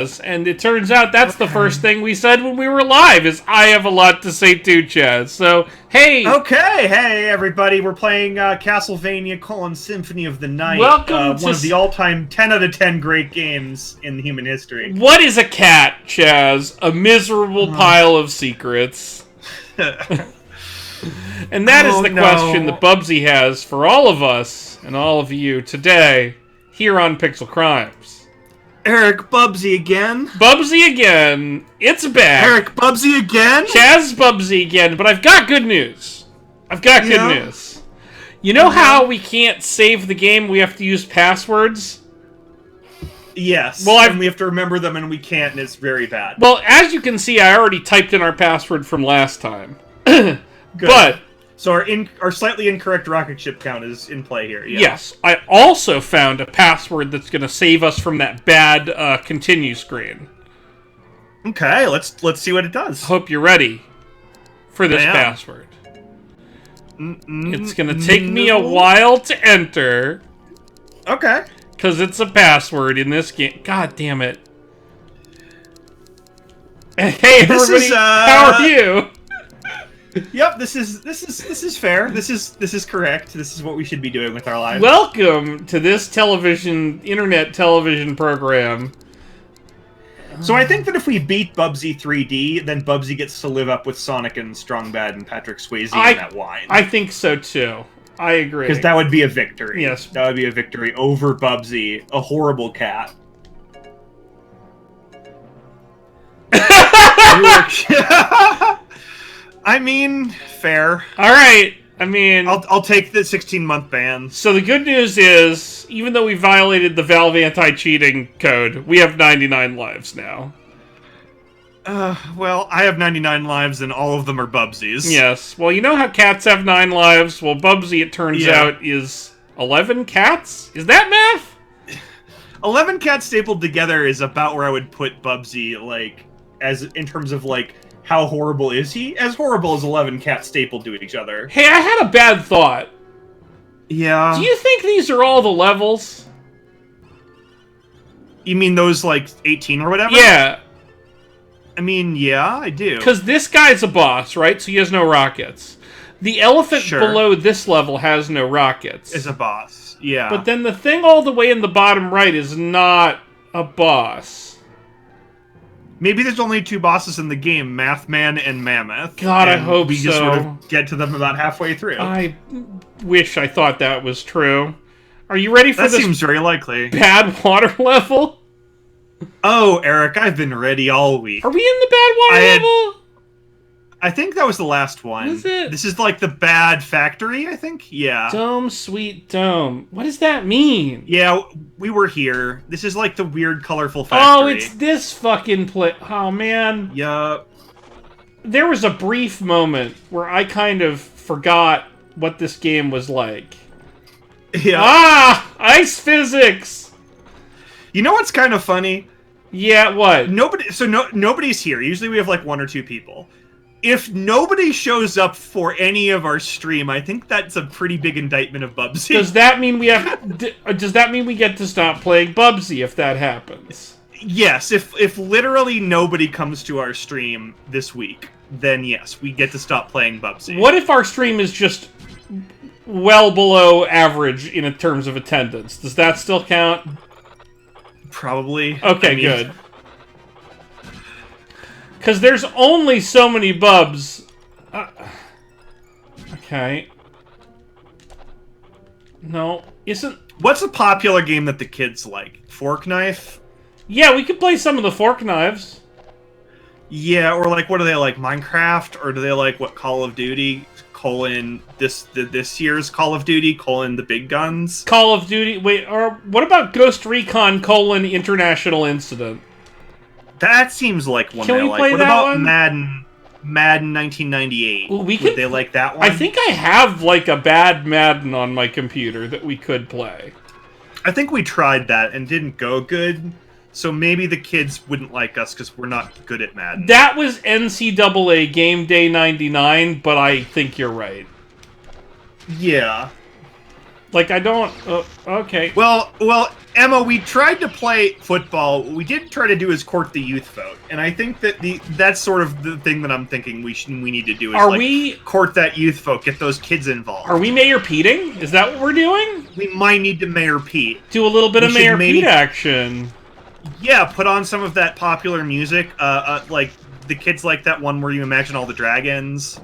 And it turns out that's the first thing we said when we were live, is I have a lot to say too, Chaz. So, hey! Okay, hey everybody, we're playing Castlevania: Symphony of the Night. Welcome to one of the all-time 10 out of 10 great games in human history. What is a cat, Chaz? A miserable pile of secrets. And that is the question that Bubsy has for all of us and all of you today here on Pixel Crimes. Eric, Bubsy again? Bubsy again. It's back. Eric, Bubsy again? Chaz Bubsy again, but I've got good news. Good news. You know how we can't save the game? We have to use passwords? Yes. Well, and we have to remember them and we can't, and it's very bad. Well, as you can see, I already typed in our password from last time. Good. But so our slightly incorrect rocket ship count is in play here. Yeah. Yes, I also found a password that's going to save us from that bad continue screen. Okay, let's see what it does. Hope you're ready for this password. It's going to take me a while to enter. Okay. Because it's a password in this game. God damn it. Hey everybody, how are you? Yep, this is fair. This is correct. This is what we should be doing with our lives. Welcome to this internet television program. So I think that if we beat Bubsy 3D, then Bubsy gets to live up with Sonic and Strong Bad and Patrick Swayze and that wine. I think so too. I agree. Because that would be a victory. Yes. That would be a victory over Bubsy, a horrible cat. I mean, fair. All right. I mean, I'll take the 16-month ban. So the good news is, even though we violated the Valve anti-cheating code, we have 99 lives now. Well, I have 99 lives, and all of them are Bubsy's. Yes. Well, you know how cats have 9 lives? Well, Bubsy, it turns out, is 11 cats? Is that math? 11 cats stapled together is about where I would put Bubsy, like, in terms of, like, how horrible is he? As horrible as 11 cats stapled to each other. Hey, I had a bad thought. Yeah. Do you think these are all the levels? You mean those, like, 18 or whatever? Yeah. I mean, yeah, I do. Because this guy's a boss, right? So he has no rockets. The elephant below this level has no rockets. Is a boss, yeah. But then the thing all the way in the bottom right is not a boss. Maybe there's only 2 bosses in the game, Mathman and Mammoth. God, I hope we just sort of get to them about halfway through. I wish I thought that was true. Are you ready for this? That seems very likely. Bad water level? Oh, Eric, I've been ready all week. Are we in the bad water level? I think that was the last one. Is it? This is like the bad factory, I think? Yeah. Dome, sweet dome. What does that mean? Yeah, we were here. This is like the weird, colorful factory. Oh, it's this fucking place. Oh, man. Yup. There was a brief moment where I kind of forgot what this game was like. Yeah. Ah! Ice physics! You know what's kind of funny? Yeah, what? Nobody's here. Usually we have like 1 or 2 people. If nobody shows up for any of our stream, I think that's a pretty big indictment of Bubsy. Does that mean we have? Does that mean we get to stop playing Bubsy if that happens? Yes. If literally nobody comes to our stream this week, then yes, we get to stop playing Bubsy. What if our stream is just well below average in terms of attendance? Does that still count? Probably. Okay, good. Because there's only so many bubs. Okay. No, isn't... What's a popular game that the kids like? Fork Knife? Yeah, we could play some of the Fork Knives. Yeah, or like, what do they like? Minecraft? Or do they like, what, Call of Duty? This year's Call of Duty, the big guns? Call of Duty... Wait, or what about Ghost Recon, International Incident? That seems like one Can they we like. play What that about one? Madden 1998? Well, Would they like that one? I think I have like a bad Madden on my computer that we could play. I think we tried that and didn't go good. So maybe the kids wouldn't like us because we're not good at Madden. That was NCAA Game Day 99, but I think you're right. Yeah. Like, I don't... okay. Well, Emma, we tried to play football. What we did try to do is court the youth vote, and I think that that's sort of the thing that I'm thinking we need to do is court that youth vote, get those kids involved. Are we Mayor Peting? Is that what we're doing? We might need to Mayor Pete. Do a little bit of Mayor Pete action. Yeah, put on some of that popular music, like the kids like that one where you imagine all the dragons.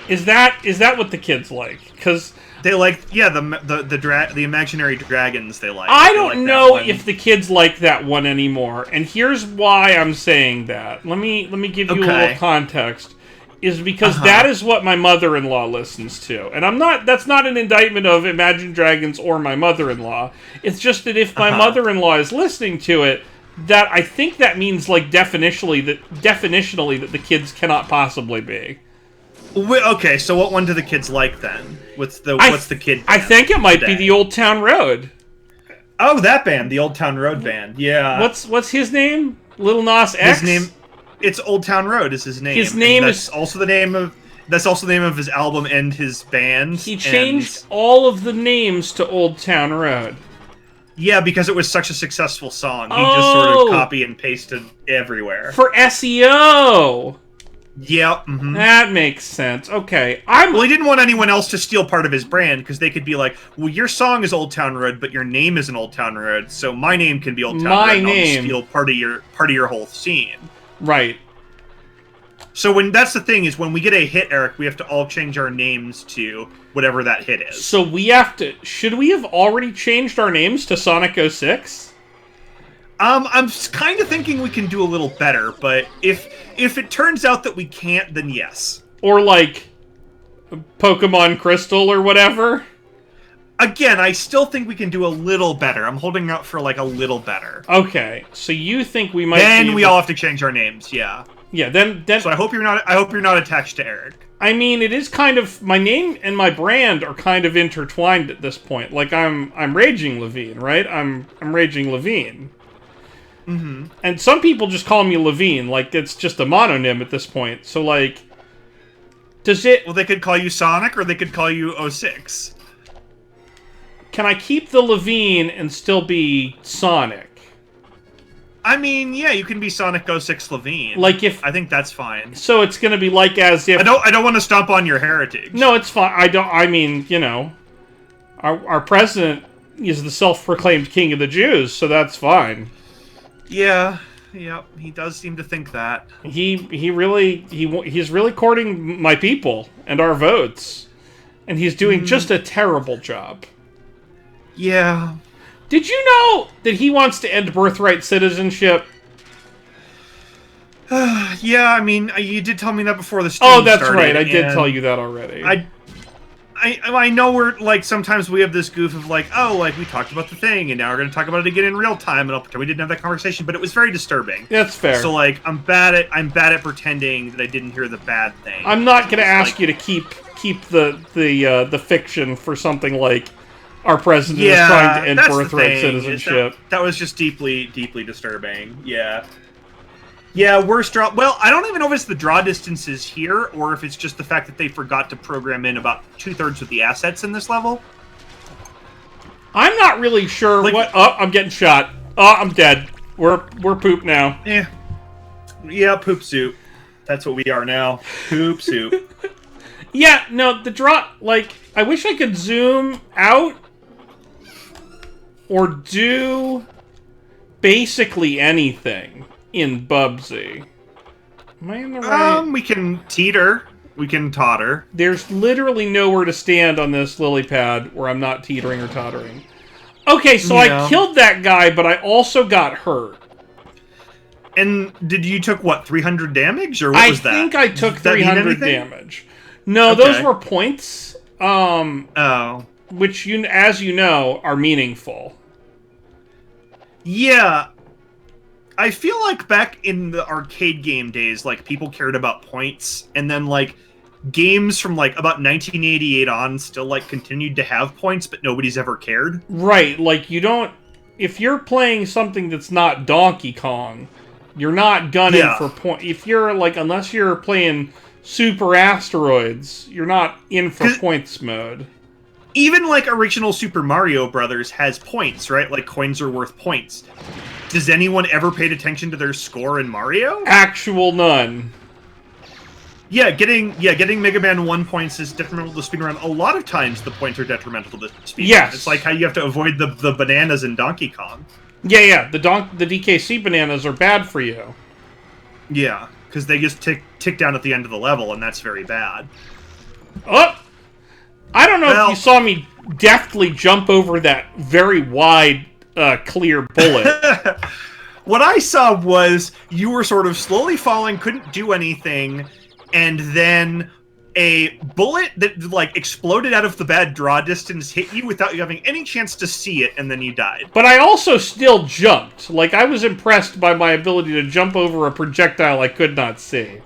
Is that what the kids like? Because they like, yeah, the imaginary dragons they like. I don't know if the kids like that one anymore, and here's why I'm saying that. Let me give you a little context. Is because that is what my mother-in-law listens to, and that's not an indictment of Imagine Dragons or my mother-in-law. It's just that if my mother-in-law is listening to it, that I think that means like definitionally that the kids cannot possibly be. Okay, so what one do the kids like then? What's the kid band? I think it might be the Old Town Road. Oh, that band, the Old Town Road band. Yeah. What's his name? Lil Nas X? His name, it's Old Town Road is his name. His name is also the name of his album and his band. He changed all of the names to Old Town Road. Yeah, because it was such a successful song. He just sort of copy and pasted everywhere. For SEO! Yep. That makes sense. Okay. Well, he didn't want anyone else to steal part of his brand, because they could be like, well, your song is Old Town Road, but your name isn't Old Town Road, so my name can be Old Town Road, and I'll just steal part of your whole scene. Right. So that's the thing, is when we get a hit, Eric, we have to all change our names to whatever that hit is. So we have to... Should we have already changed our names to Sonic 06? I'm kind of thinking we can do a little better, but if it turns out that we can't, then yes. Or like Pokemon Crystal or whatever? Again, I still think we can do a little better. I'm holding out for like a little better. Okay, so you think we might? Then we all have to change our names. Yeah. Yeah. Then. So I hope you're not attached to Eric. I mean, it is kind of my name and my brand are kind of intertwined at this point. Like I'm Raging Levine, right? I'm Raging Levine. And some people just call me Levine, like it's just a mononym at this point. So like, does it? Well, they could call you Sonic, or they could call you 06. Can I keep the Levine and still be Sonic? I mean, yeah, you can be Sonic 06 Levine. Like if I think that's fine. So it's gonna be like as if I don't want to stomp on your heritage. No, it's fine. I mean, you know, our president is the self-proclaimed king of the Jews, so that's fine. Yeah, he does seem to think that. He's really courting my people and our votes, and he's doing just a terrible job. Yeah. Did you know that he wants to end birthright citizenship? Yeah, I mean, you did tell me that before the stream started. Oh, that's right. I did tell you that already. I know we're, like, sometimes we have this goof of, like, oh, like, we talked about the thing, and now we're going to talk about it again in real time, and I'll pretend we didn't have that conversation, but it was very disturbing. That's fair. So, like, I'm bad at pretending that I didn't hear the bad thing. I'm not going to ask you to keep the fiction for something like our president is trying to end birthright citizenship. That was just deeply, deeply disturbing. Yeah. Yeah, worst draw. Well, I don't even know if it's the draw distances here, or if it's just the fact that they forgot to program in about 2/3 of the assets in this level. I'm not really sure what. Oh, I'm getting shot. Oh, I'm dead. We're poop now. Yeah, poop soup. That's what we are now. Poop soup. Yeah, no, the draw. Like, I wish I could zoom out or do basically anything in Bubsy. Am I in the right? We can teeter. We can totter. There's literally nowhere to stand on this lily pad where I'm not teetering or tottering. Okay, so I killed that guy, but I also got hurt. And you took, what, 300 damage? Or what was that? I think I took 300 damage. No, those were points. Which, as you know, are meaningful. Yeah. I feel like back in the arcade game days, like, people cared about points, and then, like, games from, like, about 1988 on still, like, continued to have points, but nobody's ever cared. Right, like, you don't... If you're playing something that's not Donkey Kong, you're not gunning for points. If you're, like, unless you're playing Super Asteroids, you're not in for points mode. even like original Super Mario Brothers has points, right? Like coins are worth points. Does anyone ever paid attention to their score in Mario? Actual none. Yeah, getting Mega Man 1 points is detrimental to speedrun. A lot of times the points are detrimental to speedrun. Yes. It's like how you have to avoid the bananas in Donkey Kong. Yeah. The DKC bananas are bad for you. Yeah, because they just tick down at the end of the level, and that's very bad. Oh! I don't know if you saw me deftly jump over that very wide, clear bullet. What I saw was you were sort of slowly falling, couldn't do anything, and then a bullet that like exploded out of the bad draw distance hit you without you having any chance to see it, and then you died. But I also still jumped. Like, I was impressed by my ability to jump over a projectile I could not see.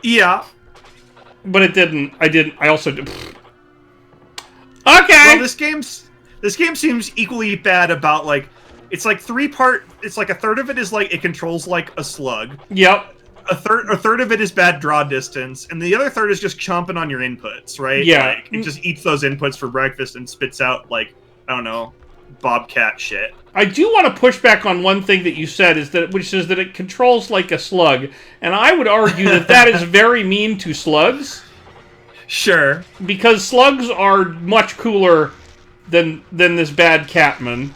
Yeah. But it didn't. I also did. Okay! Well, this game seems equally bad about, like, it's like it's like a third of it is like it controls like a slug. Yep. A third of it is bad draw distance, and the other third is just chomping on your inputs, right? Yeah. Like, it just eats those inputs for breakfast and spits out, like, I don't know, Bobcat shit. I do want to push back on one thing that you said, which is that it controls like a slug, and I would argue that is very mean to slugs. Sure. Because slugs are much cooler than this bad Catman.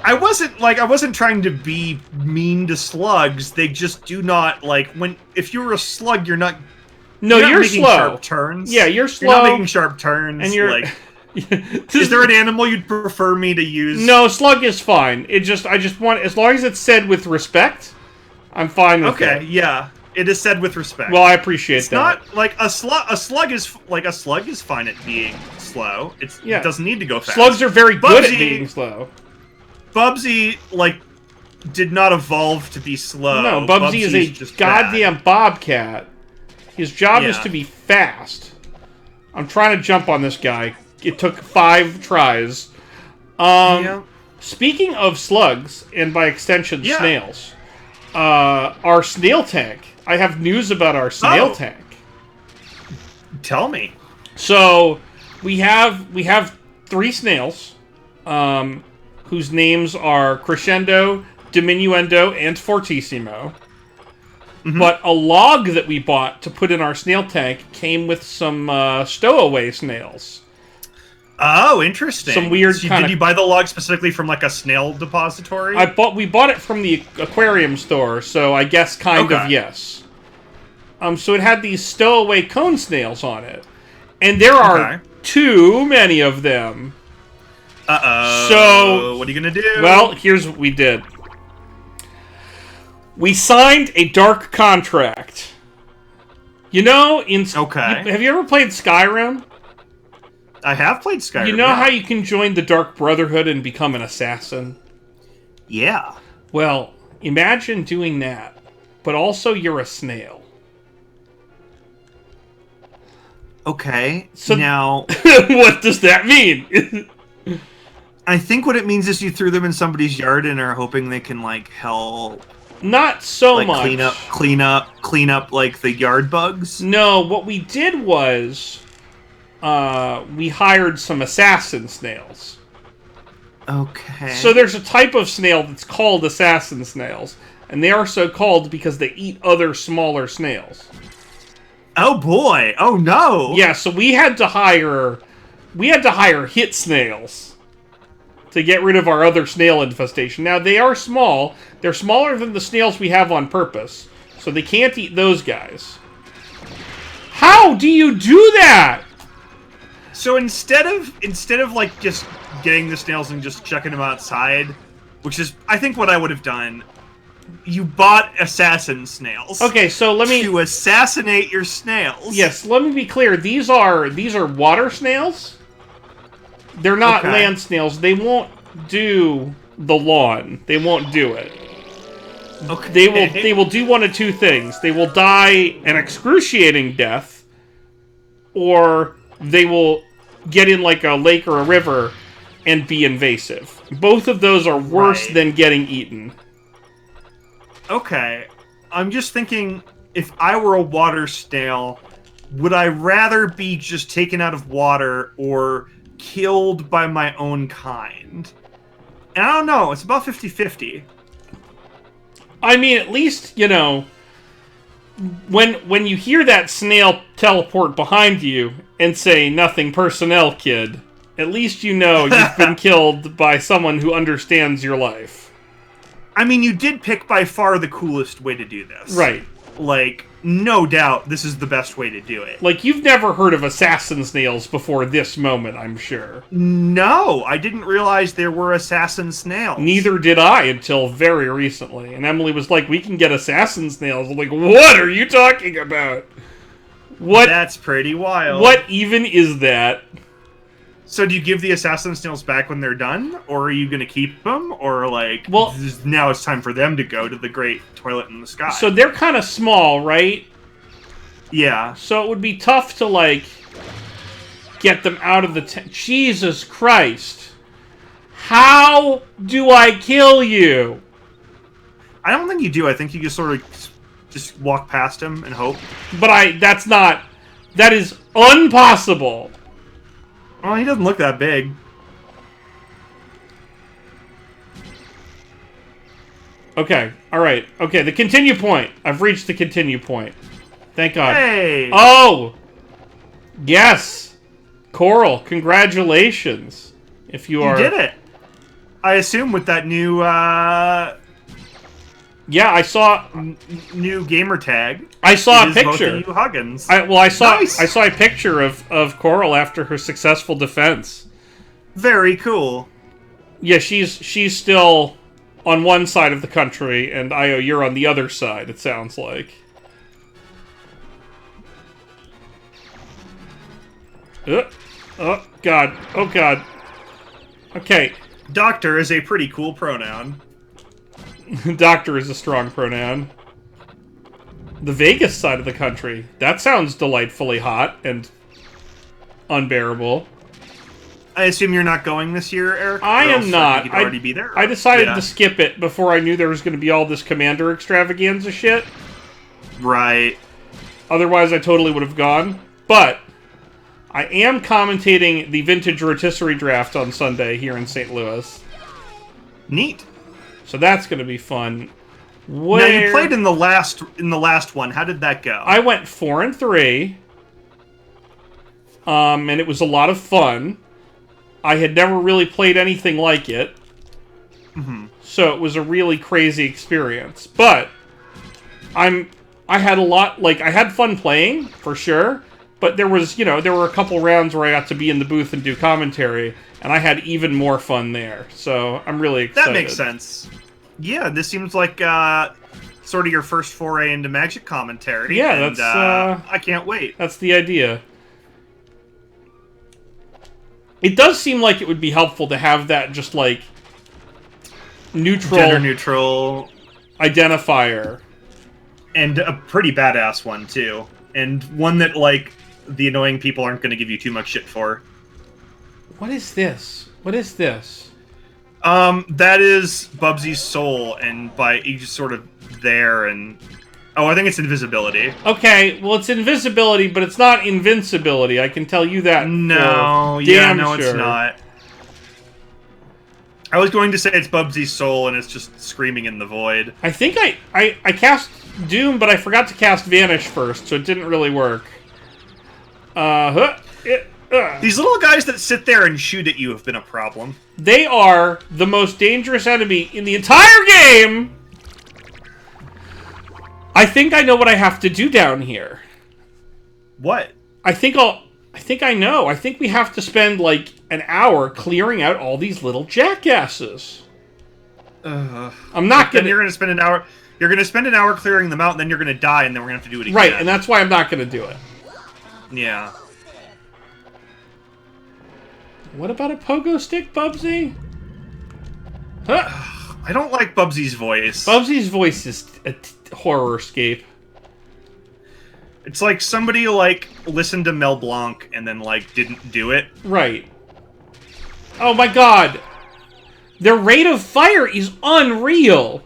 I wasn't trying to be mean to slugs. They just do not, like, if you're a slug, you're not you're making slow. Sharp turns. Yeah, you're slow. You're not making sharp turns. And you're like, is there an animal you'd prefer me to use? No, slug is fine. I just want, as long as it's said with respect, I'm fine with it. Okay, yeah. It is said with respect. Well, I appreciate that. It's not like a slug is fine at being slow. It doesn't need to go fast. Slugs are very good at being slow. Bubsy, like, did not evolve to be slow. No, Bubsy is a goddamn bobcat. His job is to be fast. I'm trying to jump on this guy. It took 5 tries. Speaking of slugs, and by extension, snails, our snail tank. I have news about our snail tank. Tell me. So we have 3 snails, whose names are Crescendo, Diminuendo, and Fortissimo. Mm-hmm. But a log that we bought to put in our snail tank came with some stowaway snails. Oh, interesting. Some weird Did you buy the log specifically from, like, a snail depository? We bought it from the aquarium store, so I guess kind of yes. So it had these stowaway cone snails on it. And there are too many of them. Uh-oh. So what are you gonna do? Well, here's what we did. We signed a dark contract. You know, have you ever played Skyrim? I have played Skyrim. You know how you can join the Dark Brotherhood and become an assassin? Yeah. Well, imagine doing that, but also you're a snail. Okay, so now... what does that mean? I think what it means is you threw them in somebody's yard and are hoping they can, like, help... Not so much. Clean up, like, the yard bugs? No, what we did was... we hired some assassin snails. Okay. So there's a type of snail that's called assassin snails, and they are so called because they eat other smaller snails. Oh boy! Oh no! Yeah, so we had to hire hit snails to get rid of our other snail infestation. Now they are small; they're smaller than the snails we have on purpose, so they can't eat those guys. How do you do that? So instead of like just getting the snails and just chucking them outside, which is I think what I would have done, you bought assassin snails. Okay, so to assassinate your snails. Yes, let me be clear. These are water snails. They're not land snails. They won't do the lawn. They won't do it. Okay. They will do one of two things. They will die an excruciating death, or they will get in like a lake or a river and be invasive. Both of those are worse than getting eaten. Okay. I'm just thinking, if I were a water snail, would I rather be just taken out of water or killed by my own kind. And I don't know, it's about 50-50. I mean, at least, you know, when you hear that snail teleport behind you and say, "Nothing personnel, kid," at least you know you've been killed by someone who understands your life. I mean, you did pick by far the coolest way to do this. Right. Like, no doubt, this is the best way to do it. Like, you've never heard of assassin snails before this moment, I'm sure. No, I didn't realize there were assassin snails. Neither did I until very recently. And Emily was like, "We can get assassin snails." I'm like, "What are you talking about? What? That's pretty wild. What even is that?" So do you give the assassin snails back when they're done? Or are you going to keep them? Or, like, well, now it's time for them to go to the great toilet in the sky? So they're kind of small, right? Yeah. So it would be tough to, like, get them out of the Jesus Christ. How do I kill you? I don't think you do. I think you just sort of just walk past him and hope. But that is impossible. Well, he doesn't look that big. Okay, alright. Okay, the continue point. I've reached the continue point. Thank God. Hey! Oh! Yes! Coral, congratulations. If you are... You did it! I assume with that new, Yeah, I saw... new gamer tag. I saw a picture. Both of you Huggins. I saw Nice. I saw a picture of Coral after her successful defense. Very cool. Yeah, she's still on one side of the country, and Io, you're on the other side, it sounds like. Oh, God. Oh, God. Okay. Doctor is a pretty cool pronoun. Doctor is a strong pronoun. The Vegas side of the country. That sounds delightfully hot and unbearable. I assume you're not going this year, Eric? I am not. You could already be there. I decided to skip it before I knew there was going to be all this Commander extravaganza shit. Right. Otherwise, I totally would have gone. But I am commentating the Vintage Rotisserie Draft on Sunday here in St. Louis. Neat. So that's going to be fun. Now, you played in the last one. How did that go? I went 4-3. And it was a lot of fun. I had never really played anything like it. Mm-hmm. So it was a really crazy experience. But I had a lot, like, I had fun playing, for sure. But there was, there were a couple rounds where I got to be in the booth and do commentary, and I had even more fun there. So I'm really excited. That makes sense. Yeah, this seems like sort of your first foray into Magic commentary. Yeah, and, that's... I can't wait. That's the idea. It does seem like it would be helpful to have that just, like, gender-neutral identifier. And a pretty badass one, too. And one that, like, the annoying people aren't going to give you too much shit for. What is this? What is this? That is Bubsy's soul, and he's just sort of there, and... Oh, I think it's invisibility. Okay, well, it's invisibility, but it's not invincibility. I can tell you that. No, it's not. I was going to say it's Bubsy's soul, and it's just screaming in the void. I think I cast Doom, but I forgot to cast Vanish first, so it didn't really work. These little guys that sit there and shoot at you have been a problem. They are the most dangerous enemy in the entire game! I think I know what I have to do down here. What? I think I know. I think we have to spend, like, an hour clearing out all these little jackasses. I'm not gonna... You're gonna spend an hour... You're gonna spend an hour clearing them out, and then you're gonna die, and then we're gonna have to do it again. Right, and that's why I'm not gonna do it. Yeah. What about a pogo stick, Bubsy? Huh? I don't like Bubsy's voice. Bubsy's voice is a horror-scape. It's like somebody, like, listened to Mel Blanc and then, like, didn't do it. Right. Oh my god! Their rate of fire is unreal!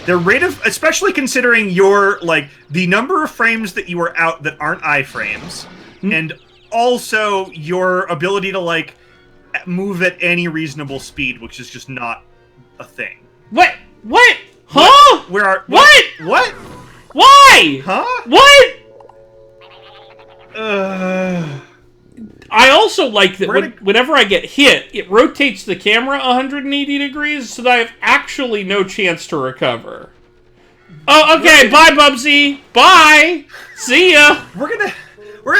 Their rate of... Especially considering your, like, the number of frames that you are out that aren't iframes, and also your ability to like move at any reasonable speed, which is just not a thing. What? What? Huh? Where are what? What? Why? Huh? What? Uh, I also like that whenever I get hit, it rotates the camera 180 degrees so that I have actually no chance to recover. Oh, okay. Bye, Bubsy. Bye. See ya. We're gonna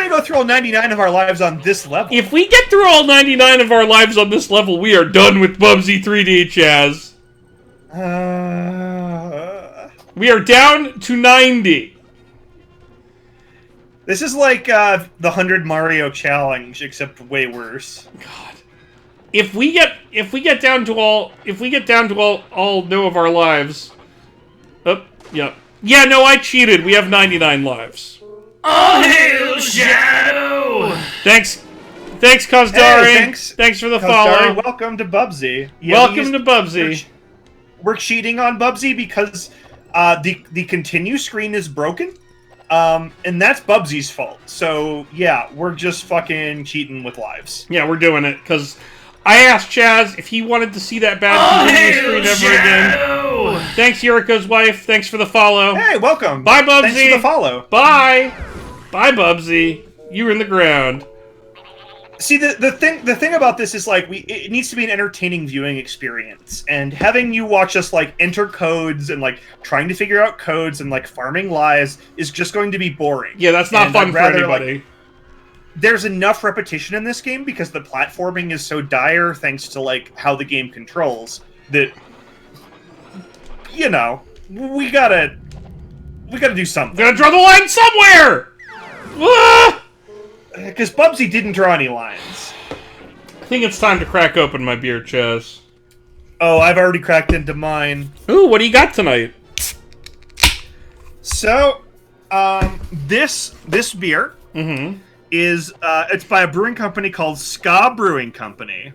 go through all 99 of our lives on this level. If we get through all 99 of our lives on this level, we are done with Bubsy 3D, Chaz. We are down to 90. This is like the 100 Mario challenge, except way worse. God. If we get down to all no of our lives. Oh, yep. Yeah, no, I cheated. We have 99 lives. All hail Shadow! Thanks, Kazdari. Hey, thanks for the Kazdari, follow. welcome to Bubsy. Yeah, welcome to Bubsy. We're cheating on Bubsy because the continue screen is broken. And that's Bubsy's fault. So, yeah, we're just fucking cheating with lives. Yeah, we're doing it, because I asked Chaz if he wanted to see that bad continue screen ever again. Thanks, Yuriko's wife. Thanks for the follow. Hey, welcome. Bye, Bubsy. Thanks for the follow. Bye. Bye, Bubsy. You were in the ground. See, the thing about this is, like, it needs to be an entertaining viewing experience, and having you watch us, like, enter codes and, like, trying to figure out codes and, like, farming lives is just going to be boring. Yeah, that's not fun for anybody. Like, there's enough repetition in this game because the platforming is so dire thanks to, like, how the game controls that, you know, we gotta do something. Gotta draw the line somewhere! Ah! Because Bubsy didn't draw any lines. I think it's time to crack open my beer, Chaz. Oh, I've already cracked into mine. Ooh, what do you got tonight? So, this beer is it's by a brewing company called Ska Brewing Company.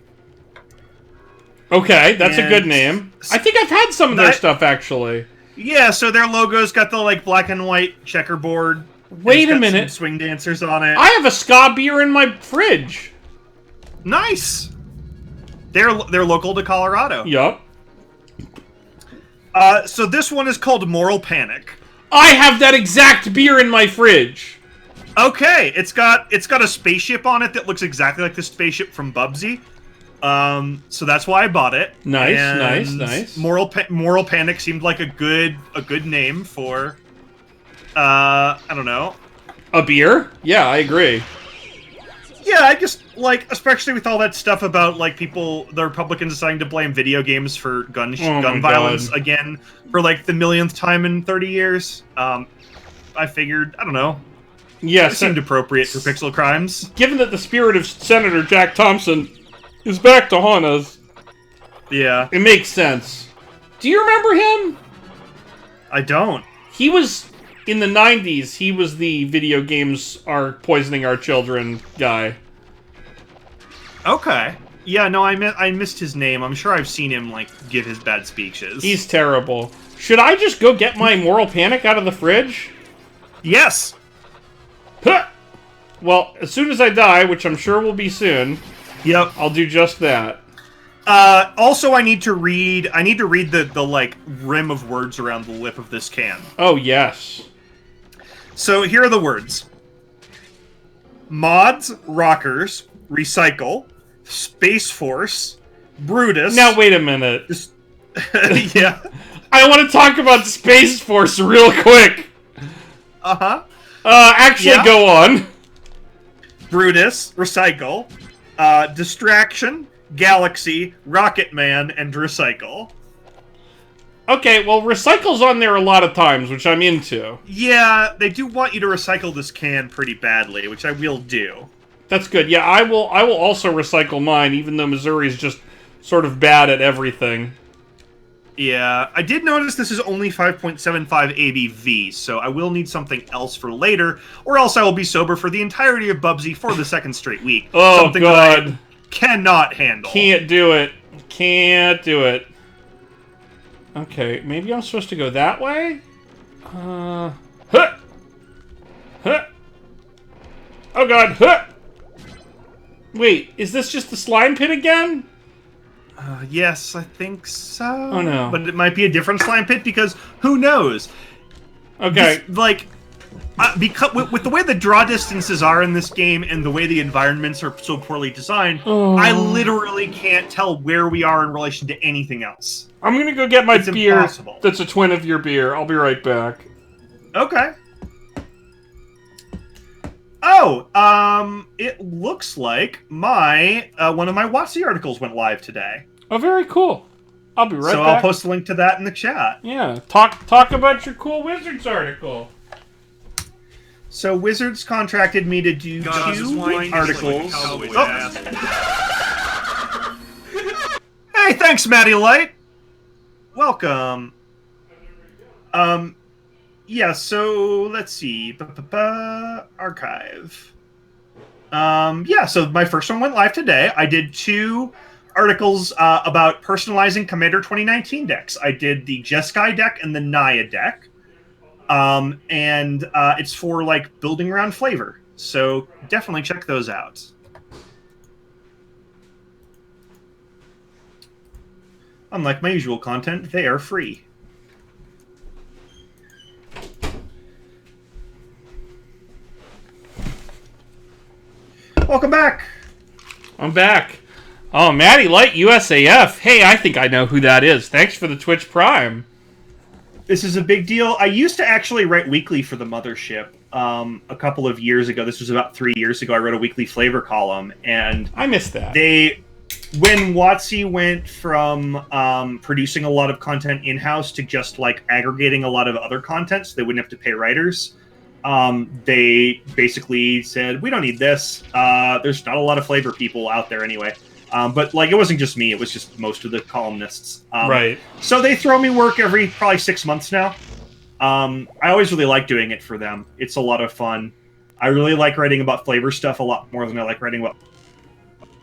Okay, that's a good name. I think I've had some of their stuff, actually. Yeah, so their logo's got the, like, black and white checkerboard. Wait a minute. Some swing dancers on it. I have a ska beer in my fridge. Nice. They're local to Colorado. Yup. So this one is called Moral Panic. I have that exact beer in my fridge. Okay, it's got a spaceship on it that looks exactly like the spaceship from Bubsy. So that's why I bought it. Nice, and nice. Moral Panic seemed like a good name for I don't know. A beer? Yeah, I agree. Yeah, I just, like, especially with all that stuff about, like, the Republicans deciding to blame video games for gun violence again for, like, the millionth time in 30 years. I figured, I don't know. Yes, it seemed appropriate for Pixel Crimes. Given that the spirit of Senator Jack Thompson is back to haunt us. Yeah. It makes sense. Do you remember him? I don't. He was... In the 90s, he was the video games are poisoning our children guy. Okay. Yeah, no, I missed his name. I'm sure I've seen him, like, give his bad speeches. He's terrible. Should I just go get my Moral Panic out of the fridge? Yes! Huh! Well, as soon as I die, which I'm sure will be soon, yep, I'll do just that. Also, I need to read the like, rim of words around the lip of this can. Oh, yes. So, here are the words. Mods, rockers, recycle, Space Force, Brutus... Now, wait a minute. Yeah. I want to talk about Space Force real quick. Uh-huh. Actually, yeah. Go on. Brutus, recycle, distraction, Galaxy, Rocket Man, and Recycle. Okay, well, Recycle's on there a lot of times, which I'm into. Yeah, they do want you to recycle this can pretty badly, which I will do. That's good. Yeah, I will also recycle mine, even though Missouri's just sort of bad at everything. Yeah, I did notice this is only 5.75 ABV, so I will need something else for later, or else I will be sober for the entirety of Bubsy for the second straight week. Oh, something God. That I cannot handle. Can't do it. Can't do it. Okay, maybe I'm supposed to go that way? Huh. Huh! Oh, God. Huh! Wait, is this just the slime pit again? Yes, I think so. Oh no. But it might be a different slime pit because who knows? Okay. Because with the way the draw distances are in this game and the way the environments are so poorly designed, I literally can't tell where we are in relation to anything else. I'm gonna go get my beer. Impossible. That's a twin of your beer. I'll be right back. Okay. Oh, it looks like my one of my WotC articles went live today. Oh, very cool. I'll be right back. So I'll post a link to that in the chat. Yeah, talk about your cool Wizards article. So Wizards contracted me to do 2 articles. Hey, thanks, Maddie Light. Welcome. Yeah, so let's see. Archive. Yeah, so my first one went live today. I did 2 articles about personalizing Commander 2019 decks. I did the Jeskai deck and the Naya deck. And it's for, like, building around flavor. So definitely check those out. Unlike my usual content, they are free. Welcome back. I'm back. Oh, Maddie Light USAF. Hey, I think I know who that is. Thanks for the Twitch Prime. This is a big deal. I used to actually write weekly for the Mothership a couple of years ago. This was about 3 years ago. I wrote a weekly flavor column, and I missed that. When WotC went from producing a lot of content in-house to just like aggregating a lot of other content so they wouldn't have to pay writers, they basically said, we don't need this. There's not a lot of flavor people out there anyway. But like, it wasn't just me, it was just most of the columnists. Right. So they throw me work every probably 6 months now. I always really like doing it for them. It's a lot of fun. I really like writing about flavor stuff a lot more than I like writing about,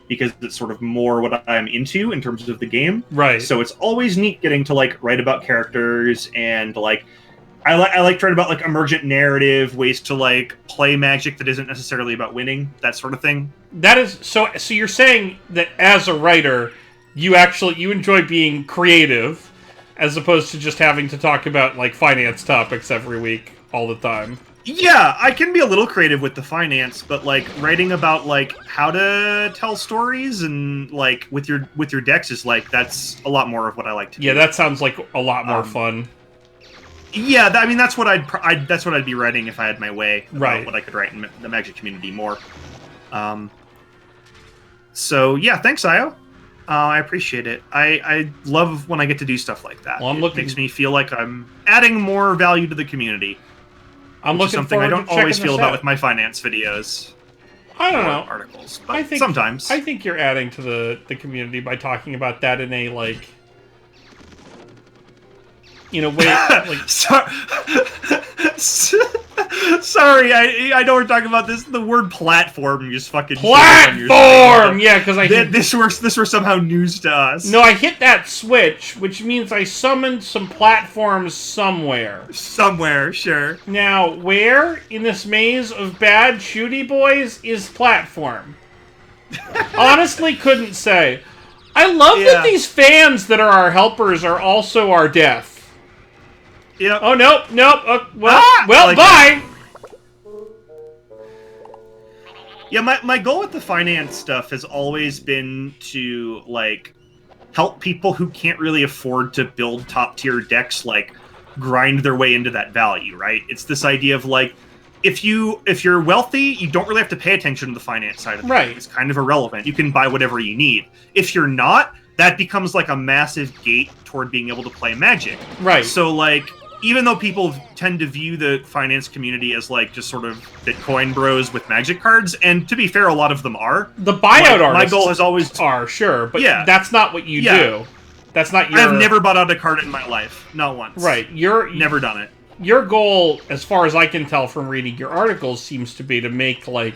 because it's sort of more what I'm into in terms of the game. Right. So it's always neat getting to like write about characters and like I like to write about like emergent narrative, ways to like play Magic that isn't necessarily about winning, that sort of thing. That is so you're saying that as a writer, you enjoy being creative as opposed to just having to talk about like finance topics every week all the time. Yeah, I can be a little creative with the finance, but like writing about like how to tell stories and like with your decks is like, that's a lot more of what I like to do. Yeah, that sounds like a lot more fun. Yeah, I mean that's what I'd be writing if I had my way. About right. What I could write in the Magic community more. So yeah, thanks, Io. I appreciate it. I love when I get to do stuff like that. Well, it makes me feel like I'm adding more value to the community. I'm looking something I don't always feel about with my finance videos. I don't know articles, but sometimes I think you're adding to the community by talking about that in a like, in a way like. Sorry, I know we're talking about this. The word platform just fucking platform. Yeah, because this were somehow news to us. No, I hit that switch, which means I summoned some platforms somewhere. Somewhere, sure. Now, where in this maze of bad shooty boys is platform? Honestly, couldn't say. I love that these fans that are our helpers are also our death. Yep. Oh, nope. Well, like bye! Yeah, my goal with the finance stuff has always been to, like, help people who can't really afford to build top-tier decks, like, grind their way into that value, right? It's this idea of, like, if you're wealthy, you don't really have to pay attention to the finance side of the game. It's kind of irrelevant. You can buy whatever you need. If you're not, that becomes, like, a massive gate toward being able to play Magic. Right. So, like, even though people tend to view the finance community as like just sort of Bitcoin bros with Magic cards, and to be fair, a lot of them are. The buyout artists my goal has always are sure, but that's not what you do. That's not your. I've never bought out a card in my life, not once. Right, you're never done it. Your goal, as far as I can tell from reading your articles, seems to be to make like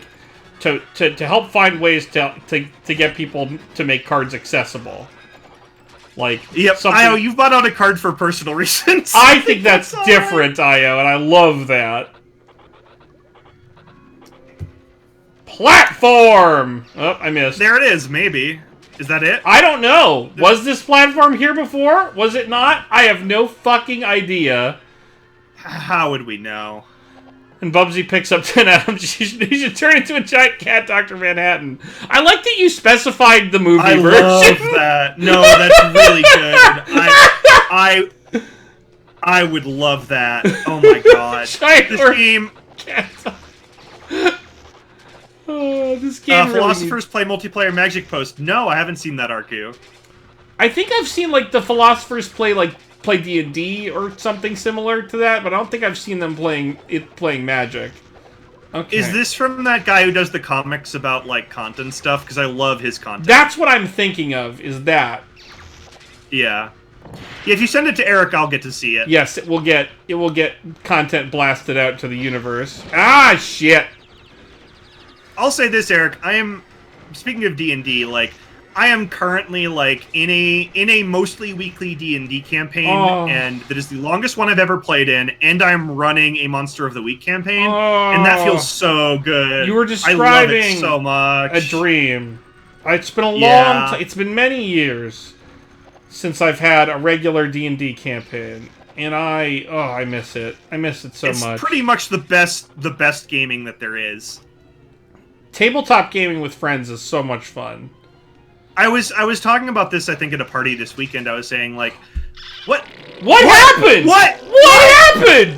to help find ways to get people to make cards accessible. Like, yep, Io, you've bought out a card for personal reasons. I think that's different, Io, and I love that. Platform! Oh, I missed. There it is, maybe. Is that it? I don't know. Was this platform here before? Was it not? I have no fucking idea. How would we know? And Bubsy picks up 10 atoms. He should turn into a giant cat, Dr. Manhattan. I like that you specified the movie version. I love that. No, that's really good. I would love that. Oh my god. This game... This game really Philosophers play multiplayer Magic Post. No, I haven't seen that, Arcu. I think I've seen, like, the Philosophers play D&D or something similar to that, but I don't think I've seen them playing Magic. Okay. Is this from that guy who does the comics about, like, content stuff? Because I love his content. That's what I'm thinking of, is that. Yeah. If you send it to Eric, I'll get to see it. Yes, it will get content blasted out to the universe. Ah, shit! I'll say this, Eric. Speaking of D&D, like, I am currently, like, in a mostly weekly D&D campaign, and that is the longest one I've ever played in, and I'm running a Monster of the Week campaign, and that feels so good. You were describing I love it so much. A dream. It's been a long time. It's been many years since I've had a regular D&D campaign, and I miss it. I miss it so much. It's pretty much the best gaming that there is. Tabletop gaming with friends is so much fun. I was talking about this, I think, at a party this weekend. I was saying, like, What happened? What happened?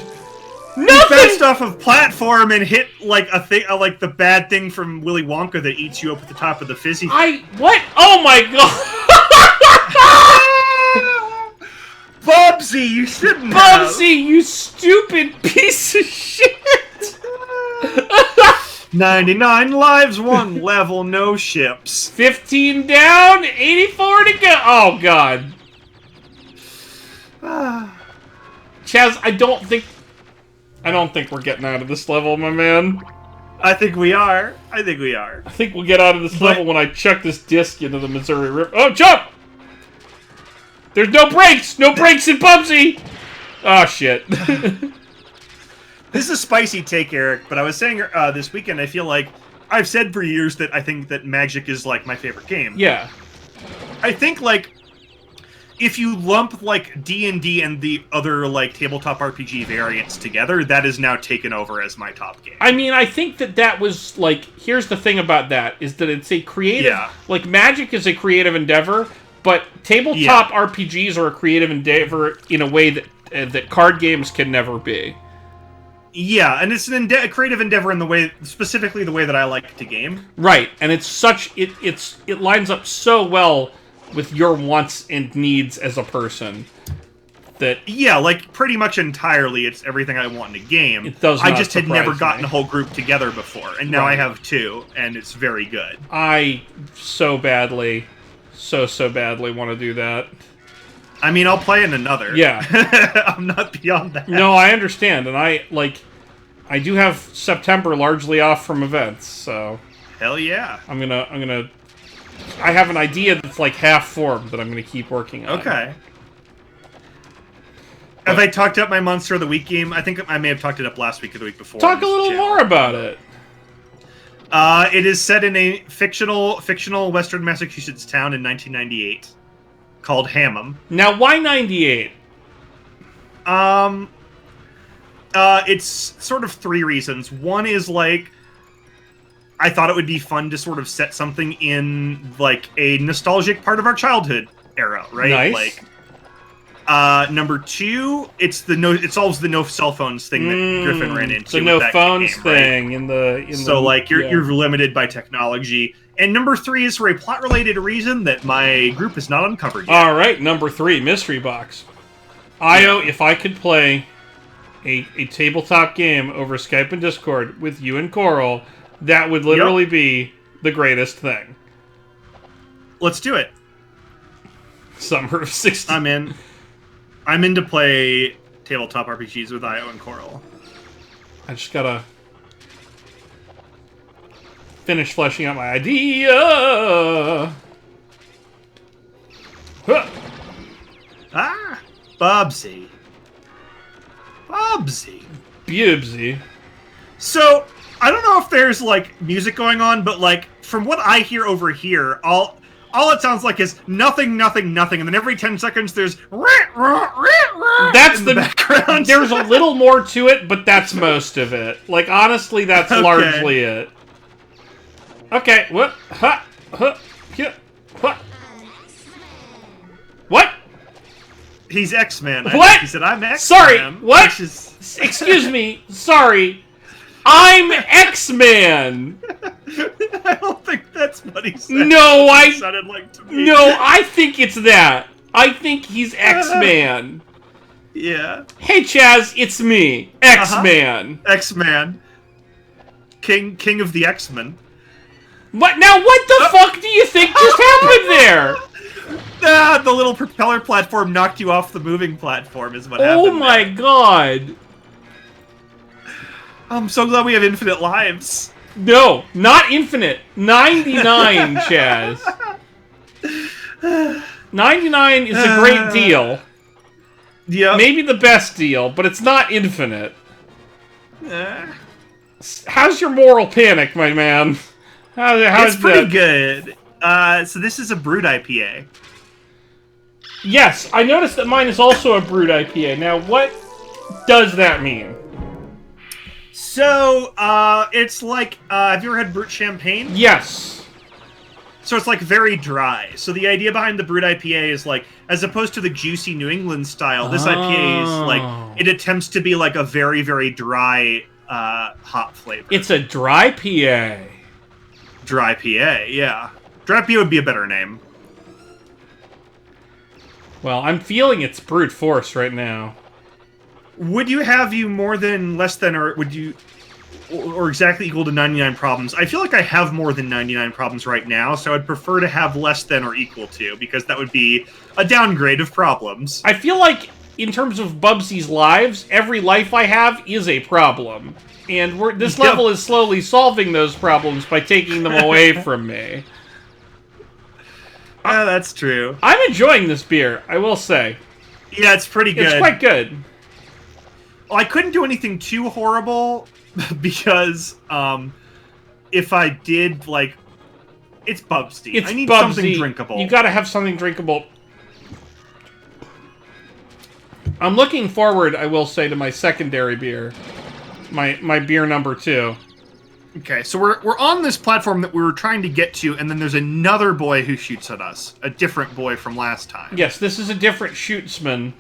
Nothing! You bounced off of platform and hit, like, a thing, like the bad thing from Willy Wonka that eats you up at the top of the fizzy. What? Oh my god! Bubsy, you shouldn't Bubsy, you stupid piece of shit! 99 lives, 1 level, no ships. 15 down, 84 to go. Oh god. Chaz, I don't think we're getting out of this level, my man. I think we are. I think we'll get out of this level when I chuck this disc into the Missouri River. Oh, jump! There's no brakes! No brakes in Bubsy! Oh, shit. This is a spicy take, Eric, but I was saying this weekend, I feel like I've said for years that I think that Magic is, like, my favorite game. Yeah. I think, like, if you lump, like, D&D and the other, like, tabletop RPG variants together, that is now taken over as my top game. I mean, I think that was, like, here's the thing about that, is that it's a creative... Yeah. Like, Magic is a creative endeavor, but tabletop RPGs are a creative endeavor in a way that card games can never be. Yeah, and it's a creative endeavor in the way, specifically the way that I like to game. Right, and it's such it lines up so well with your wants and needs as a person that like pretty much entirely, it's everything I want in a game. It does. I just had never gotten a whole group together before, and now I have 2, and it's very good. I so badly want to do that. I mean, I'll play in another. Yeah. I'm not beyond that. No, I understand, and I do have September largely off from events, so... Hell yeah. I have an idea that's like half formed that I'm gonna keep working on. Okay. Have I talked up my Monster of the Week game? I think I may have talked it up last week or the week before. Talk a little more about it. It is set in a fictional Western Massachusetts town in 1998. Called Hammam. Now, why 98? It's sort of 3 reasons. One is, like, I thought it would be fun to sort of set something in, like, a nostalgic part of our childhood era, right? Nice. Like, number 2, it solves the no cell phones thing that Griffin ran into. The no phones game, thing right? in the so like you're limited by technology. And number 3 is for a plot-related reason that my group has not uncovered yet. All right, number 3, mystery box. Io, if I could play a tabletop game over Skype and Discord with you and Coral, that would literally be the greatest thing. Let's do it. Summer of 60. I'm in to play tabletop RPGs with Io and Coral. I just gotta finish fleshing out my idea. Huh. Ah, Bubsy. Bubsy. So, I don't know if there's like music going on, but like from what I hear over here, all it sounds like is nothing, nothing, nothing, and then every 10 seconds there's that's in the background. There's a little more to it, but that's most of it. Like honestly, that's largely it. Okay, what? Ha, ha, yeah, what? What? He's X-Man. What? He said, "I'm X-Man." Sorry, what? Is... Excuse me. Sorry. I'm X-Man. I don't think that's what he said. No, it sounded like to me. No, I think it's that. I think he's X-Man. Yeah. Hey, Chaz, it's me, X-Man. X-Man. King of the X-Men. What? Now, what the fuck do you think just happened there? Ah, the little propeller platform knocked you off the moving platform is what happened. Oh my god. I'm so glad we have infinite lives. No, not infinite. 99, Chaz. 99 is a great deal. Yeah. Maybe the best deal, but it's not infinite. How's your moral panic, my man? How's it's pretty good. So this is a brewed IPA. Yes, I noticed that mine is also a brewed IPA. Now, what does that mean? So, it's like, have you ever had brut champagne? Yes. So it's like very dry. So the idea behind the brewed IPA is like, as opposed to the juicy New England style, this IPA is like, it attempts to be like a very, very dry, hop flavor. It's a dry PA. Dry PA, yeah. Dry PA would be a better name. Well, I'm feeling its brute force right now. Would you have you more than, less than, or would you, or exactly equal to 99 problems? I feel like I have more than 99 problems right now, so I'd prefer to have less than or equal to, because that would be a downgrade of problems. I feel like, in terms of Bubsy's lives, every life I have is a problem. And this level is slowly solving those problems by taking them away from me. Yeah, that's true. I'm enjoying this beer, I will say. Yeah, it's pretty good. It's quite good. Well, I couldn't do anything too horrible, because, if I did, like, it's Bubsy. I need something drinkable. You gotta have something drinkable. I'm looking forward, I will say, to my secondary beer. My beer number 2. Okay, so we're on this platform that we were trying to get to, and then there's another boy who shoots at us. A different boy from last time. Yes, this is a different shootsman.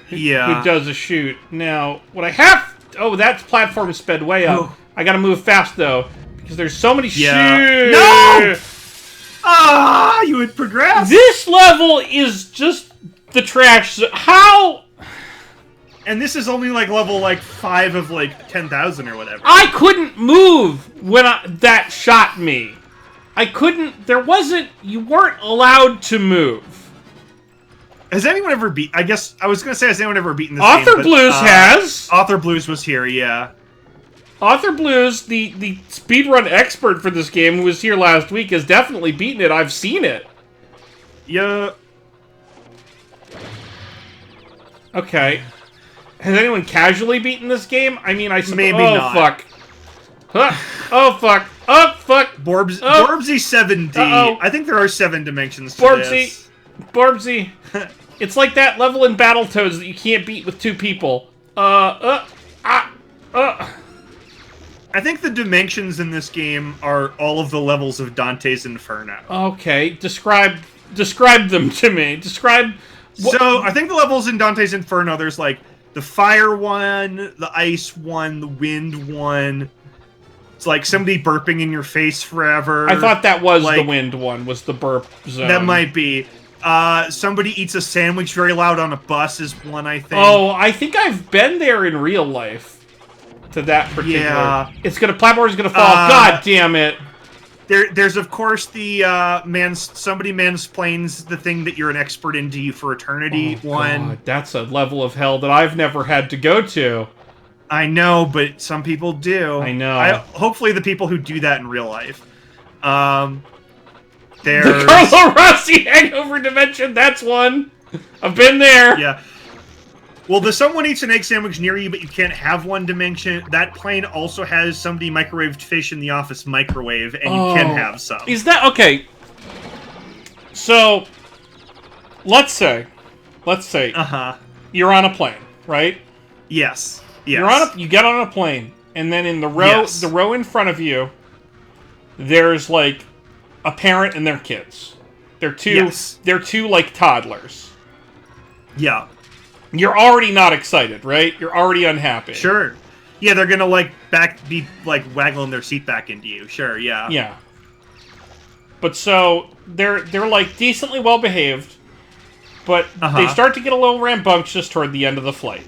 Who does a shoot. Now, what I have... Oh, that platform sped way up. Ooh. I gotta move fast, though, because there's so many shoots. No! Ah, you would progress. This level is just the trash. How... And this is only, like, level, like, 5 of, like, 10,000 or whatever. I couldn't move when that shot me. I couldn't... There wasn't... You weren't allowed to move. Has anyone ever beat... I guess... I was going to say, has anyone ever beaten this Author game? Blues has. Author Blues was here, yeah. Author Blues, the speedrun expert for this game, who was here last week, has definitely beaten it. I've seen it. Yeah. Okay. Has anyone casually beaten this game? I mean, I suppose... Maybe not. Fuck. Huh. Oh, fuck. Oh, fuck. Borbsy 7D. I think there are 7 dimensions to this. Borbsy. It's like that level in Battletoads that you can't beat with 2 people. I think the dimensions in this game are all of the levels of Dante's Inferno. Okay, describe them to me. Describe... So, I think the levels in Dante's Inferno, there's like the fire one, the ice one, the wind one. It's like somebody burping in your face forever. I thought that was like, the wind one, was the burp zone. That might be. Somebody eats a sandwich very loud on a bus is one, I think. Oh, I think I've been there in real life. To that particular... Yeah. Platform's gonna fall. God damn it. There's of course the somebody mansplains the thing that you're an expert in to you for eternity one. God, that's a level of hell that I've never had to go to. I know, but some people do. I know. Hopefully the people who do that in real life. There's... The Carlo Rossi hangover dimension, that's one. I've been there. Yeah. Well, the someone eats an egg sandwich near you, but you can't have one dimension. That plane also has somebody microwaved fish in the office microwave, and you can have some. Is that okay? So, let's say, you're on a plane, right? Yes. You get on a plane, and then in the row in front of you, there's like a parent and their kids. They're two like toddlers. Yeah. You're already not excited, right? You're already unhappy. Sure. Yeah, they're gonna be waggling their seat back into you. Sure, yeah. Yeah. But so they're like decently well behaved, but they start to get a little rambunctious toward the end of the flight.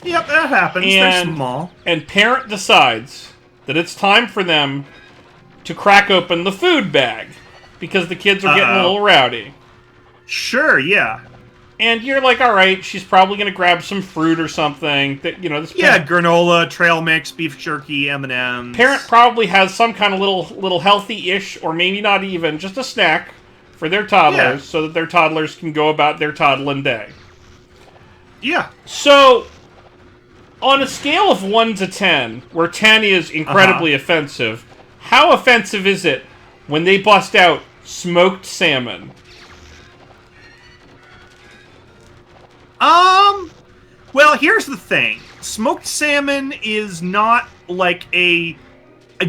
Yep, that happens. They're small. And parent decides that it's time for them to crack open the food bag because the kids are getting a little rowdy. Sure, yeah. And you're like, all right, she's probably going to grab some fruit or something. That Granola, trail mix, beef jerky, M&Ms. Parent probably has some kind of little healthy-ish, or maybe not even, just a snack for their toddlers so that their toddlers can go about their toddling day. Yeah. So, on a scale of 1 to 10, where 10 is incredibly offensive, how offensive is it when they bust out smoked salmon? Well, here's the thing. Smoked salmon is not like I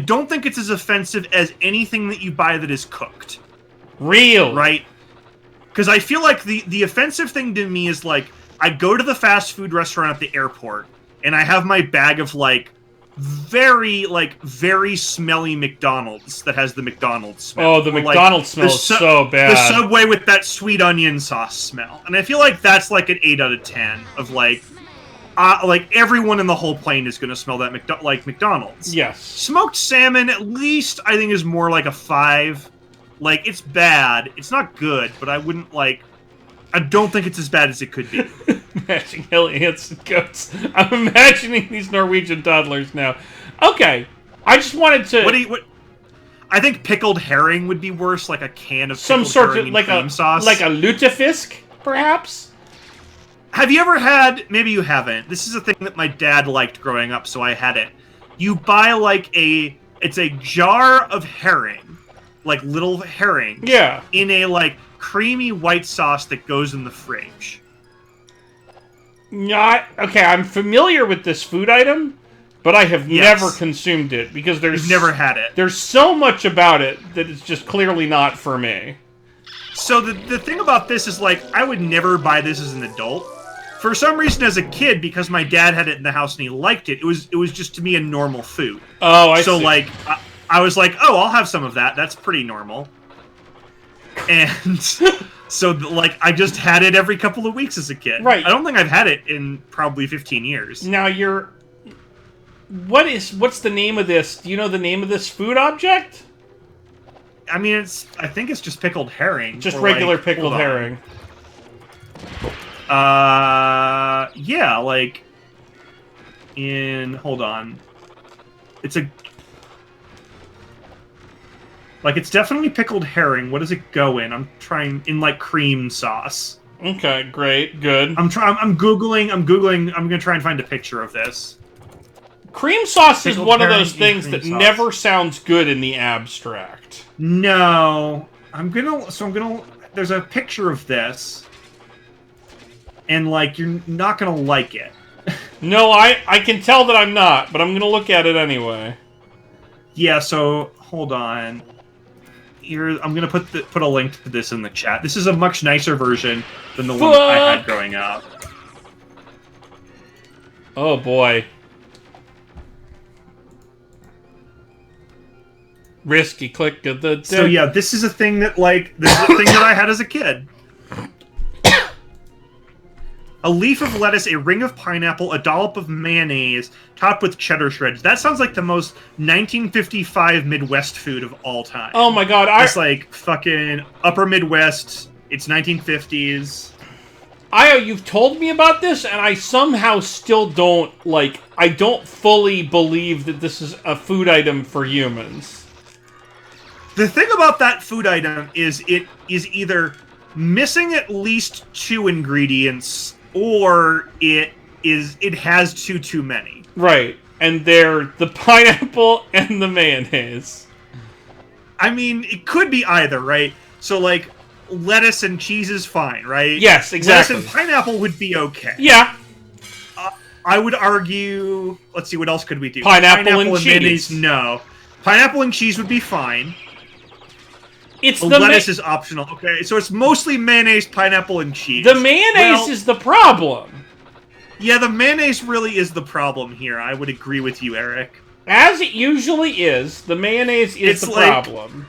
don't think it's as offensive as anything that you buy that is cooked. Real. Right? Because I feel like the offensive thing to me is like, I go to the fast food restaurant at the airport, and I have my bag of very smelly McDonald's that has the McDonald's smell. Oh, the McDonald's smell is so bad. The Subway with that sweet onion sauce smell. And I feel like that's like an 8 out of 10 of everyone in the whole plane is going to smell that McDonald's. Yes. Smoked salmon, at least, I think is more like a 5. Like, it's bad. It's not good, but I don't think it's as bad as it could be. Matching hilly ants and goats. I'm imagining these Norwegian toddlers now. Okay, I just wanted to. I think pickled herring would be worse, like a can of some pickled sort herring of like cream sauce, like a lutefisk, perhaps. Have you ever had? Maybe you haven't. This is a thing that my dad liked growing up, so I had it. You buy it's a jar of herring, like little herring. Yeah. In a creamy white sauce that goes in the fridge. Okay, I'm familiar with this food item, but I have never consumed it because You've never had it. There's so much about it that it's just clearly not for me. So the thing about this is I would never buy this as an adult. For some reason, as a kid, because my dad had it in the house and he liked it, it was just to me a normal food. Oh, I see. So I was like, oh, I'll have some of that. That's pretty normal. And so, I just had it every couple of weeks as a kid. Right. I don't think I've had it in probably 15 years. Now, what's the name of this? Do you know the name of this food object? I mean, I think it's just pickled herring. Just regular pickled herring. Yeah, hold on. It's definitely pickled herring. What does it go in? I'm trying in cream sauce. Okay, great, good. I'm googling. I'm gonna try and find a picture of this. Cream sauce is one of those things that sauce. never sounds good in the abstract. No, there's a picture of this, and you're not gonna like it. No, I can tell that I'm not, but I'm gonna look at it anyway. Yeah, so hold on. Here, I'm gonna put a link to this in the chat. This is a much nicer version than the one I had growing up. Oh boy. Risky click of the day. So yeah, this is a thing that this is a thing that I had as a kid. A leaf of lettuce, a ring of pineapple, a dollop of mayonnaise, topped with cheddar shreds. That sounds like the most 1955 Midwest food of all time. Oh my god, it's fucking upper Midwest. It's 1950s. You've told me about this, and I somehow still don't, I don't fully believe that this is a food item for humans. The thing about that food item is it is either missing at least 2 ingredients or it has too many. Right. And they're the pineapple and the mayonnaise. I mean, it could be either, right? So, like, lettuce and cheese is fine, right? Yes, exactly. Lettuce and pineapple would be okay. Yeah. I would argue... Let's see, what else could we do? Pineapple and cheese. Mayonnaise, no. Pineapple and cheese would be fine. It's the lettuce is optional. Okay, so it's mostly mayonnaise, pineapple, and cheese. The mayonnaise is the problem. Yeah, the mayonnaise really is the problem here. I would agree with you, Eric. As it usually is, the mayonnaise is the problem.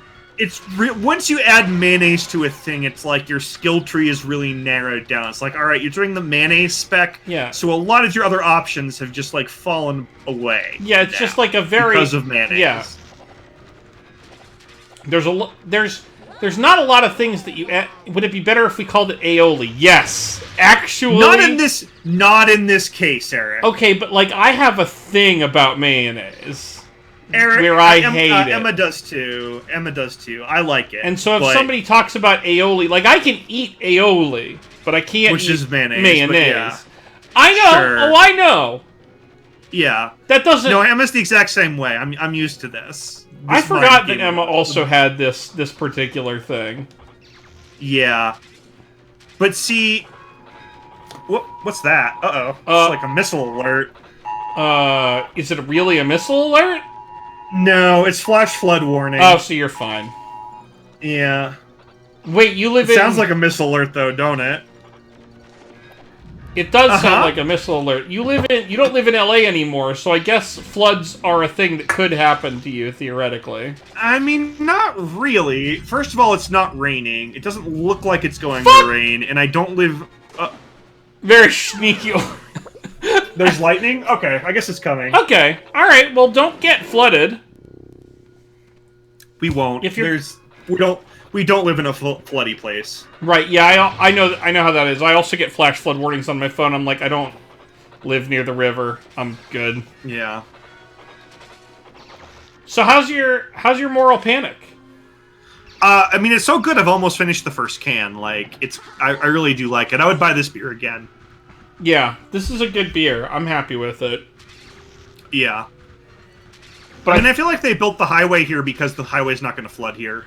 Once you add mayonnaise to a thing, it's like your skill tree is really narrowed down. It's like, all right, you're doing the mayonnaise spec, yeah. So a lot of your other options have just like fallen away. Yeah, it's just like a very because of mayonnaise. Yeah. There's not a lot of things that you add. Would it be better if we called it aioli? Yes, actually. Not in this case, Eric. Okay, but like I have a thing about mayonnaise. Eric, where I hate it. Emma does too. I like it. And so if somebody talks about aioli, like I can eat aioli, but I can't eat mayonnaise. Yeah. I know. Sure. Oh, I know. Yeah. That doesn't. No, Emma's the exact same way. I'm used to this. I forgot that Emma also had this particular thing. Yeah. But see, what's that? Uh-oh. It's like a missile alert. Is it really a missile alert? No, it's flash flood warning. Oh, so you're fine. Yeah. Wait, you live in... Sounds like a missile alert, though, don't it? It does sound like a missile alert. You don't live in LA anymore, so I guess floods are a thing that could happen to you, theoretically. I mean, not really. First of all, it's not raining. It doesn't look like it's going to rain, and I don't live... Very sneaky. There's lightning? Okay, I guess it's coming. Okay, alright, well, don't get flooded. We won't. We don't live in a floody place. Right, yeah, I know how that is. I also get flash flood warnings on my phone. I'm like, I don't live near the river. I'm good. Yeah. So how's your moral panic? I mean, it's so good I've almost finished the first can. Like, I really do like it. I would buy this beer again. Yeah, this is a good beer. I'm happy with it. Yeah. But I feel like they built the highway here because the highway's not going to flood here.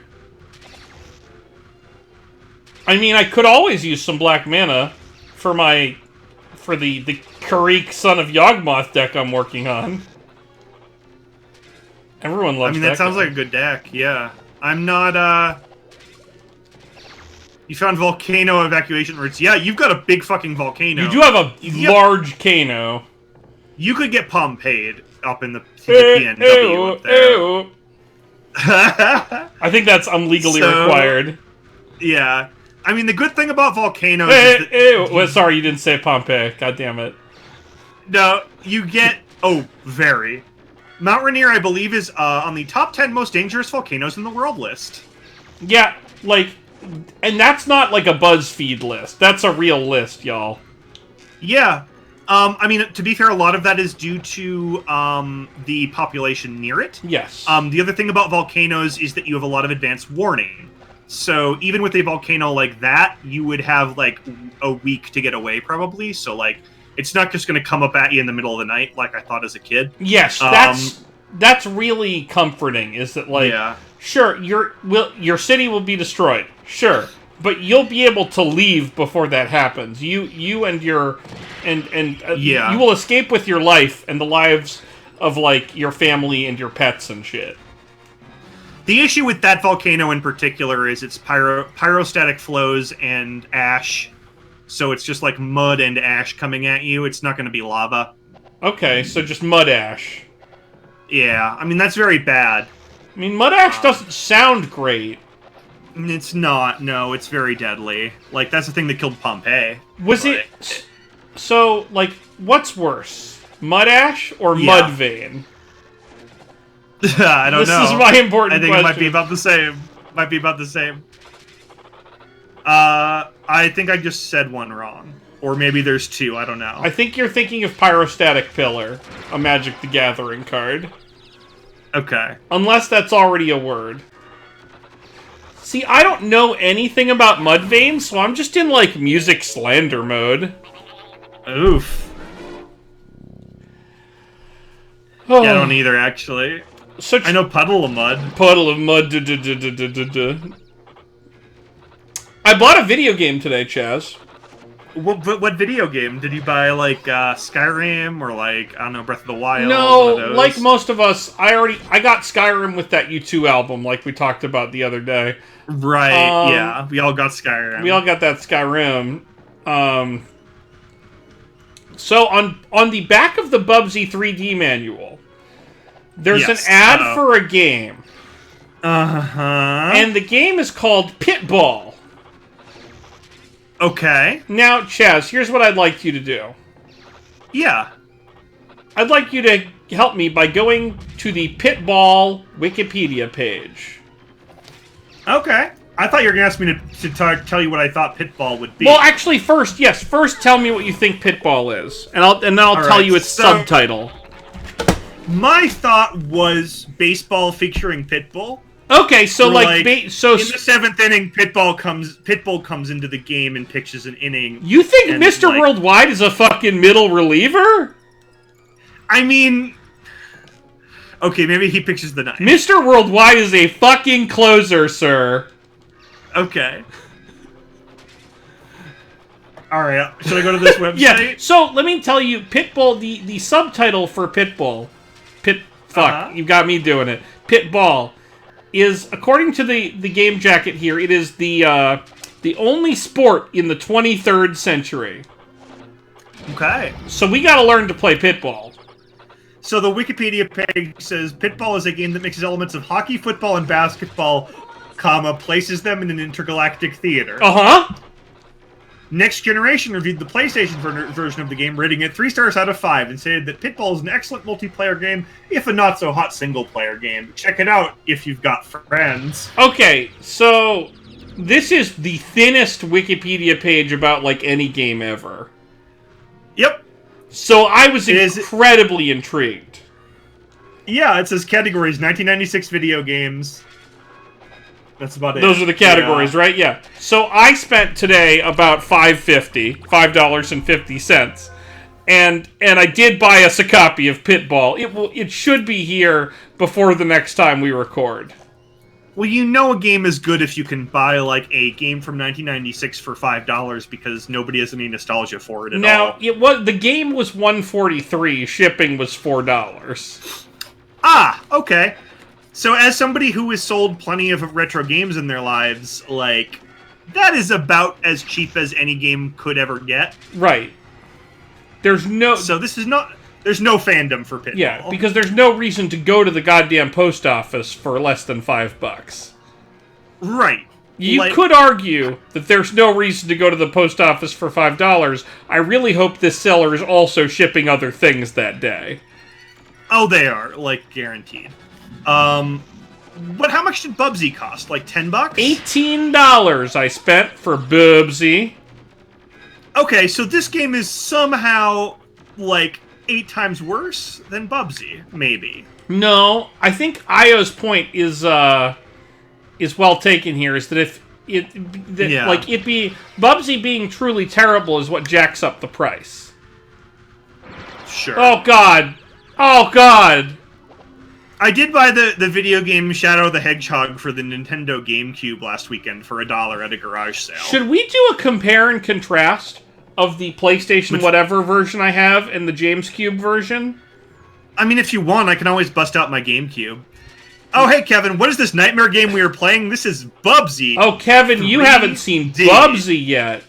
I mean, I could always use some black mana for the Karik Son of Yawgmoth deck I'm working on. Everyone loves that. I mean, that sounds like a good deck, yeah. I'm not, You found volcano evacuation routes. Yeah, you've got a big fucking volcano. You do have a large Kano. You could get Pompeii up in the PNW up there. I think that's legally required. Yeah. I mean, the good thing about volcanoes is that... Well, sorry, you didn't say Pompeii. God damn it. No, you get... Oh, very. Mount Rainier, I believe, is on the top 10 most dangerous volcanoes in the world list. Yeah, like... And that's not like a BuzzFeed list. That's a real list, y'all. Yeah. I mean, to be fair, a lot of that is due to the population near it. Yes. The other thing about volcanoes is that you have a lot of advanced warning. So even with a volcano like that, you would have, like, a week to get away, probably. So, like, it's not just going to come up at you in the middle of the night, like I thought as a kid. Yes, that's really comforting, is that, like, sure, your city will be destroyed, sure, but you'll be able to leave before that happens. You and your... you will escape with your life and the lives of, like, your family and your pets and shit. The issue with that volcano in particular is its pyrostatic flows and ash. So it's just like mud and ash coming at you. It's not going to be lava. Okay, so just mud ash. Yeah, I mean, that's very bad. I mean, mud ash doesn't sound great. It's not. No, it's very deadly. Like, that's the thing that killed Pompeii. Was it... So, like, what's worse? Mud ash or mud vein? I don't know. This is my important question. I think it might be about the same. I think I just said one wrong. Or maybe there's two, I don't know. I think you're thinking of Pyrostatic Pillar, a Magic the Gathering card. Okay. Unless that's already a word. See, I don't know anything about Mudvayne, so I'm just in, like, music slander mode. Oof. Oh. Yeah, I don't either, actually. I know Puddle of Mud. Puddle of Mud. I bought a video game today, Chaz. What video game? Did you buy, like, Skyrim or, like, I don't know, Breath of the Wild? No, like most of us, I got Skyrim with that U2 album, like we talked about the other day. Right, yeah. We all got Skyrim. We all got that Skyrim. So on the back of the Bubsy 3D manual, there's an ad for a game. Uh-huh. And the game is called Pitball. Okay. Now, Chaz, here's what I'd like you to do. Yeah. I'd like you to help me by going to the Pitball Wikipedia page. Okay. I thought you were going to ask me to tell you what I thought Pitball would be. Well, actually, first tell me what you think Pitball is. And then I'll tell you its subtitle. My thought was baseball featuring Pitbull. Okay, so in the 7th inning, Pitbull comes into the game and pitches an inning. You think Mr. Worldwide is a fucking middle reliever? I mean, okay, maybe he pitches the ninth. Mr. Worldwide is a fucking closer, sir. Okay. All right, should I go to this website? Yeah. So let me tell you, Pitbull. The subtitle for Pitbull, you got me doing it. Pitball is, according to the game jacket here, it is the only sport in the 23rd century. Okay. So we got to learn to play Pitball. So the Wikipedia page says Pitball is a game that mixes elements of hockey, football, and basketball, places them in an intergalactic theater. Uh-huh. Next Generation reviewed the PlayStation version of the game, rating it 3 stars out of 5, and stated that Pitball is an excellent multiplayer game, if a not-so-hot single-player game. Check it out if you've got friends. Okay, so this is the thinnest Wikipedia page about, like, any game ever. Yep. So I was incredibly intrigued. Yeah, it says categories, 1996 video games. That's about it. Those are the categories, right? Yeah. So I spent today about $5.50, and I did buy us a copy of Pitball. It should be here before the next time we record. Well, you know a game is good if you can buy, like, a game from 1996 for $5 because nobody has any nostalgia for it at all. Now, the game was $143, shipping was $4. Ah, okay. So as somebody who has sold plenty of retro games in their lives, like, that is about as cheap as any game could ever get. Right. There's no fandom for Pitball. Yeah, because there's no reason to go to the goddamn post office for less than $5. Right. You could argue that there's no reason to go to the post office for $5. I really hope this seller is also shipping other things that day. Oh, they are, like, guaranteed. But how much did Bubsy cost? Like $10? $18 I spent for Bubsy. Okay, so this game is somehow, like, 8 times worse than Bubsy, maybe. No, I think Io's point is well taken here. Is that Bubsy being truly terrible is what jacks up the price. Sure. Oh God. I did buy the video game Shadow the Hedgehog for the Nintendo GameCube last weekend for $1 at a garage sale. Should we do a compare and contrast of the PlayStation whatever version I have and the James Cube version? I mean, if you want, I can always bust out my GameCube. Oh, hey, Kevin, what is this nightmare game we are playing? This is Bubsy. Oh, Kevin, you haven't seen Bubsy yet.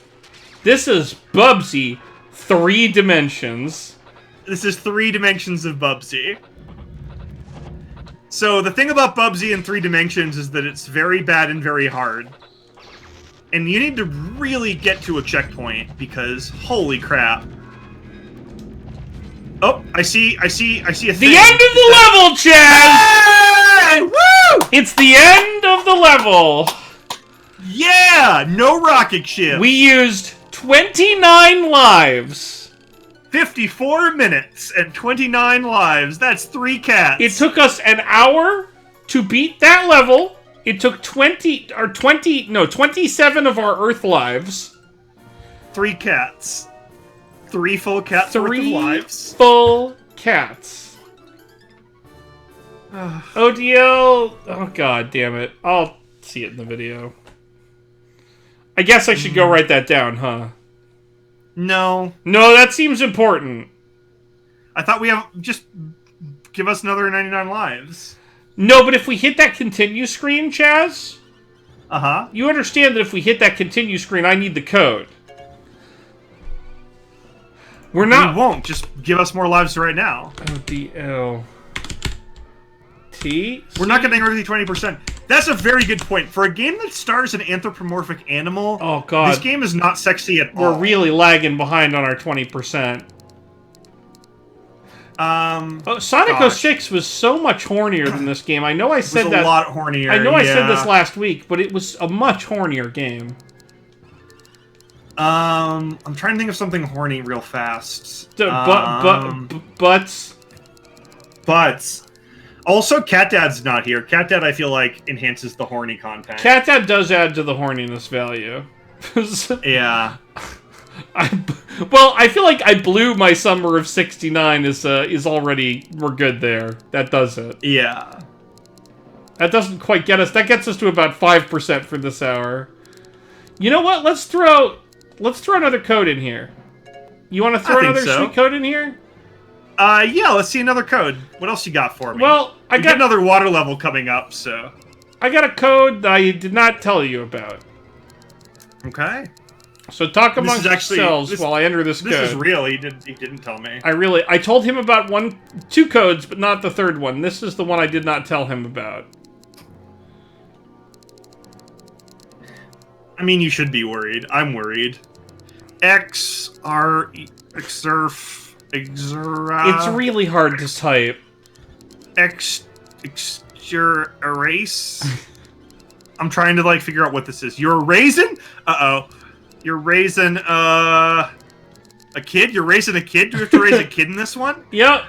This is Bubsy 3 Dimensions. This is 3 dimensions of Bubsy. So the thing about Bubsy in 3 dimensions is that it's very bad and very hard. And you need to really get to a checkpoint because holy crap. Oh, I see a thing. The end of the level, Chad! Hey! Woo! It's the end of the level. Yeah, no rocket ship. We used 29 lives. 54 minutes and 29 lives. That's 3 cats. It took us an hour to beat that level. It took 27 of our Earth lives. 3 cats. 3 full cats worth of lives. Full cats. ODL. Oh, god damn it. I'll see it in the video. I guess I should go write that down, huh? No. No, that seems important. I thought we have... Just give us another 99 lives. No, but if we hit that continue screen, Chaz... Uh-huh. You understand that if we hit that continue screen, I need the code. We're not... We won't. Just give us more lives right now. ODL... T? We're not getting rid of the 20%. That's a very good point. For a game that stars an anthropomorphic animal, oh god, this game is not sexy at all. We're really lagging behind on our 20%. Sonic 06 was so much hornier than this game. I know I said that. It was a lot hornier. I know I said this last week, but it was a much hornier game. I'm trying to think of something horny real fast. Butts. Butts. Also, Cat Dad's not here. Cat Dad, I feel like, enhances the horny content. Cat Dad does add to the horniness value. Yeah. Well, I feel like I blew my summer of 69 is already... We're good there. That does it. Yeah. That doesn't quite get us... That gets us to about 5% for this hour. You know what? Let's throw another code in here. You want to throw another sweet code in here? Yeah, let's see another code. What else you got for me? Well, I got another water level coming up, so... I got a code that I did not tell you about. Okay. So talk amongst yourselves while I enter this code. This is real. He didn't tell me. I told him about two codes, but not the third one. This is the one I did not tell him about. I mean, you should be worried. I'm worried. XR exurf exura. It's really hard to type. Erase. I'm trying to figure out what this is. You're raising? Uh-oh. You're raising a kid? You're raising a kid? Do we have to raise a kid in this one? Yep.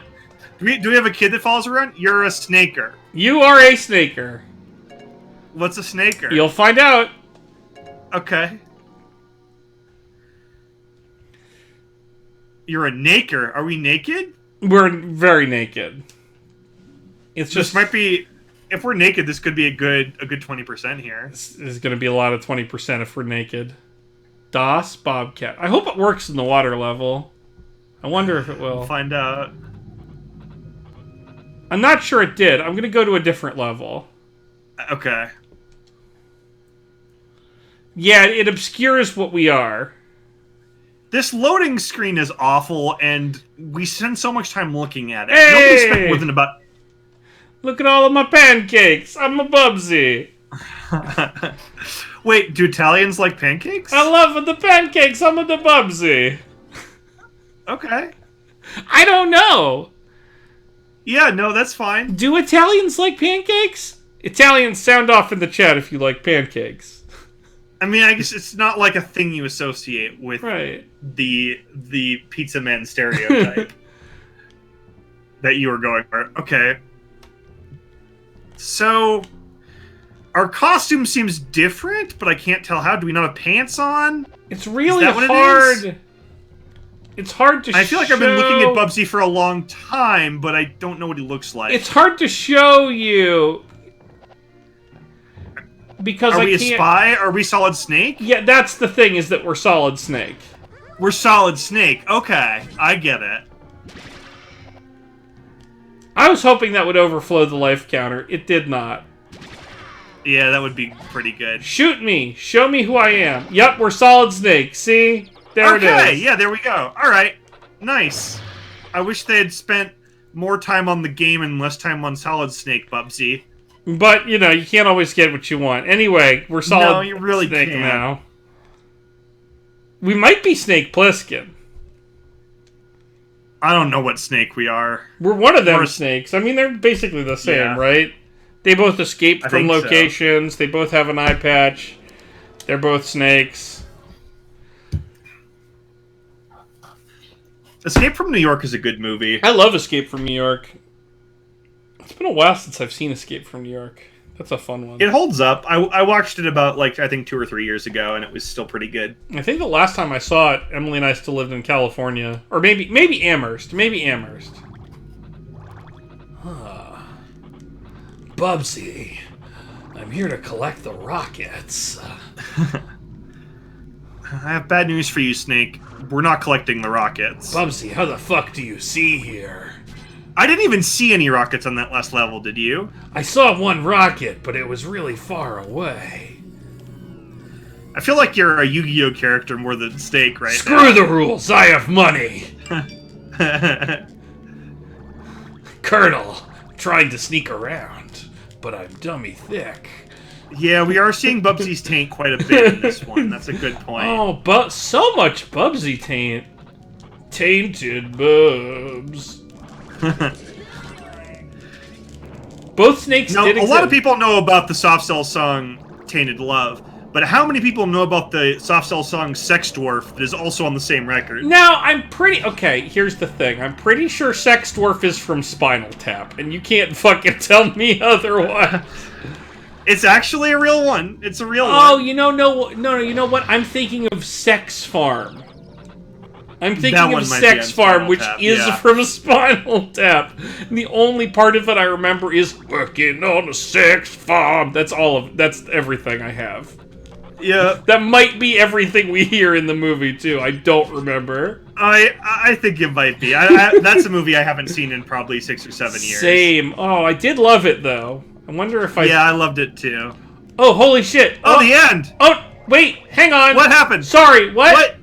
Do we have a kid that follows around? You're a snaker. You are a snaker. What's a snaker? You'll find out. Okay. You're a naker. Are we naked? We're very naked. It's just... This might be... If we're naked, this could be a good 20% here. This is going to be a lot of 20% if we're naked. DOS Bobcat. I hope it works in the water level. I wonder if it will. We'll find out. I'm not sure it did. I'm going to go to a different level. Okay. Yeah, it obscures what we are. This loading screen is awful, and we spend so much time looking at it. Hey! Nobody spent more than about... Look at all of my pancakes. I'm a Bubsy. Wait, do Italians like pancakes? I love the pancakes. I'm a Bubsy. Okay. I don't know. Yeah, no, that's fine. Do Italians like pancakes? Italians, sound off in the chat if you like pancakes. I mean, I guess it's not like a thing you associate with the pizza man stereotype that you were going for. Okay. So, our costume seems different, but I can't tell how. Do we not have pants on? It's really hard. It's hard to show. I feel like I've been looking at Bubsy for a long time, but I don't know what he looks like. It's hard to show you. Because Are we a spy? Are we Solid Snake? Yeah, that's the thing, is that we're Solid Snake. We're Solid Snake. Okay, I get it. I was hoping that would overflow the life counter. It did not. Yeah, that would be pretty good. Shoot me. Show me who I am. Yep, we're Solid Snake. See? There it is. Okay, yeah, there we go. All right. Nice. I wish they had spent more time on the game and less time on Solid Snake, Bubsy. But, you know, you can't always get what you want. Anyway, we're Solid you really Snake can't. now. We might be Snake Plissken. I don't know what snake we are. We're one of them snakes. I mean, they're basically the same, right? They both escaped from locations. So. They both have an eye patch. They're both snakes. Escape from New York is a good movie. I love Escape from New York. It's been a while since I've seen Escape from New York. That's a fun one. It holds up. I watched it about, like, I think 2 or 3 years ago, and it was still pretty good. I think the last time I saw it, Emily and I still lived in California. Or maybe Amherst. Maybe Amherst. Bubsy, I'm here to collect the rockets. I have bad news for you, Snake. We're not collecting the rockets. Bubsy, how the fuck do you see here? I didn't even see any rockets on that last level, did you? I saw one rocket, but it was really far away. I feel like you're a Yu-Gi-Oh character more than Snake right now. Screw the rules, I have money! Colonel, trying to sneak around, but I'm dummy thick. Yeah, we are seeing Bubsy's taint quite a bit in this one. That's a good point. Oh, but so much Bubsy taint. Tainted Bubs. Both snakes now, did exist. A lot of people know about the Soft Cell song Tainted Love, but how many people know about the Soft Cell song Sex Dwarf that is also on the same record? Now, I'm pretty... Okay, here's the thing. I'm pretty sure Sex Dwarf is from Spinal Tap, and you can't fucking tell me otherwise. It's actually a real one. It's a real one. Oh, you know, no, you know what? I'm thinking of Sex Farm. I'm thinking of Sex Farm, which is from Spinal Tap. And the only part of it I remember is working on a sex farm. That's everything I have. Yeah. That might be everything we hear in the movie, too. I don't remember. I think it might be. That's a movie I haven't seen in probably 6 or 7 years. Same. Oh, I did love it, though. I wonder if I... Yeah, I loved it, too. Oh, holy shit. Oh, the end! Oh, wait, hang on. What happened? Sorry, what? What?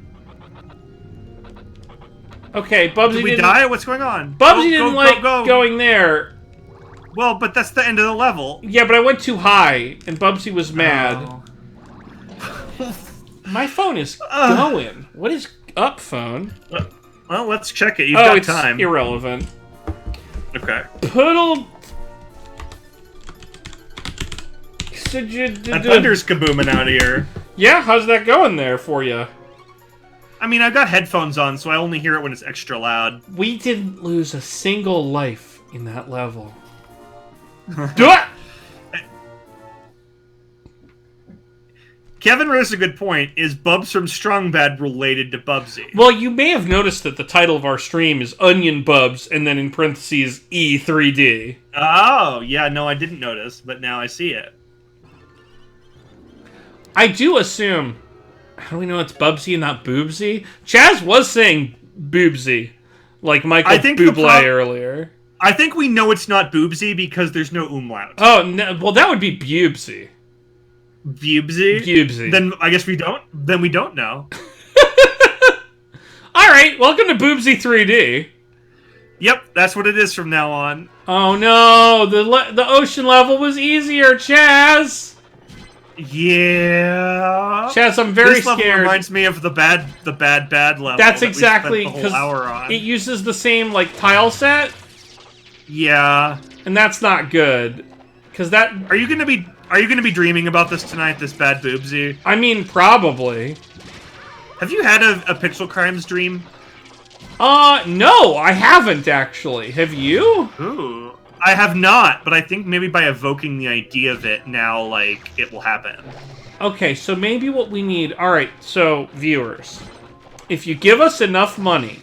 Okay, Bubsy Did we die? What's going on? Bubsy didn't like going there. Well, but that's the end of the level. Yeah, but I went too high, and Bubsy was mad. Oh. My phone is going. What is up, phone? Well, let's check it. You've got time. Irrelevant. Okay. Puddle. That thunder's kabooming out here. Yeah, how's that going there for you? I mean, I've got headphones on, so I only hear it when it's extra loud. We didn't lose a single life in that level. Do it! Kevin raised a good point. Is Bubs from Strong Bad related to Bubsy? Well, you may have noticed that the title of our stream is Onion Bubs, and then in parentheses, E3D. Oh, yeah, no, I didn't notice, but now I see it. I do assume... How do we know it's Bubsy and not Boobsy? Chaz was saying Boobsy, like Michael Bublé earlier. I think we know it's not Boobsy because there's no umlaut. Oh, no, well, that would be Bubsy. Bubsy? Bubsy. Then I guess we don't. Then we don't know. All right, welcome to Boobsy 3D. Yep, that's what it is from now on. Oh no, the ocean level was easier, Chaz. Yeah. Chaz, I'm very this level scared. Reminds me of the bad level. That's exactly because it uses the same like tile set. Yeah, and that's not good. Because that are you gonna be dreaming about this tonight? This bad Boobsy. I mean, probably. Have you had a Pixel Crimes dream? No, I haven't actually. Have you? Ooh. I have not, but I think maybe by evoking the idea of it now, like, it will happen. Okay, so maybe what we need... Alright, so, viewers. If you give us enough money...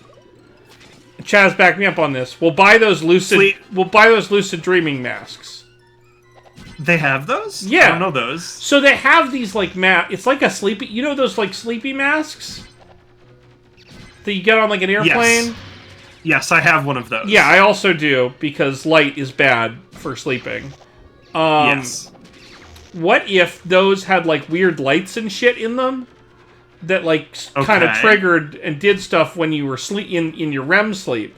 Chaz, back me up on this. We'll buy those lucid dreaming masks. They have those? Yeah. I don't know those. So they have these, like, it's like a sleepy... You know those, like, sleepy masks? That you get on, like, an airplane? Yes. Yes, I have one of those. Yeah, I also do, because light is bad for sleeping. Yes. What if those had, like, weird lights and shit in them? That, like, kind of triggered and did stuff when you were in your REM sleep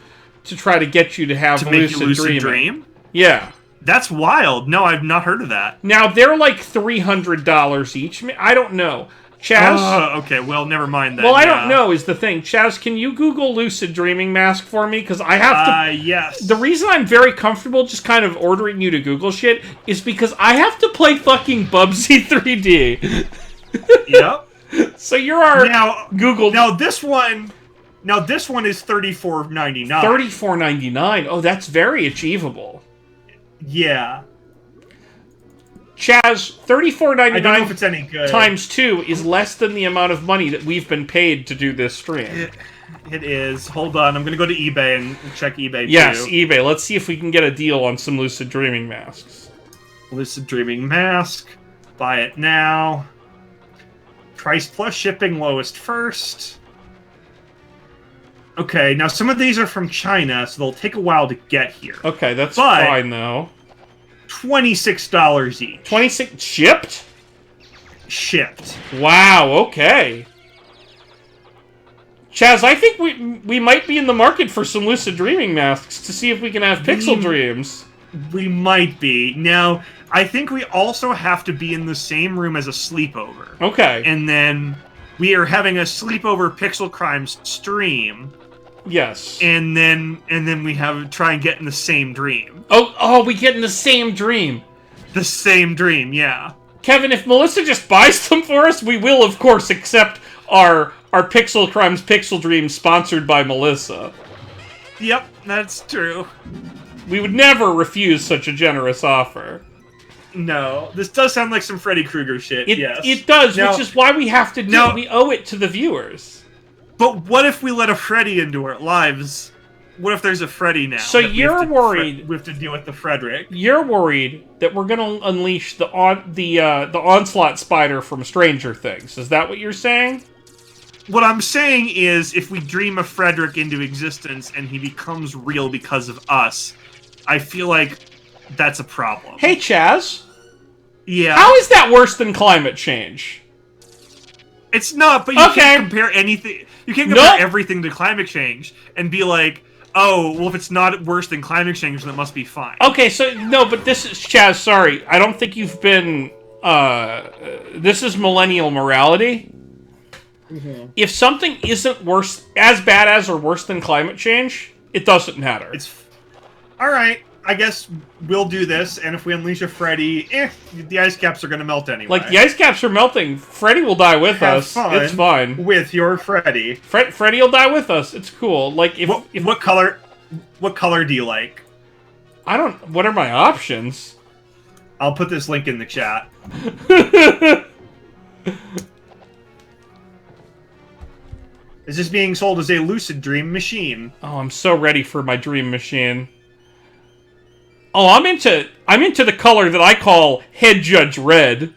to try to get you to have lucid dream? Yeah. That's wild. No, I've not heard of that. Now, they're like $300 each. I don't know. Chaz? Okay, well, never mind that. Well, I don't know is the thing. Chaz, can you Google lucid dreaming mask for me? Because I have to... Yes. The reason I'm very comfortable just kind of ordering you to Google shit is because I have to play fucking Bubsy 3D. Yep. So you're our Google... Now, this one is $34.99. $34.99? Oh, that's very achievable. Yeah. Chaz, $34.99 I don't know if it's any good. times 2 is less than the amount of money that we've been paid to do this stream. It is. Hold on, I'm gonna go to eBay and check eBay too. Yes, eBay. Let's see if we can get a deal on some Lucid Dreaming masks. Lucid Dreaming mask. Buy it now. Price plus shipping, lowest first. Okay, now some of these are from China, so they'll take a while to get here. Okay, that's fine though. $26 each. 26 shipped? Shipped. Wow, okay. Chaz, I think we might be in the market for some Lucid Dreaming masks to see if we can have pixel dreams. We might be. Now, I think we also have to be in the same room as a sleepover. Okay. And then we are having a sleepover Pixel Crimes stream. Yes. And then we try and get in the same dream. Oh, we get in the same dream. The same dream, yeah. Kevin, if Melissa just buys them for us, we will, of course, accept our Pixel Crimes Pixel Dream sponsored by Melissa. Yep, that's true. We would never refuse such a generous offer. No, this does sound like some Freddy Krueger shit, yes. It does, which is why we have to do it. We owe it to the viewers. But what if we let a Freddy into our lives? What if there's a Freddy now? So you're worried we have to deal with the Frederick. You're worried that we're going to unleash the onslaught spider from Stranger Things. Is that what you're saying? What I'm saying is, if we dream a Frederick into existence and he becomes real because of us, I feel like that's a problem. Hey, Chaz. Yeah? How is that worse than climate change? It's not, but you can't compare anything. You can't compare everything to climate change and be like, oh, well, if it's not worse than climate change, then it must be fine. Okay, so, no, but this is, Chaz, sorry. I don't think you've been, this is millennial morality. Mm-hmm. If something isn't worse, as bad as or worse than climate change, it doesn't matter. Alright, I guess we'll do this, and if we unleash a Freddy, the ice caps are gonna melt anyway. Like, the ice caps are melting. Freddy will die with us. It's fine. With your Freddy. Freddy will die with us. It's cool. Like, what color do you like? I don't... What are my options? I'll put this link in the chat. Is this being sold as a Lucid Dream machine? Oh, I'm so ready for my dream machine. Oh, I'm into the color that I call Head Judge Red.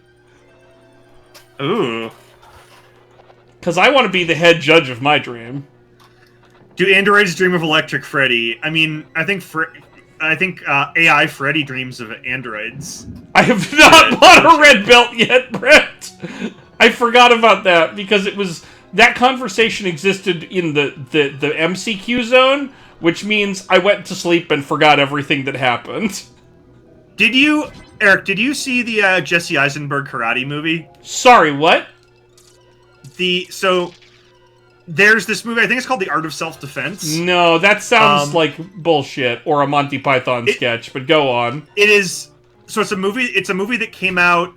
Ooh. Because I want to be the head judge of my dream. Do androids dream of Electric Freddy? I mean, I think AI Freddy dreams of androids. I have not bought a red belt yet, Brett. I forgot about that because it was... That conversation existed in the MCQ zone, which means I went to sleep and forgot everything that happened. Eric, did you see the Jesse Eisenberg karate movie? Sorry, what? So, there's this movie, I think it's called The Art of Self-Defense. No, that sounds like bullshit, or a Monty Python sketch, but go on. It is... So it's a movie that came out,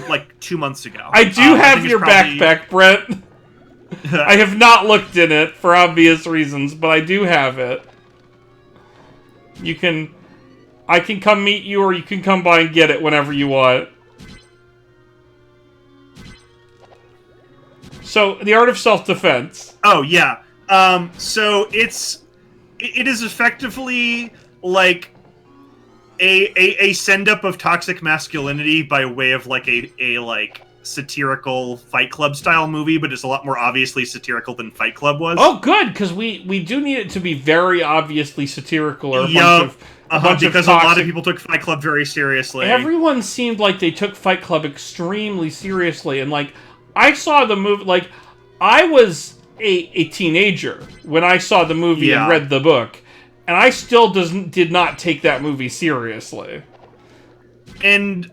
like 2 months ago. I do have your backpack, Brett. I have not looked in it for obvious reasons, but I do have it. I can come meet you, or you can come by and get it whenever you want. So, The Art of Self-Defense. Oh, yeah. So it is effectively like a send-up of toxic masculinity by way of like a satirical Fight Club style movie, but it's a lot more obviously satirical than Fight Club was. Oh, good, because we do need it to be very obviously satirical, or because a lot of people took Fight Club very seriously. Everyone seemed like they took Fight Club extremely seriously, and like I saw the movie, like I was a teenager when I saw the movie and read the book, and I still did not take that movie seriously. And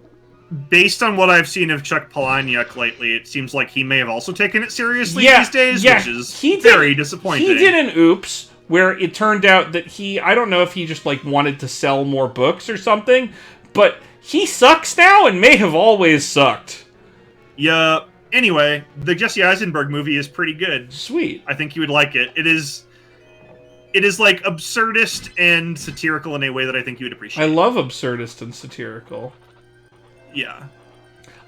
based on what I've seen of Chuck Palahniuk lately, it seems like he may have also taken it seriously these days, which is very disappointing. He did an oops, where it turned out that I don't know if he just, like, wanted to sell more books or something, but he sucks now and may have always sucked. Yeah, anyway, the Jesse Eisenberg movie is pretty good. Sweet. I think you would like it. It is, like, absurdist and satirical in a way that I think you would appreciate. I love absurdist and satirical. Yeah.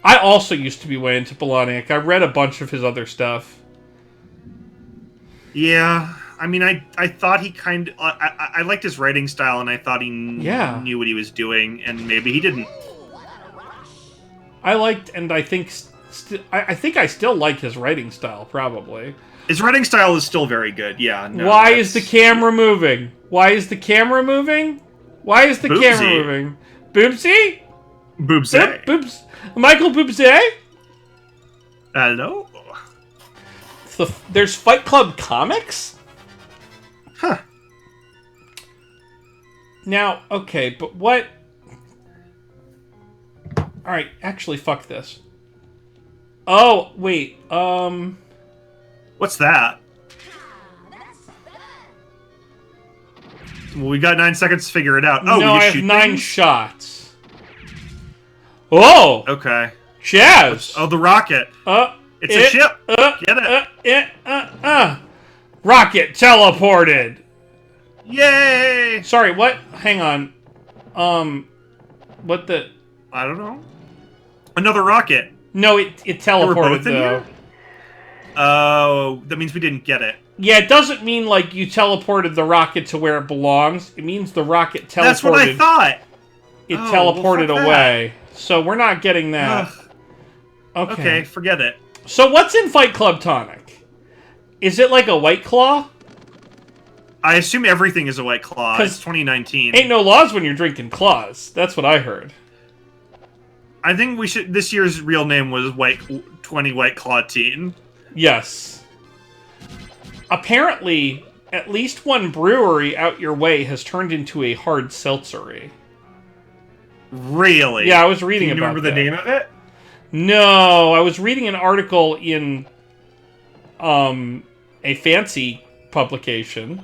I also used to be way into Palahniuk. I read a bunch of his other stuff. Yeah, I mean, I thought he kind of... I liked his writing style, and I thought he knew what he was doing, and maybe he didn't. I liked, and I think... I think I still like his writing style, probably. His writing style is still very good, yeah. No, Why is the camera moving? Why is the camera moving? Why is the camera moving? Bubsy? Bubsy? Michael Bubsy? Hello? There's Fight Club comics? Huh. Now, okay, but what... Alright, actually, fuck this. Oh, wait, What's that? Well, we got 9 seconds to figure it out. Oh, no, we I just have shoot 9 things? shots. Oh! Okay. Chaz! Oh, the rocket. It's a ship. Get it. Rocket teleported. Yay! Sorry, what? Hang on. What the... I don't know. Another rocket. No, it teleported, both in though. here? Oh, that means we didn't get it. Yeah, it doesn't mean, like, you teleported the rocket to where it belongs. It means the rocket teleported... That's what I thought! It teleported well, away. So we're not getting that. Ugh. Okay, forget it. So what's in Fight Club Tonic? Is it like a White Claw? I assume everything is a White Claw. It's 2019. Ain't no laws when you're drinking claws. That's what I heard. I think we should... This year's real name was 20 White Claw Teen. Yes. Apparently, at least one brewery out your way has turned into a hard seltzery. Really? Yeah, I was reading about that. Do you remember the name of it? No, I was reading an article in a fancy publication.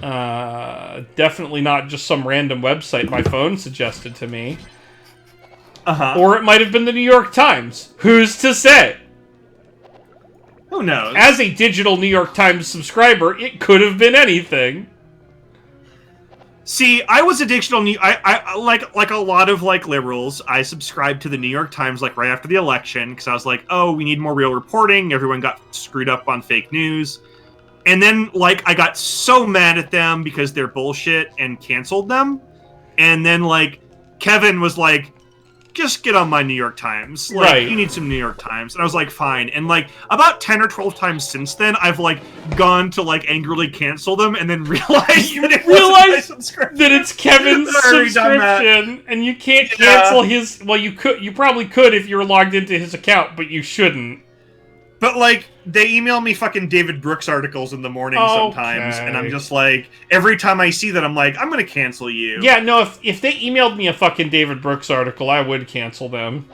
Definitely not just some random website my phone suggested to me. Uh-huh. Or it might have been the New York Times. Who's to say? Who knows? As a digital New York Times subscriber, it could have been anything. See, I was a digital I like a lot of liberals. I subscribed to the New York Times right after the election because I was like, oh, we need more real reporting. Everyone got screwed up on fake news, and then I got so mad at them because they're bullshit and canceled them, and then Kevin was like, just get on my New York Times. Right. You need some New York Times. And I was like, fine. And about 10 or 12 times since then, I've gone to angrily cancel them and then realized that it's Kevin's subscription and you can't cancel his... Well, you probably could if you were logged into his account, but you shouldn't. But they email me fucking David Brooks articles in the morning sometimes, and I'm just every time I see that, I'm like, I'm gonna cancel you. Yeah, no, if they emailed me a fucking David Brooks article, I would cancel them.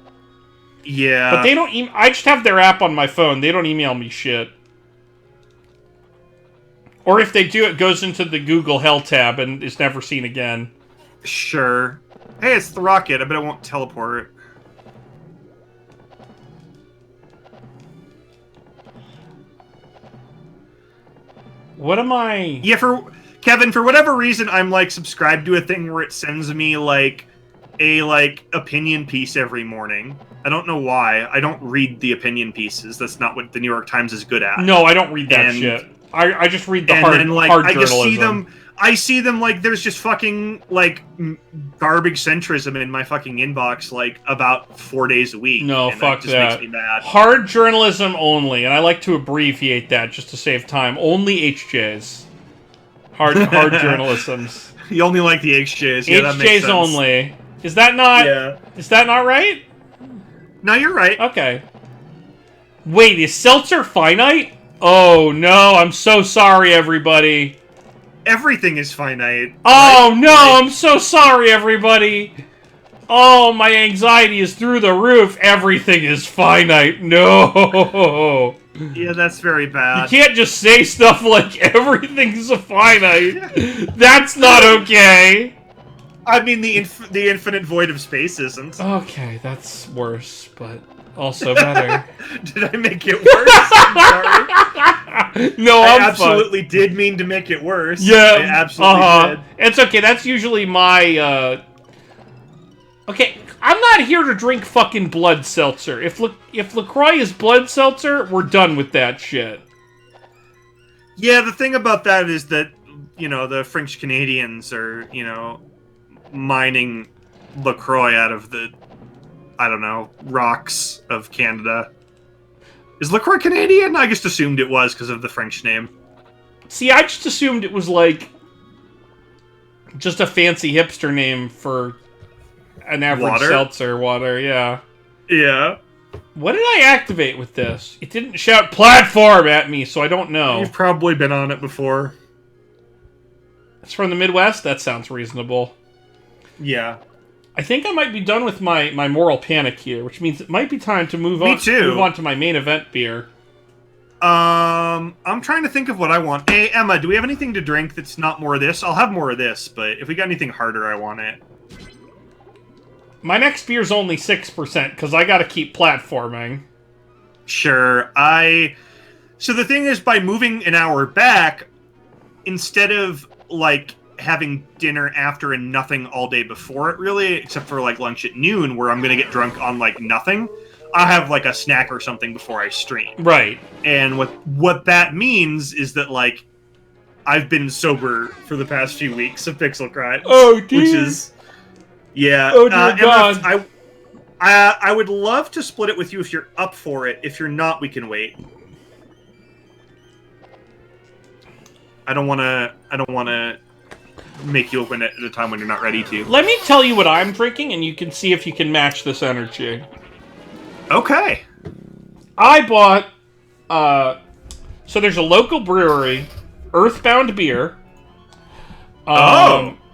Yeah. But they don't I just have their app on my phone. They don't email me shit. Or if they do, it goes into the Google Hell tab and is never seen again. Sure. Hey, it's the rocket. I bet it won't teleport. What am I... Yeah, Kevin, for whatever reason, I'm subscribed to a thing where it sends me a opinion piece every morning. I don't know why. I don't read the opinion pieces. That's not what the New York Times is good at. No, I don't read that shit. I just read the hard I journalism. just see them there's just fucking garbage centrism in my fucking inbox about 4 days a week. No, and fuck it just that. makes me mad. Hard journalism only, and I like to abbreviate that just to save time. Only HJs. Hard journalisms. You only like the HJs. Yeah, that makes HJs sense. only. Is that not? Yeah. Is that not right? No, you're right. Okay. Wait, is seltzer finite? Oh no! I'm so sorry, everybody. Everything is finite. Oh no! I'm so sorry, everybody. Oh, my anxiety is through the roof. Everything is finite. No. Yeah, that's very bad. You can't just say stuff like everything's a finite. That's not okay. I mean, the infinite void of space isn't. Okay, that's worse, but also better. Did I make it worse? I'm sorry. No, I absolutely did mean to make it worse. Yeah, I absolutely did. It's okay. That's usually my Okay, I'm not here to drink fucking blood seltzer. If LaCroix is blood seltzer, we're done with that shit. Yeah, the thing about that is that, the French Canadians are, mining LaCroix out of the, I don't know, rocks of Canada. Is LaCroix Canadian? I just assumed it was because of the French name. See, I just assumed it was like just a fancy hipster name for an average seltzer water, yeah. Yeah. What did I activate with this? It didn't shout platform at me, so I don't know. You've probably been on it before. It's from the Midwest? That sounds reasonable. Yeah. I think I might be done with my moral panic here, which means it might be time to move on to my main event beer. I'm trying to think of what I want. Hey, Emma, do we have anything to drink that's not more of this? I'll have more of this, but if we got anything harder, I want it. My next beer's only 6%, because I gotta keep platforming. Sure. So the thing is, by moving an hour back, instead of, having dinner after and nothing all day before it, really, except for, lunch at noon, where I'm gonna get drunk on, nothing, I'll have, a snack or something before I stream. Right. And what that means is that, I've been sober for the past few weeks of Pixel Crimes. Oh, dear. Which is... Yeah. Oh, dear God. I would love to split it with you if you're up for it. If you're not, we can wait. I don't want to make you open it at a time when you're not ready to. Let me tell you what I'm drinking, and you can see if you can match this energy. Okay. I bought, so there's a local brewery, Earthbound Beer.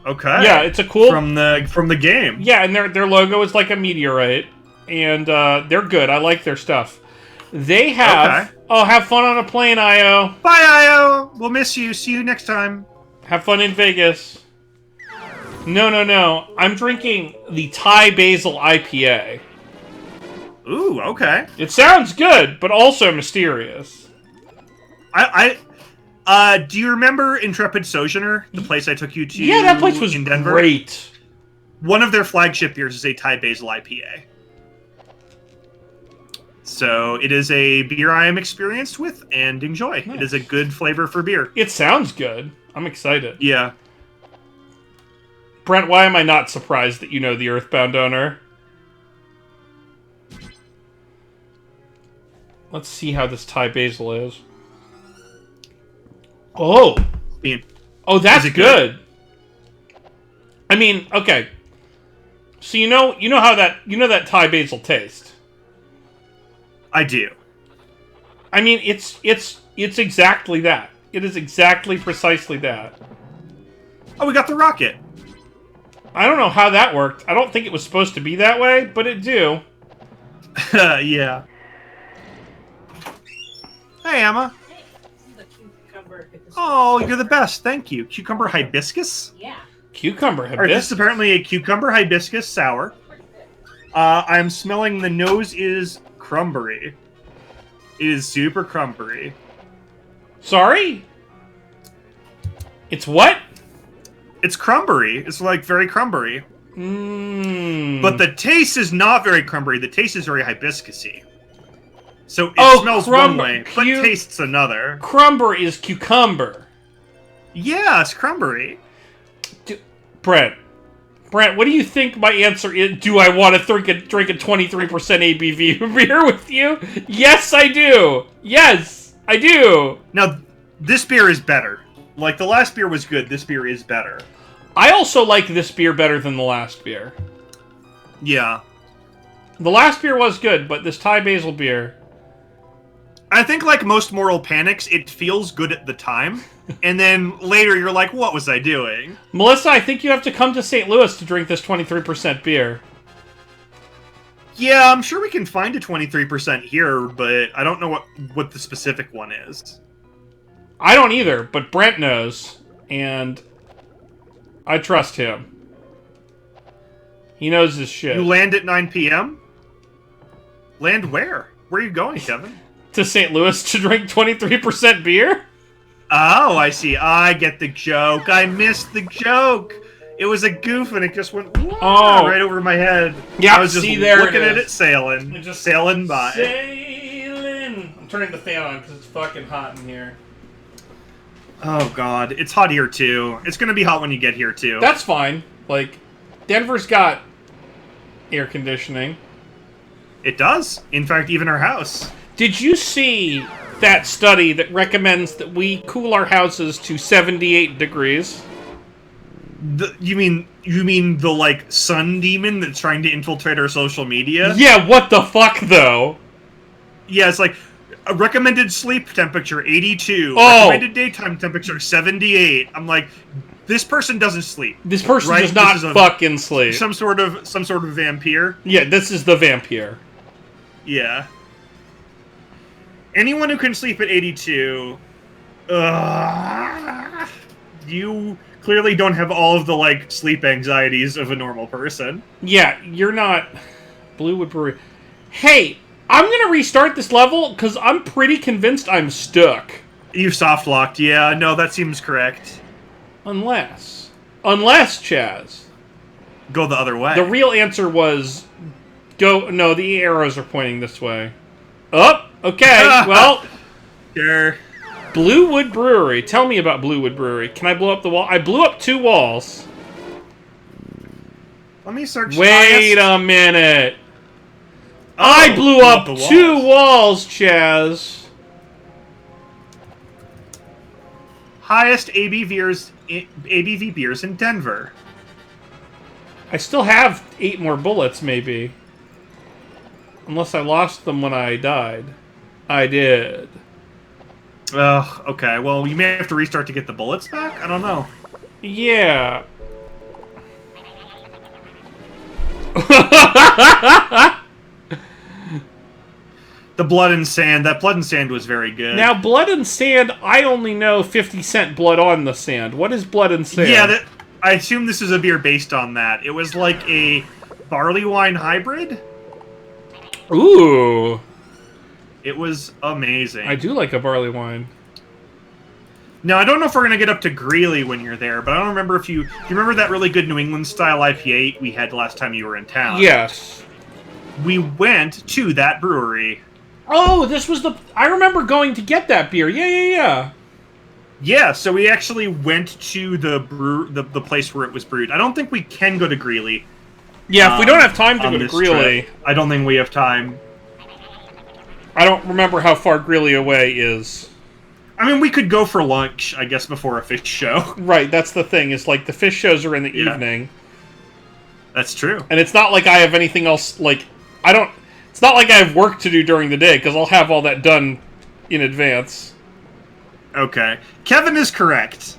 Okay. Yeah, it's a cool... From the game. Yeah, and their logo is like a meteorite, and they're good. I like their stuff. They have... Okay. Oh, have fun on a plane, Io. Bye, Io. We'll miss you. See you next time. Have fun in Vegas. No. I'm drinking the Thai Basil IPA. Ooh, okay. It sounds good, but also mysterious. Do you remember Intrepid Sojourner, the place I took you to? Yeah, that place was in Denver? Great. One of their flagship beers is a Thai Basil IPA. So it is a beer I am experienced with and enjoy. Nice. It is a good flavor for beer. It sounds good. I'm excited. Yeah. Brent, why am I not surprised that you know the Earthbound owner? Let's see how this Thai Basil is. Oh! Oh, that's good. I mean, okay. So you know how that Thai Basil tastes? I do. I mean, it's exactly that. It is exactly precisely that. Oh, we got the rocket. I don't know how that worked. I don't think it was supposed to be that way, but it do. Yeah. Hey, Emma. Hey, this is the cucumber. Oh, you're the best. Thank you. Cucumber hibiscus? Yeah. Cucumber hibiscus? All right, this is apparently a cucumber hibiscus sour. I'm smelling the nose is crumbery. It is super crumbery. Sorry? It's what? It's crumbery. It's very crumbery. But the taste is not very crumbery. The taste is very hibiscusy. So it smells one way, but tastes another. Crumber is cucumber. Yeah, it's crumbery. Brent, what do you think my answer is? Do I want to drink a 23% ABV beer with you? Yes, I do. Yes, I do. Now, this beer is better. The last beer was good. This beer is better. I also like this beer better than the last beer. Yeah. The last beer was good, but this Thai Basil beer... I think, like most moral panics, it feels good at the time, and then later you're like, what was I doing? Melissa, I think you have to come to St. Louis to drink this 23% beer. Yeah, I'm sure we can find a 23% here, but I don't know what the specific one is. I don't either, but Brent knows, and I trust him. He knows his shit. You land at 9 p.m.? Land where? Where are you going, Kevin? To St. Louis to drink 23% beer? Oh, I see. I get the joke. I missed the joke. It was a goof, and it just went right over my head. Yeah, I was just looking at it sailing. Just sailing by. Sailing. I'm turning the fan on because it's fucking hot in here. Oh, God. It's hot here, too. It's going to be hot when you get here, too. That's fine. Like, Denver's got air conditioning. It does. In fact, even our house. Did you see that study that recommends that we cool our houses to 78 degrees? You mean the, like, sun demon that's trying to infiltrate our social media? Yeah, what the fuck, though? Yeah, it's like... A recommended sleep temperature, 82. Oh. Recommended daytime temperature, 78. I'm like, this person doesn't sleep. This person does not fucking sleep. Some sort of vampire. Yeah, this is the vampire. Yeah. Anyone who can sleep at 82, you clearly don't have all of the, like, sleep anxieties of a normal person. Yeah, you're not... Bluewood Brewery. Hey, I'm gonna restart this level, because I'm pretty convinced I'm stuck. You soft-locked, yeah. No, that seems correct. Unless, Chaz. Go the other way. The real answer was... Go... No, the arrows are pointing this way. Oh, okay, well... Sure. Bluewood Brewery. Tell me about Bluewood Brewery. Can I blow up the wall? I blew up 2 walls. Let me search... Wait a minute. Oh, I blew up 2 walls, Chaz. Highest ABV beers in Denver. I still have 8 more bullets, maybe. Unless I lost them when I died. I did. Ugh, okay. Well, you may have to restart to get the bullets back? I don't know. Yeah. The Blood and Sand. That Blood and Sand was very good. Now, Blood and Sand, I only know 50 Cent Blood on the Sand. What is Blood and Sand? Yeah, I assume this is a beer based on that. It was like a barley wine hybrid. Ooh. It was amazing. I do like a barley wine. Now, I don't know if we're going to get up to Greeley when you're there, but I don't remember if you... Do you remember that really good New England-style IPA we had last time you were in town? Yes. We went to that brewery. Oh, this was the... I remember going to get that beer. Yeah. Yeah, so we actually went to the place where it was brewed. I don't think we can go to Greeley. Yeah, if we don't have time to go to Greeley... Trip. I don't think we have time. I don't remember how far Greeley away is. I mean, we could go for lunch, I guess, before a fish show. Right, that's the thing. Is like the fish shows are in the evening. That's true. And it's not like I have anything else, like... I don't... It's not like I have work to do during the day, because I'll have all that done in advance. Okay. Kevin is correct.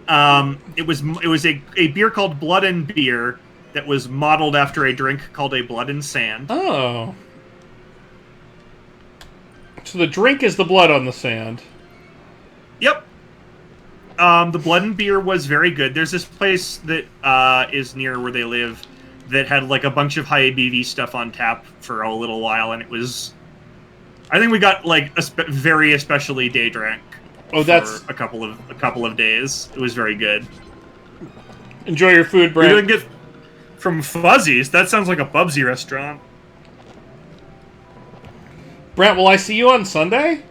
It was a beer called Blood and Beer that was modeled after a drink called a Blood and Sand. Oh. So the drink is the blood on the sand. Yep. The Blood and Beer was very good. There's this place that is near where they live that had like a bunch of high ABV stuff on tap for a little while, and it was... I think we got like a very especially day drink. Oh, that's a couple of days. It was very good. Enjoy your food, Brent. You're gonna get from Fuzzies. That sounds like a Bubsy restaurant. Brent, will I see you on Sunday?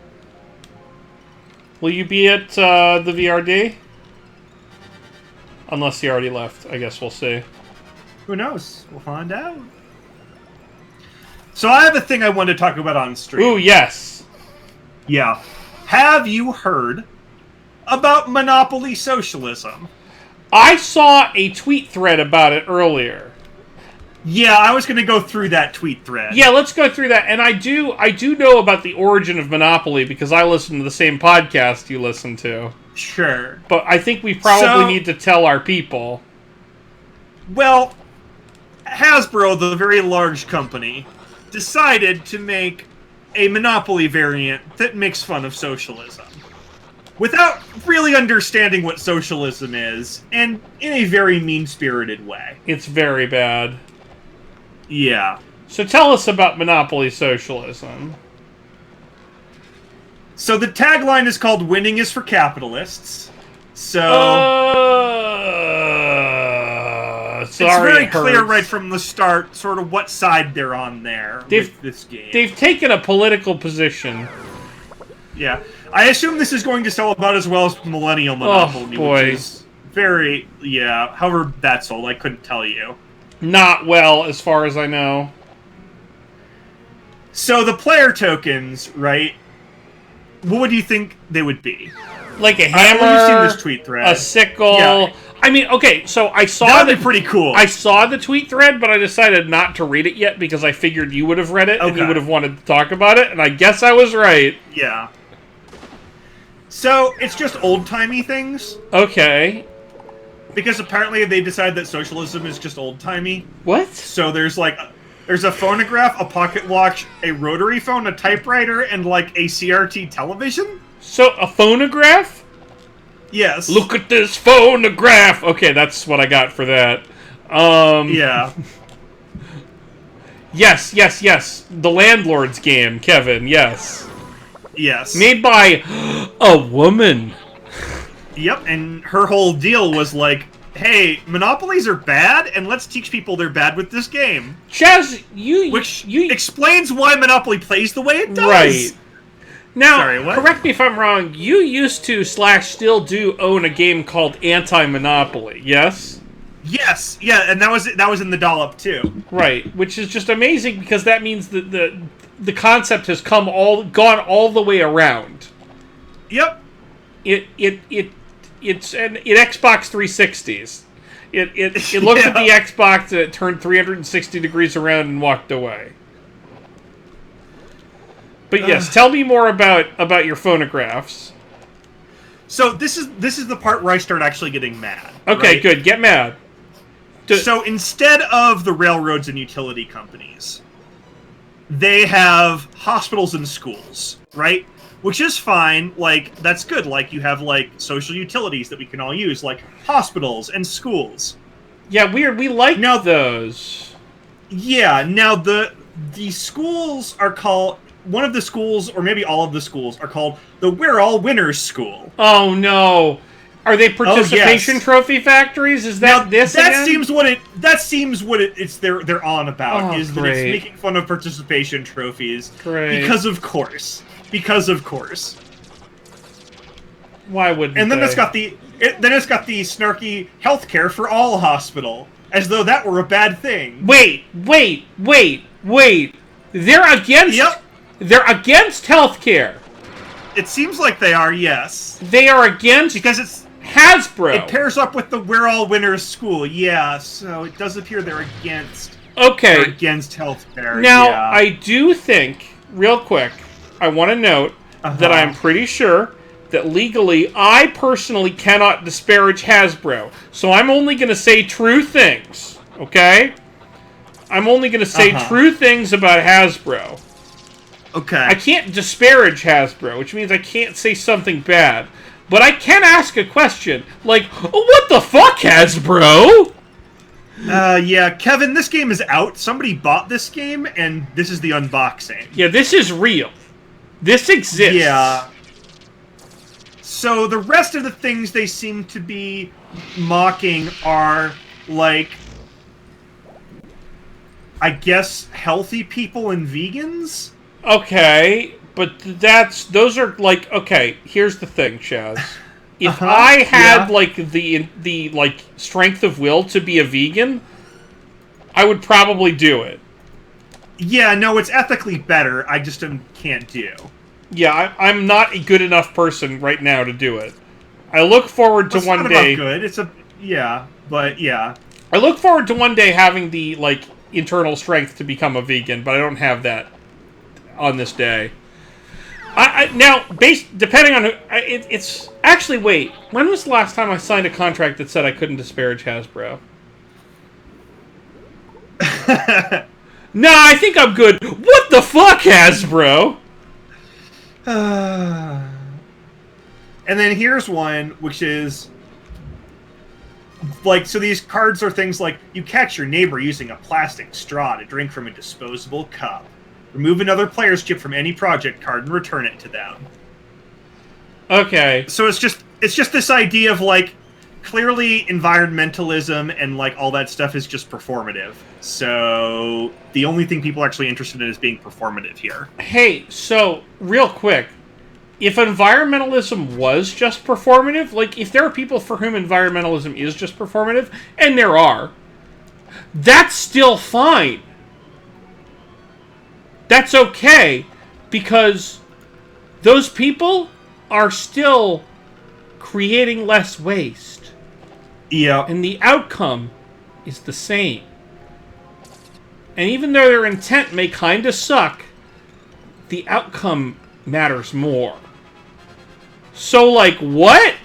Will you be at the VRD? Unless he already left. I guess we'll see. Who knows? We'll find out. So I have a thing I wanted to talk about on stream. Ooh, yes. Yeah. Have you heard about monopoly socialism? I saw a tweet thread about it earlier. Yeah, I was going to go through that tweet thread. Yeah, let's go through that. And I do know about the origin of Monopoly because I listen to the same podcast you listen to. Sure. But I think we probably need to tell our people. Well, Hasbro, the very large company, decided to make a Monopoly variant that makes fun of socialism. Without really understanding what socialism is, and in a very mean-spirited way. It's very bad. Yeah. So tell us about Monopoly socialism. So the tagline is called "Winning is for Capitalists." So Sorry, it's very clear hurts. right from the start sort of what side they're on there with this game. They've taken a political position. Yeah. I assume this is going to sell about as well as Millennial Monopoly, which is very... Yeah, however that sold, I couldn't tell you. Not well, as far as I know. So the player tokens, right? What would you think they would be? Like a hammer, you've seen this tweet thread. a sickle. Yeah. I mean, okay, so I saw That'd be pretty cool. I saw the tweet thread, but I decided not to read it yet because I figured you would have read it and you would have wanted to talk about it, and I guess I was right. Yeah. So it's just old-timey things. Okay. Because apparently they decided that socialism is just old-timey. What? So there's like... There's a phonograph, a pocket watch, a rotary phone, a typewriter, and like a CRT television? So, a phonograph? Yes. Look at this phonograph! Okay, that's what I got for that. Yeah. Yes. The Landlord's game, Kevin, yes. Yes. Made by a woman. Yep, and her whole deal was like, hey, monopolies are bad, and let's teach people they're bad with this game. Chaz, Which you explains why Monopoly plays the way it does. Right. Now, Sorry, what? correct me if I'm wrong, you used to / still do own a game called Anti-Monopoly, yes? Yes, yeah, and that was in the dollop too. Right, which is just amazing because that means that the concept has gone all the way around. Yep. It's an Xbox 360s. It looked at the Xbox and it turned 360 degrees around and walked away. But yes, tell me more about your phonographs. So this is the part where I start actually getting mad. Okay, right? good. Get mad. So instead of the railroads and utility companies, they have hospitals and schools, right? Which is fine, like, that's good. Like, you have, like, social utilities that we can all use, like hospitals and schools. Yeah, weird. We like those. Yeah, now the schools are called... One of the schools, or maybe all of the schools, are called the We're All Winners School. Oh, no. Are they participation trophy factories? Is that now, this that again? seems what they're on about, is that it's making fun of participation trophies. Great. Because of course. Why wouldn't And then they? it's got the snarky healthcare for all hospital, as though that were a bad thing. Wait. They're against. Yep. They're against healthcare. It seems like they are, yes. They are against because Hasbro. It pairs up with the We're All Winners School, yeah. So it does appear they're against. Okay. They're against healthcare. Now yeah. I do think, real quick, I want to note that I'm pretty sure that legally, I personally cannot disparage Hasbro. So I'm only going to say true things, okay? I'm only going to say true things about Hasbro. Okay. I can't disparage Hasbro, which means I can't say something bad. But I can ask a question, like, oh, what the fuck, Hasbro? Yeah, Kevin, this game is out. Somebody bought this game, and this is the unboxing. Yeah, this is real. This exists. Yeah. So the rest of the things they seem to be mocking are, like, I guess, healthy people and vegans? Okay, but those are, like, okay, here's the thing, Chaz. If I had, like, the like, strength of will to be a vegan, I would probably do it. Yeah, no, it's ethically better. I just can't do. Yeah, I'm not a good enough person right now to do it. I look forward to one day... good. It's a... Yeah, but yeah. I look forward to one day having the, like, internal strength to become a vegan, but I don't have that on this day. Now, depending on... it's... Actually, wait. When was the last time I signed a contract that said I couldn't disparage Hasbro? No, I think I'm good. What the fuck, Hasbro? And then here's one, which is... Like, so these cards are things like, you catch your neighbor using a plastic straw to drink from a disposable cup. Remove another player's chip from any project card and return it to them. Okay. So it's just this idea of, like, clearly environmentalism and like all that stuff is just performative. So the only thing people are actually interested in is being performative here. Hey, so real quick, if environmentalism was just performative, like if there are people for whom environmentalism is just performative, and there are, that's still fine. That's okay, because those people are still creating less waste. Yeah. And the outcome is the same. And even though their intent may kind of suck, the outcome matters more. So, like, what?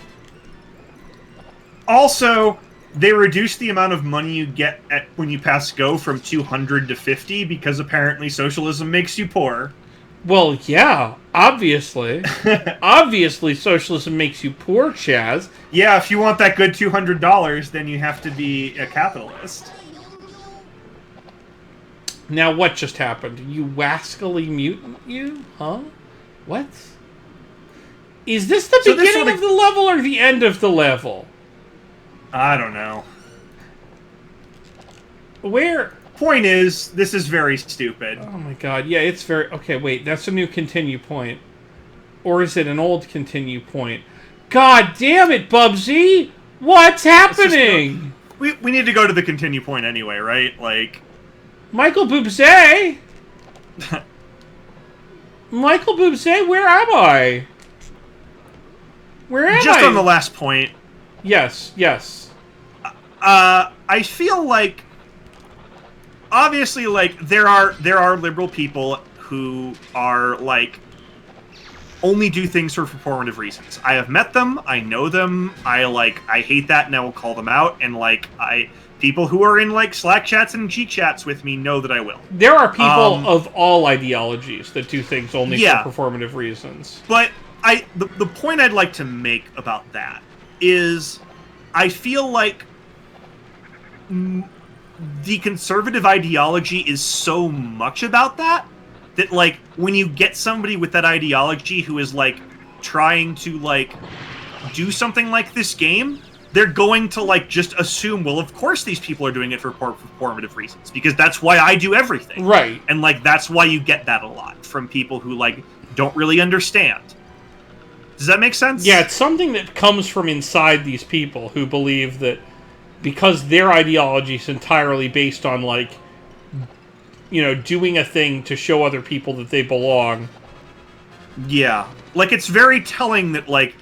Also, they reduced the amount of money you get when you pass go from 200 to 50 because apparently socialism makes you poor. Well, yeah, obviously. Obviously, socialism makes you poor, Chaz. Yeah, if you want that good $200, then you have to be a capitalist. Now, what just happened? You wascally mutant, you? Huh? What? Is this the beginning of the level or the end of the level? I don't know. Where? Point is, this is very stupid. Oh my god, yeah, it's very... Okay, wait, that's a new continue point. Or is it an old continue point? God damn it, Bubsy! What's happening? We need to go to the continue point anyway, right? Like... Michael Bubsy? Michael Bubsy, where am I? Where am I? Just on the last point. Yes, yes. I feel like... Obviously, like, there are liberal people who are, like, only do things for performative reasons. I have met them, I know them, I hate that and I will call them out, and, like, people who are in, like, Slack chats and G chats with me know that I will. There are people of all ideologies that do things only for performative reasons. But the point I'd like to make about that is I feel like the conservative ideology is so much about that like when you get somebody with that ideology who is like trying to like do something like this game, they're going to like just assume, well, of course these people are doing it for performative reasons because that's why I do everything. Right. And like that's why you get that a lot from people who like don't really understand. Does that make sense? Yeah, it's something that comes from inside these people who believe that because their ideology is entirely based on, like, you know, doing a thing to show other people that they belong. Yeah. Like, it's very telling that, like,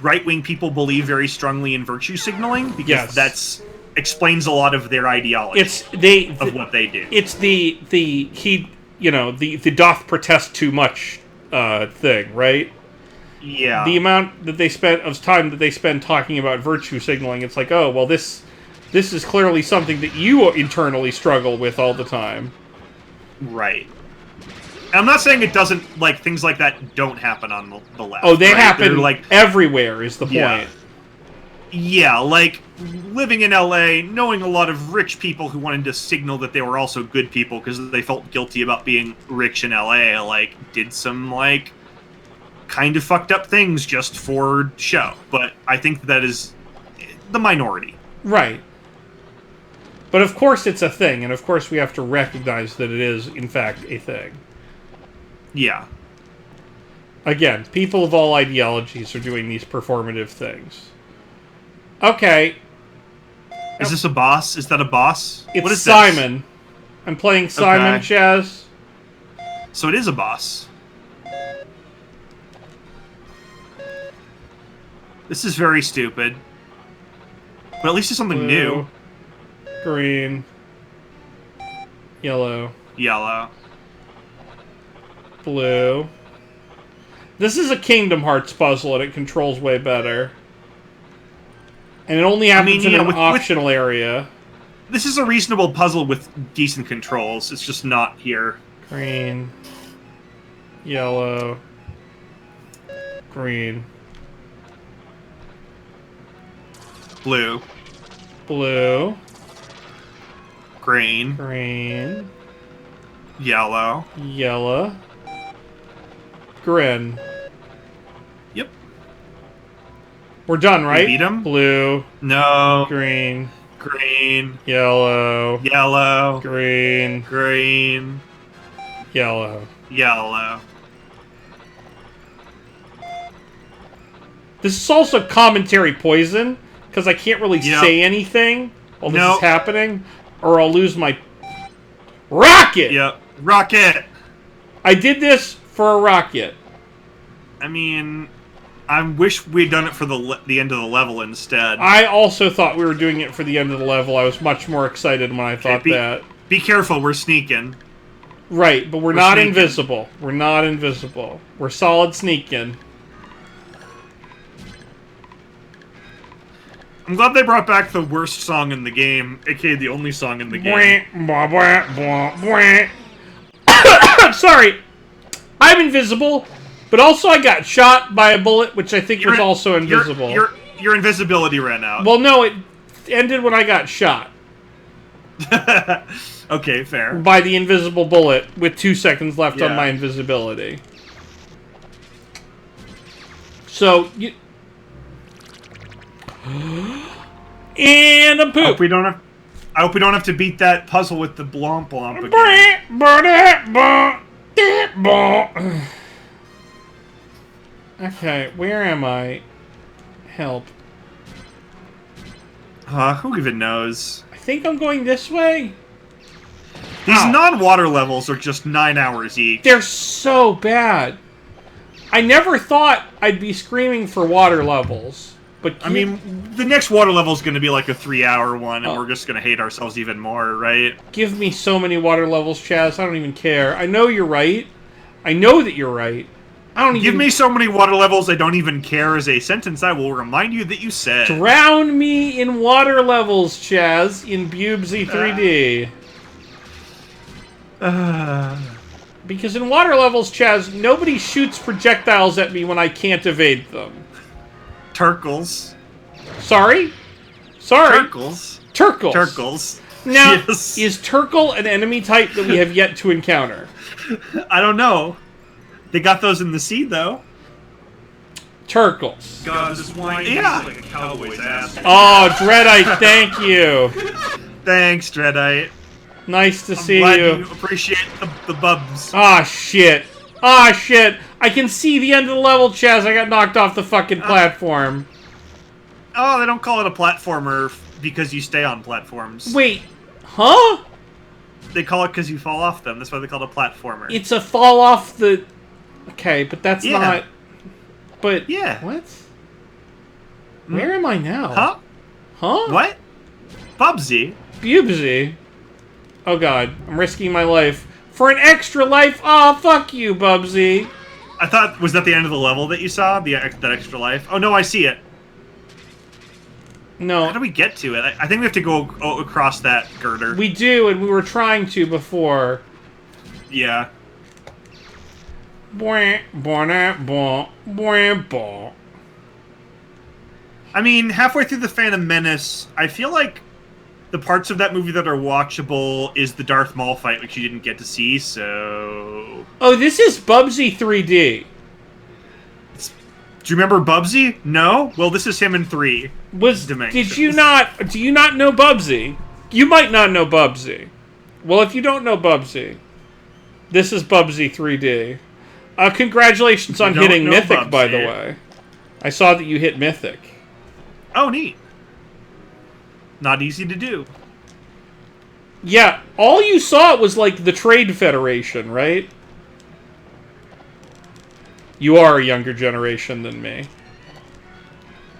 right-wing people believe very strongly in virtue signaling, because that's explains a lot of their ideology. Of what they do. It's the doth protest too much thing, right? Yeah. The amount that they spent of time that they spend talking about virtue signaling, it's like, oh, well, this is clearly something that you internally struggle with all the time. Right. And I'm not saying it doesn't, like, things like that don't happen on the left. Oh, they happen, like, everywhere is the point. Yeah, like, living in LA, knowing a lot of rich people who wanted to signal that they were also good people because they felt guilty about being rich in LA, like, did some, like, kind of fucked up things just for show. But I think that is the minority. Right. But of course it's a thing, and of course we have to recognize that it is, in fact, a thing. Yeah. Again, people of all ideologies are doing these performative things. Okay. Is this a boss? Is that a boss? It's what is Simon. This? I'm playing Simon, okay. Chaz. So it is a boss. This is very stupid. But at least it's something new. Green. Yellow. Yellow. Blue. This is a Kingdom Hearts puzzle, and it controls way better. And it only happens in an optional area. This is a reasonable puzzle with decent controls. It's just not here. Green. Yellow. Green. Blue. Blue. Green. Green. Yellow. Yellow. Grin. Yep. We're done, right? We beat him? Blue. No. Green. Green. Yellow. Yellow. Green. Green. Yellow. Yellow. This is also commentary poison, because I can't really say anything while this is happening, or I'll lose my... Rocket! Yep. Rocket! I did this for a rocket. I mean... I wish we'd done it for the end of the level instead. I also thought we were doing it for the end of the level. I was much more excited when I thought that. Be careful, we're sneaking. Right, but we're not sneaking. Invisible. We're not invisible. We're solid sneaking. I'm glad they brought back the worst song in the game, aka the only song in the game. Sorry, I'm invisible, but also I got shot by a bullet, which I think was also invisible. Your invisibility ran out. Well, no, it ended when I got shot. Okay, fair. By the invisible bullet, with 2 seconds left on my invisibility. So, you... And a poop. I hope we don't have to beat that puzzle with the blomp again. Okay, where am I? Help. Who even knows? I think I'm going this way. These non-water levels are just 9 hours each. They're so bad. I never thought I'd be screaming for water levels. But I mean, the next water level is going to be like a 3-hour one, and we're just going to hate ourselves even more, right? Give me so many water levels, Chaz. I don't even care. I know you're right. I know that you're right. I don't even... Give me so many water levels I don't even care is a sentence I will remind you that you said. Drown me in water levels, Chaz, in Bubsy 3D. Because in water levels, Chaz, nobody shoots projectiles at me when I can't evade them. Turkles. Sorry? Sorry. Turkles. Turkles. Turkles. Now, yes. Is Turkle an enemy type that we have yet to encounter? I don't know. They got those in the sea, though. Turkles. God, this wine tastes like a cowboy's ass. Oh, Dreadite, thank you. Thanks, Dreadite. Nice to see glad you. you appreciate the bubs. Ah, shit. Ah, shit. I can see the end of the level, Chaz. I got knocked off the fucking platform. Oh, they don't call it a platformer because you stay on platforms. Wait. Huh? They call it because you fall off them. That's why they call it a platformer. It's a fall off the... Okay, but that's not... But... Yeah. What? Where am I now? Huh? Huh? What? Bubsy? Bubsy? Oh god, I'm risking my life. For an extra life? Aw, fuck you, Bubsy. I thought, was that the end of the level that you saw? That extra life? Oh, no, I see it. No. How do we get to it? I think we have to go across that girder. We do, and we were trying to before. Yeah. I mean, halfway through The Phantom Menace, I feel like the parts of that movie that are watchable is the Darth Maul fight, which you didn't get to see, so... Oh, this is Bubsy 3D. Do you remember Bubsy? No? Well, this is him in 3 dimensions. Did you not... Do you not know Bubsy? You might not know Bubsy. Well, if you don't know Bubsy, this is Bubsy 3D. Congratulations on hitting Mythic, Bubsy, by the way. I saw that you hit Mythic. Oh, neat. Not easy to do. Yeah, all you saw was, like, the Trade Federation, right? You are a younger generation than me.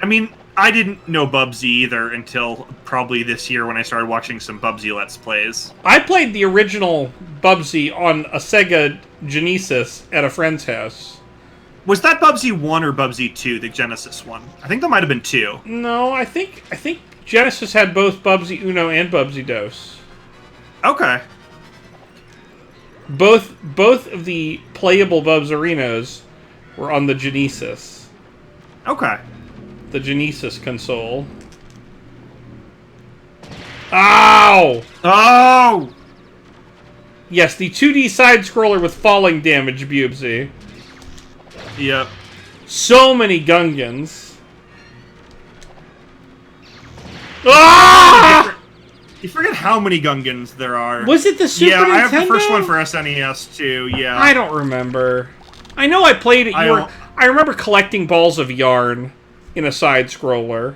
I mean, I didn't know Bubsy either until probably this year when I started watching some Bubsy Let's Plays. I played the original Bubsy on a Sega Genesis at a friend's house. Was that Bubsy 1 or Bubsy 2, the Genesis one? I think that might have been 2. No, I think Genesis had both Bubsy Uno and Bubsy Dos. Okay. Both of the playable Bubsarinos were on the Genesis. Okay. The Genesis console. Ow! Oh! Yes, the 2D side-scroller with falling damage, Bubsy. Yep. So many Gungans. Ah! You forget how many Gungans there are. Was it the Super Nintendo? Yeah, I have the first one for SNES too. Yeah. I don't remember. I know I played it. I remember collecting balls of yarn in a side scroller.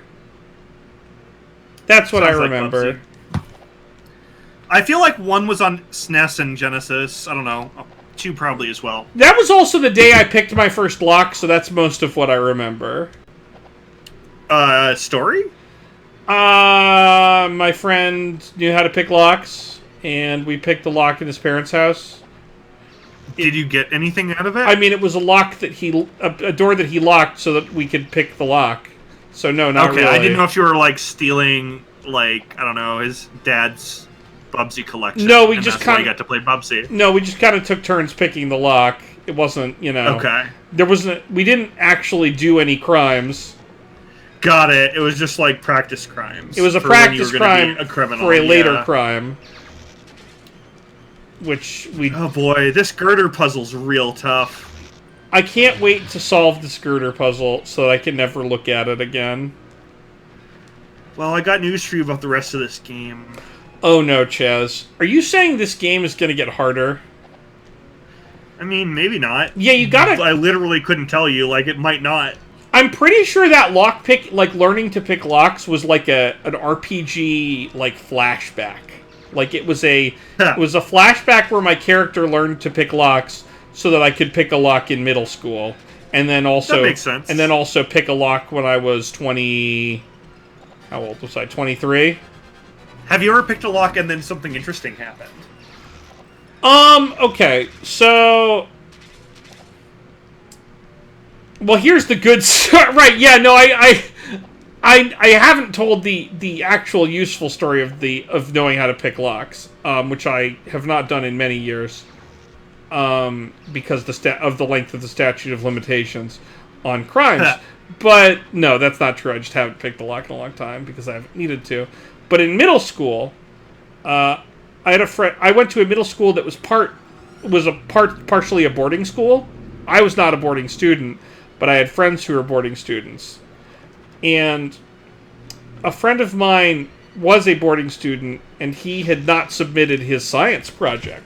That's what I remember. Like I feel like one was on SNES and Genesis. I don't know. Two probably as well. That was also the day I picked my first lock, so that's most of what I remember. Story? My friend knew how to pick locks, and we picked a lock in his parents' house. Did you get anything out of it? I mean, it was a lock that a door that he locked so that we could pick the lock. So no, not really. Okay, I didn't know if you were like stealing, like, I don't know, his dad's Bubsy collection. No, we just kind of got to play Bubsy. No, we just kind of took turns picking the lock. It wasn't, Okay. We didn't actually do any crimes. Got it. It was just like practice crimes. It was a practice crime for a later crime. Which we... Oh boy, this girder puzzle's real tough. I can't wait to solve this girder puzzle so that I can never look at it again. Well, I got news for you about the rest of this game. Oh no, Chaz. Are you saying this game is going to get harder? I mean, maybe not. Yeah, you gotta... I literally couldn't tell you. Like, it might not. I'm pretty sure that lockpick, like, learning to pick locks was like an RPG, like, flashback. Like, it was a flashback where my character learned to pick locks so that I could pick a lock in middle school. And then also... That makes sense. And then also pick a lock when I was 20... How old was I? 23? Have you ever picked a lock and then something interesting happened? Okay, so... Well, here's the good story. Right, yeah, no, I haven't told the actual useful story of knowing how to pick locks, which I have not done in many years, because of the length of the statute of limitations on crimes. But no, that's not true. I just haven't picked a lock in a long time because I haven't needed to. But in middle school, I had a friend. I went to a middle school that was partially a boarding school. I was not a boarding student, but I had friends who were boarding students. And a friend of mine was a boarding student, and he had not submitted his science project.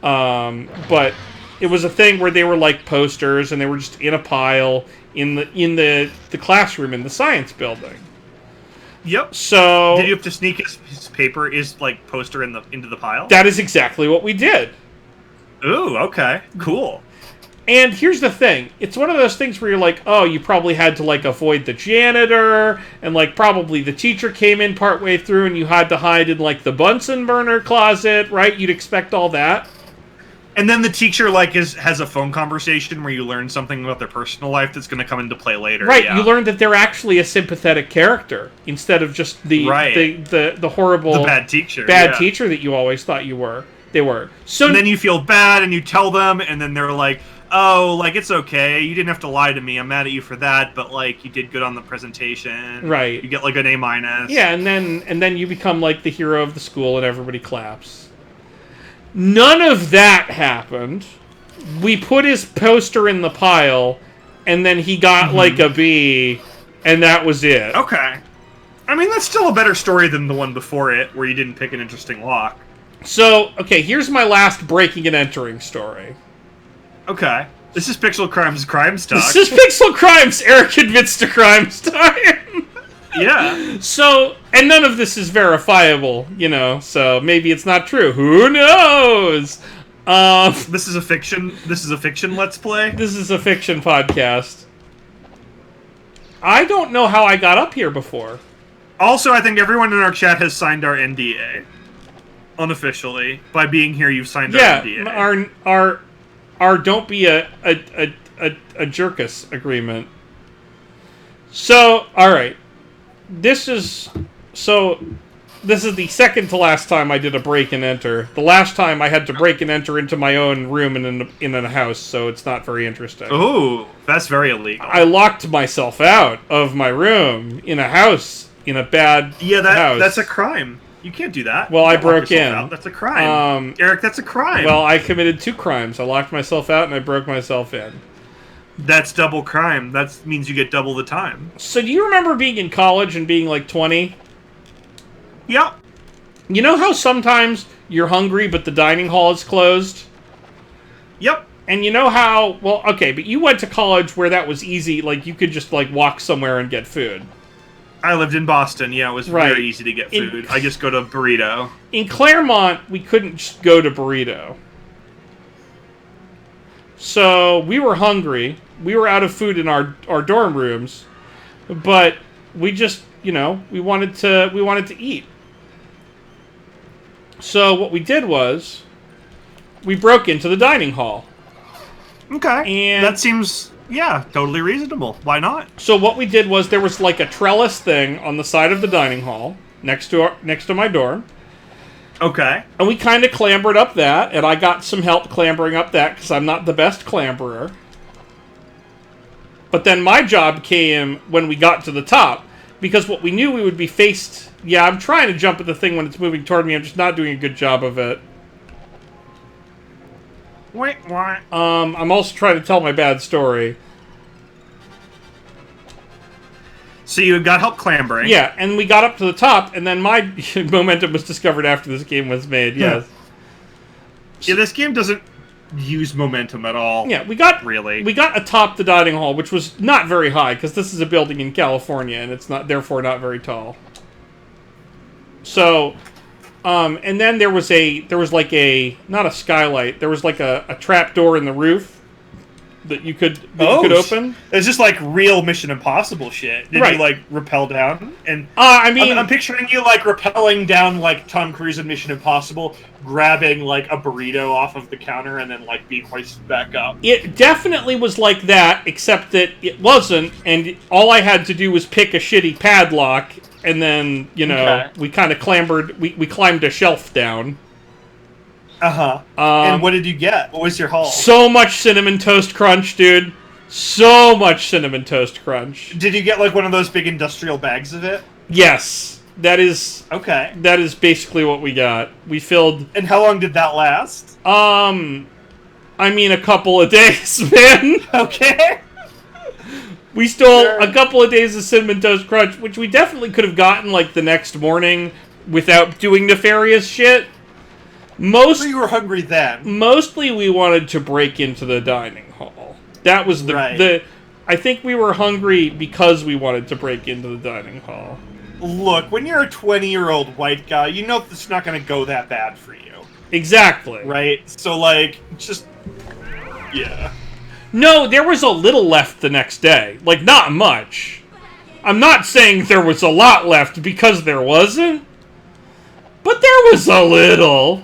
But it was a thing where they were like posters, and they were just in a pile in the classroom in the science building. Yep. So did you have to sneak his paper, his like poster into the pile? That is exactly what we did. Ooh, okay, cool. And here's the thing. It's one of those things where you're like, oh, you probably had to, like, avoid the janitor, and, like, probably the teacher came in partway through and you had to hide in, like, the Bunsen burner closet, right? You'd expect all that. And then the teacher, like, has a phone conversation where you learn something about their personal life that's going to come into play later. Right, yeah. You learn that they're actually a sympathetic character instead of just the horrible... The bad teacher. Teacher that you always thought they were. So and then you feel bad and you tell them, and then they're like... Oh, like, it's okay. You didn't have to lie to me. I'm mad at you for that, but, like, you did good on the presentation. Right. You get, like, an A-. Yeah, and then you become, like, the hero of the school and everybody claps. None of that happened. We put his poster in the pile, and then he got, like, a B, and that was it. Okay. I mean, that's still a better story than the one before it, where you didn't pick an interesting lock. So, okay, here's my last breaking and entering story. Okay. This is Pixel Crimes Crime Stock. This is Pixel Crimes. Eric admits to crime time. Yeah. So, and none of this is verifiable, so maybe it's not true. Who knows? This is a fiction Let's Play? This is a fiction podcast. I don't know how I got up here before. Also, I think everyone in our chat has signed our NDA. Unofficially. By being here, you've signed our NDA. Our don't be a jerkus agreement. So, alright. This is the second to last time I did a break and enter. The last time I had to break and enter into my own room in a house, so it's not very interesting. Ooh, that's very illegal. I locked myself out of my room in a house, in a bad house. That's a crime. You can't do that. Well, I broke in. That's a crime. Eric, that's a crime. Well, I committed 2 crimes. I locked myself out and I broke myself in. That's double crime. That means you get double the time. So do you remember being in college and being like 20? Yep. You know how sometimes you're hungry but the dining hall is closed? Yep. And you know how, well, okay, but you went to college where that was easy, like you could just like walk somewhere and get food. I lived in Boston. Yeah, it was very easy to get food. I just go to Burrito. In Claremont, we couldn't just go to Burrito. So we were hungry. We were out of food in our dorm rooms, but we just, you know, we wanted to eat. So what we did was we broke into the dining hall. Okay. And that seems, yeah, totally reasonable. Why not? So what we did was there was like a trellis thing on the side of the dining hall next to my dorm. Okay. And we kind of clambered up that, and I got some help clambering up that because I'm not the best clamberer. But then my job came when we got to the top, because what we knew we would be faced... Yeah, I'm trying to jump at the thing when it's moving toward me. I'm just not doing a good job of it. Wait, what? I'm also trying to tell my bad story. So you got help clambering. Yeah, and we got up to the top, and then my momentum was discovered after this game was made, yes. Yeah, this game doesn't use momentum at all. Yeah, we got atop the dining hall, which was not very high, because this is a building in California, and it's not therefore not very tall. So, and then there was like a, not a skylight, there was like a trap door in the roof that you could open. It's just like real Mission Impossible shit. Did you like rappel down? And I mean, I'm picturing you like rappelling down like Tom Cruise in Mission Impossible, grabbing like a burrito off of the counter and then like being hoisted back up. It definitely was like that, except that it wasn't, and all I had to do was pick a shitty padlock, and then, you know, we kind of clambered, we climbed a shelf down. Uh-huh. And what did you get? What was your haul? So much Cinnamon Toast Crunch, dude. So much Cinnamon Toast Crunch. Did you get like one of those big industrial bags of it? Yes. That is... Okay. That is basically what we got. We filled... And how long did that last? I mean, a couple of days, man. Okay. We stole a couple of days of Cinnamon Toast Crunch, which we definitely could have gotten, like, the next morning without doing nefarious shit. So you were hungry then. Mostly we wanted to break into the dining hall. That was the I think we were hungry because we wanted to break into the dining hall. Look, when you're a 20-year-old white guy, you know it's not going to go that bad for you. Exactly. Right? So, like, just... Yeah. No, there was a little left the next day. Like, not much. I'm not saying there was a lot left because there wasn't. But there was a little.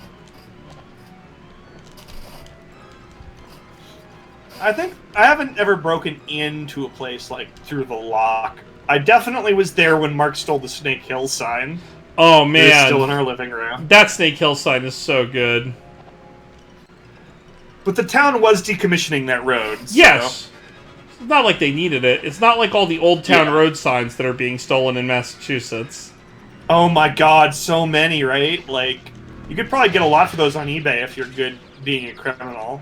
I think I haven't ever broken into a place like through the lock. I definitely was there when Mark stole the Snake Hill sign. Oh man, it's still in our living room. That Snake Hill sign is so good. But the town was decommissioning that road. So. Yes, it's not like they needed it. It's not like all the old town road signs that are being stolen in Massachusetts. Oh my God, so many, right? Like, you could probably get a lot for those on eBay if you're good being a criminal.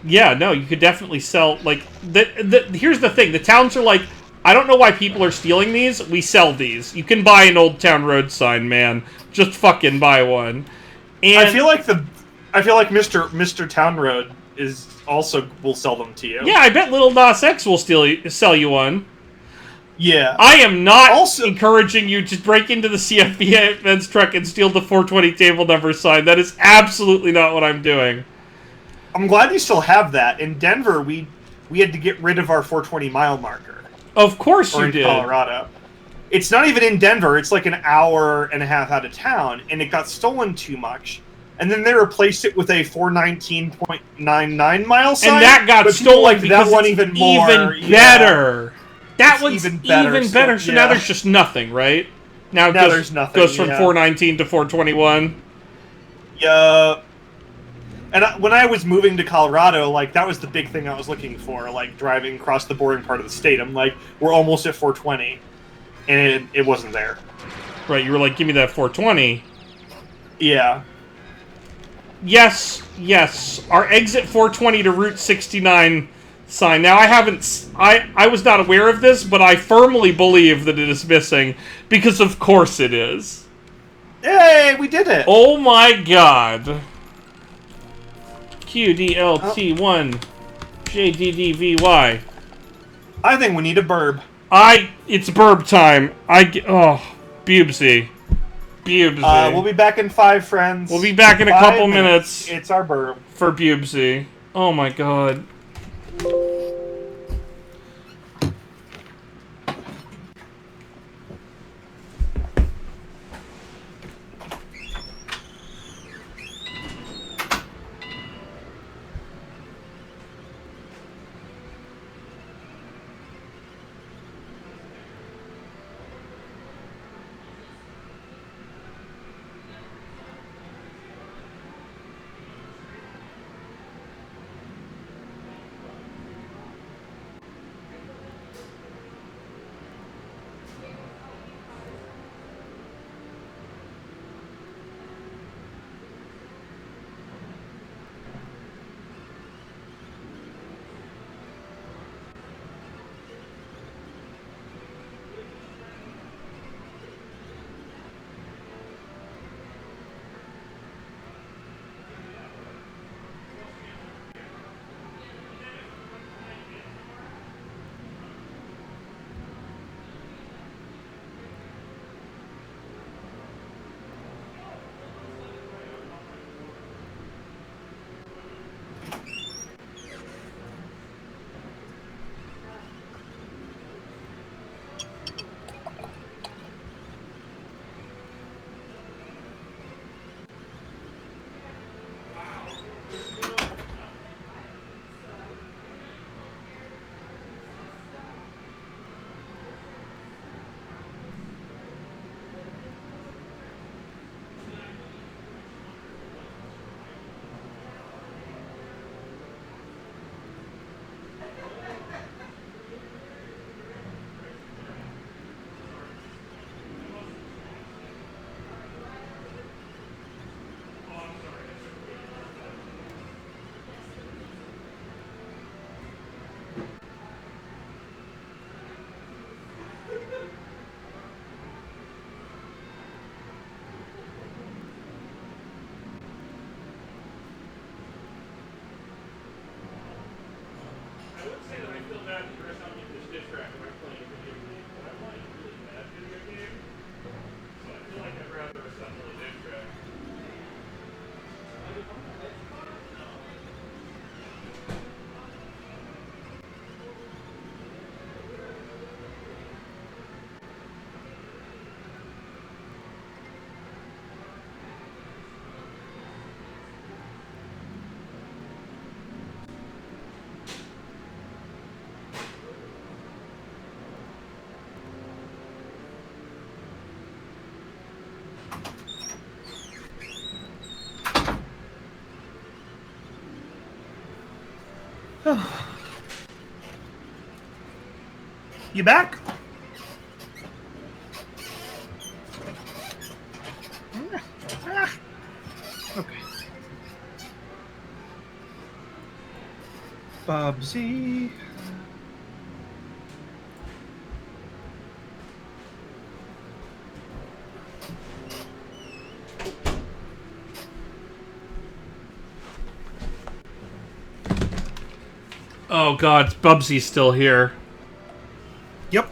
Yeah, no, you could definitely sell, like, here's the thing, the towns are like, I don't know why people are stealing these, we sell these. You can buy an old town road sign, man. Just fucking buy one. And I feel like Mr. Town Road is also will sell them to you. Yeah, I bet Little Nas X will sell you one. Yeah. I am not encouraging you to break into the CFB events truck and steal the 420 table number sign. That is absolutely not what I'm doing. I'm glad you still have that. In Denver, we had to get rid of our 420 mile marker. Of course you in did. Colorado. It's not even in Denver. It's like an hour and a half out of town, and it got stolen too much. And then they replaced it with a 419.99 mile sign. And that got stolen because that one it's even more. Better. That one's even better. So yeah. now there's just nothing, right? Now there's nothing. Goes from 419 to 421. Yeah. And when I was moving to Colorado, like, that was the big thing I was looking for, like, driving across the boring part of the state. I'm like, we're almost at 420, and it wasn't there. Right, you were like, give me that 420. Yeah. Yes. Our exit 420 to Route 69 sign. Now, I haven't... I was not aware of this, but I firmly believe that it is missing, because of course it is. Yay, we did it! Oh my god. QDLT1 JDDVY. I think we need a burb. It's burb time. Bubsy. Bubsy. We'll be back in 5, friends. We'll be back in a couple minutes. It's our burb. For Bubsy. Oh my god. You back? Okay. Bubsy. Oh god, Bubsy's still here. Yep.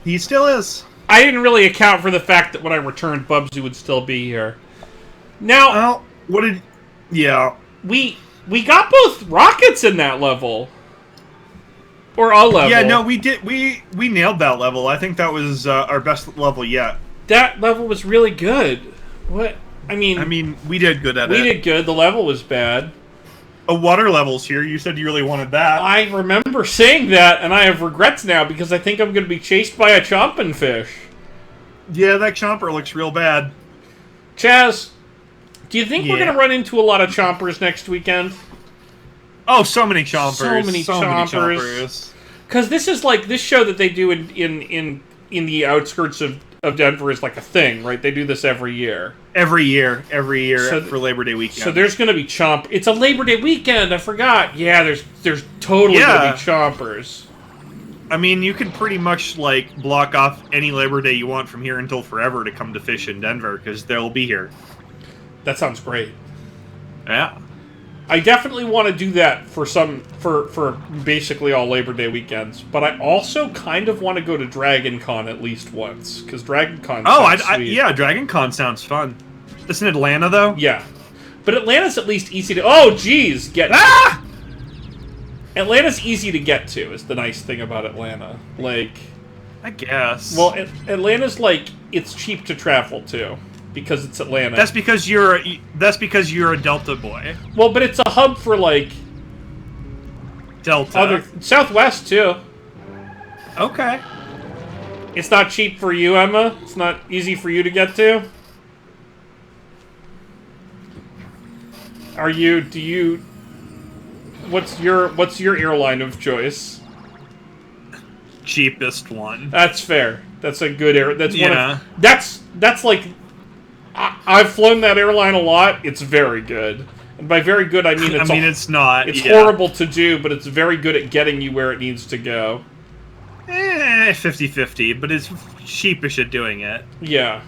He still is. I didn't really account for the fact that when I returned, Bubsy would still be here. Now, Well, what did... Yeah. we got both rockets in that level. Or a level. Yeah, no, we did. We nailed that level. I think that was our best level yet. That level was really good. What? I mean, we did good at it. we did good. The level was bad. A water level's here. You said you really wanted that. I remember saying that, and I have regrets now because I think I'm going to be chased by a chomping fish. Yeah, that chomper looks real bad. Chaz, do you think we're Yeah. going to run into a lot of chompers next weekend? Oh, so many chompers. So many chompers. Because this is like this show that they do in the outskirts of of Denver is like a thing, right? They do this every year. Every year So for Labor Day weekend. So there's going to be chomp. It's a Labor Day weekend. I forgot. Yeah, there's totally going to be chompers. I mean, you can pretty much like block off any Labor Day you want from here until forever to come to fish in Denver because they'll be here. That sounds great. Yeah. I definitely want to do that for basically all Labor Day weekends, but I also kind of want to go to Dragon Con at least once because Dragon Con. Yeah, Dragon Con sounds fun. It's in Atlanta though. Yeah, but Atlanta's at least easy to. Oh, geez, Atlanta's easy to get to. Is the nice thing about Atlanta. Like, I guess. Well, Atlanta's like it's cheap to travel to. Because it's Atlanta. That's because you're a Delta boy. Well, but it's a hub for like Delta. Southwest too. Okay. It's not cheap for you, Emma. It's not easy for you to get to. What's your airline of choice? Cheapest one. That's fair. That's a good air. That's yeah. That's like. I've flown that airline a lot. It's very good. And by very good, I mean it's not. It's horrible to do, but it's very good at getting you where it needs to go. 50-50, but it's sheepish at doing it. Yeah.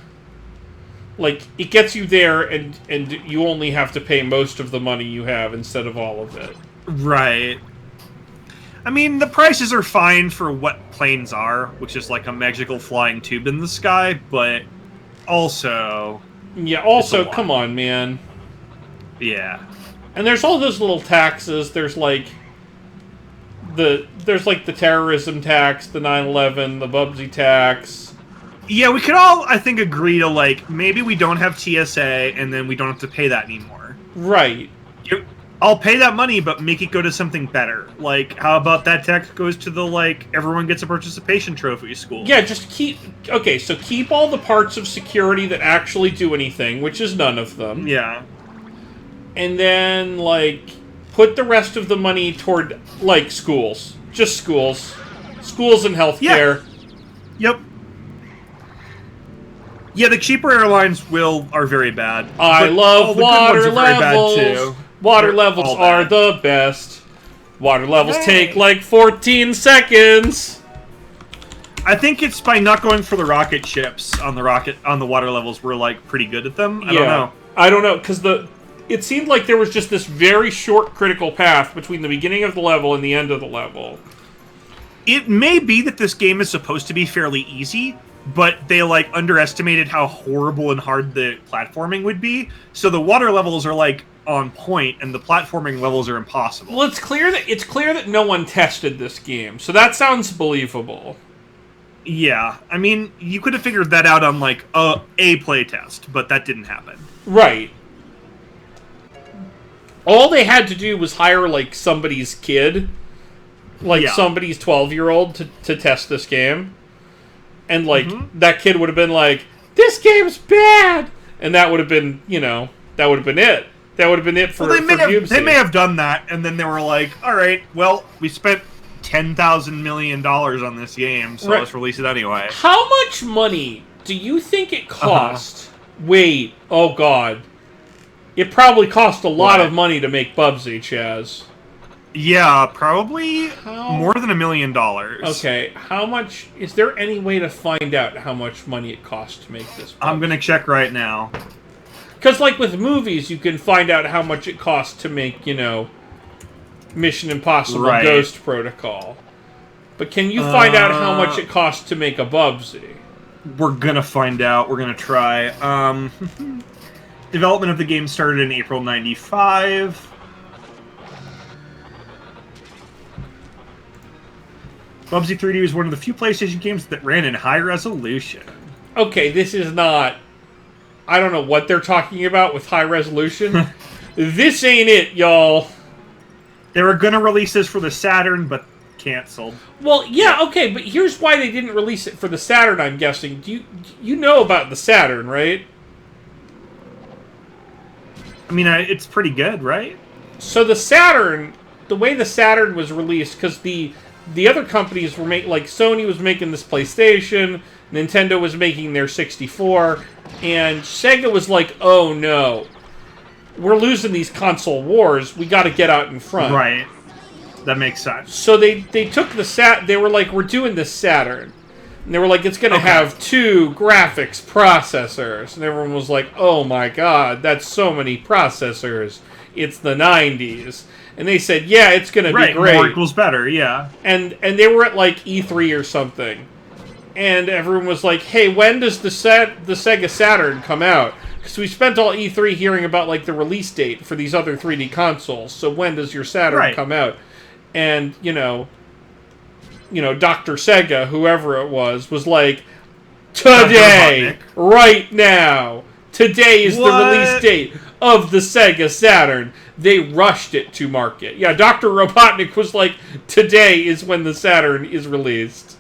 Like, it gets you there, and you only have to pay most of the money you have instead of all of it. Right. I mean, the prices are fine for what planes are, which is like a magical flying tube in the sky, but also... Yeah, also, come on, man. Yeah. And there's all those little taxes. There's like the terrorism tax, the 9/11, the Bubsy tax. Yeah, we could all, I think, agree to like maybe we don't have TSA and then we don't have to pay that anymore. Right. I'll pay that money, but make it go to something better. Like, how about that tax goes to the, like, everyone gets a participation trophy school? Yeah, just keep... Okay, so keep all the parts of security that actually do anything, which is none of them. Yeah. And then, like, put the rest of the money toward, like, schools. Just schools. Schools and healthcare. Yeah. Yep. Yeah, the cheaper airlines are very bad. I love water levels. Water levels are the best. Water levels take like 14 seconds. I think it's by not going for the rocket ships on the water levels. We're like pretty good at them. I don't know because it seemed like there was just this very short critical path between the beginning of the level and the end of the level. It may be that this game is supposed to be fairly easy, but they like underestimated how horrible and hard the platforming would be. So the water levels are like on point, and the platforming levels are impossible. Well, it's clear that no one tested this game, so that sounds believable. Yeah, I mean, you could have figured that out on like a playtest, but that didn't happen. Right. All they had to do was hire like somebody's kid, like somebody's 12-year-old to test this game, and like that kid would have been like, "This game's bad," and that would have been, that would have been it. That would have been it for Bubsy. They may have done that, and then they were like, all right, well, we spent $10,000 million on this game, so let's release it anyway. How much money do you think it cost? Wait, oh god. It probably cost a lot of money to make Bubsy, Chaz. Yeah, probably more than $1 million. Okay, how much... Is there any way to find out how much money it cost to make this Bubsy? I'm gonna check right now. Because, like, with movies, you can find out how much it costs to make, Mission Impossible Ghost Protocol. But can you find out how much it costs to make a Bubsy? We're gonna find out. We're gonna try. Development of the game started in April 95. Bubsy 3D was one of the few PlayStation games that ran in high resolution. Okay, this is not... I don't know what they're talking about with high resolution. This ain't it, y'all. They were going to release this for the Saturn, but canceled. Well, yeah, okay, but here's why they didn't release it for the Saturn, I'm guessing. You know about the Saturn, right? I mean, it's pretty good, right? So the Saturn, the way the Saturn was released, because the other companies were making, like Sony was making this PlayStation, Nintendo was making their 64, and Sega was like, oh no, we're losing these console wars, we gotta get out in front. Right. That makes sense. So they took the they were like, we're doing the Saturn. And they were like, it's gonna have 2 graphics processors. And everyone was like, oh my god, that's so many processors. It's the 90s. And they said, yeah, it's gonna be great. More equals better, yeah. And they were at like E3 or something. And everyone was like, hey, when does the Sega Saturn come out? Because we spent all E3 hearing about like the release date for these other 3D consoles. So when does your Saturn come out? And, you know, Dr. Sega, whoever it was like, today, right now, today is the release date of the Sega Saturn. They rushed it to market. Yeah, Dr. Robotnik was like, today is when the Saturn is released.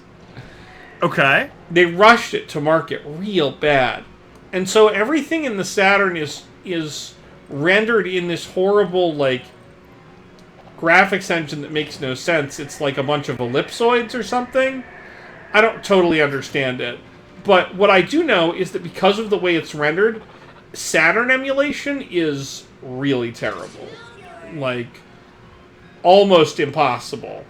Okay. They rushed it to market real bad. And so everything in the Saturn is rendered in this horrible, like, graphics engine that makes no sense. It's like a bunch of ellipsoids or something. I don't totally understand it. But what I do know is that because of the way it's rendered, Saturn emulation is really terrible. Like, almost impossible.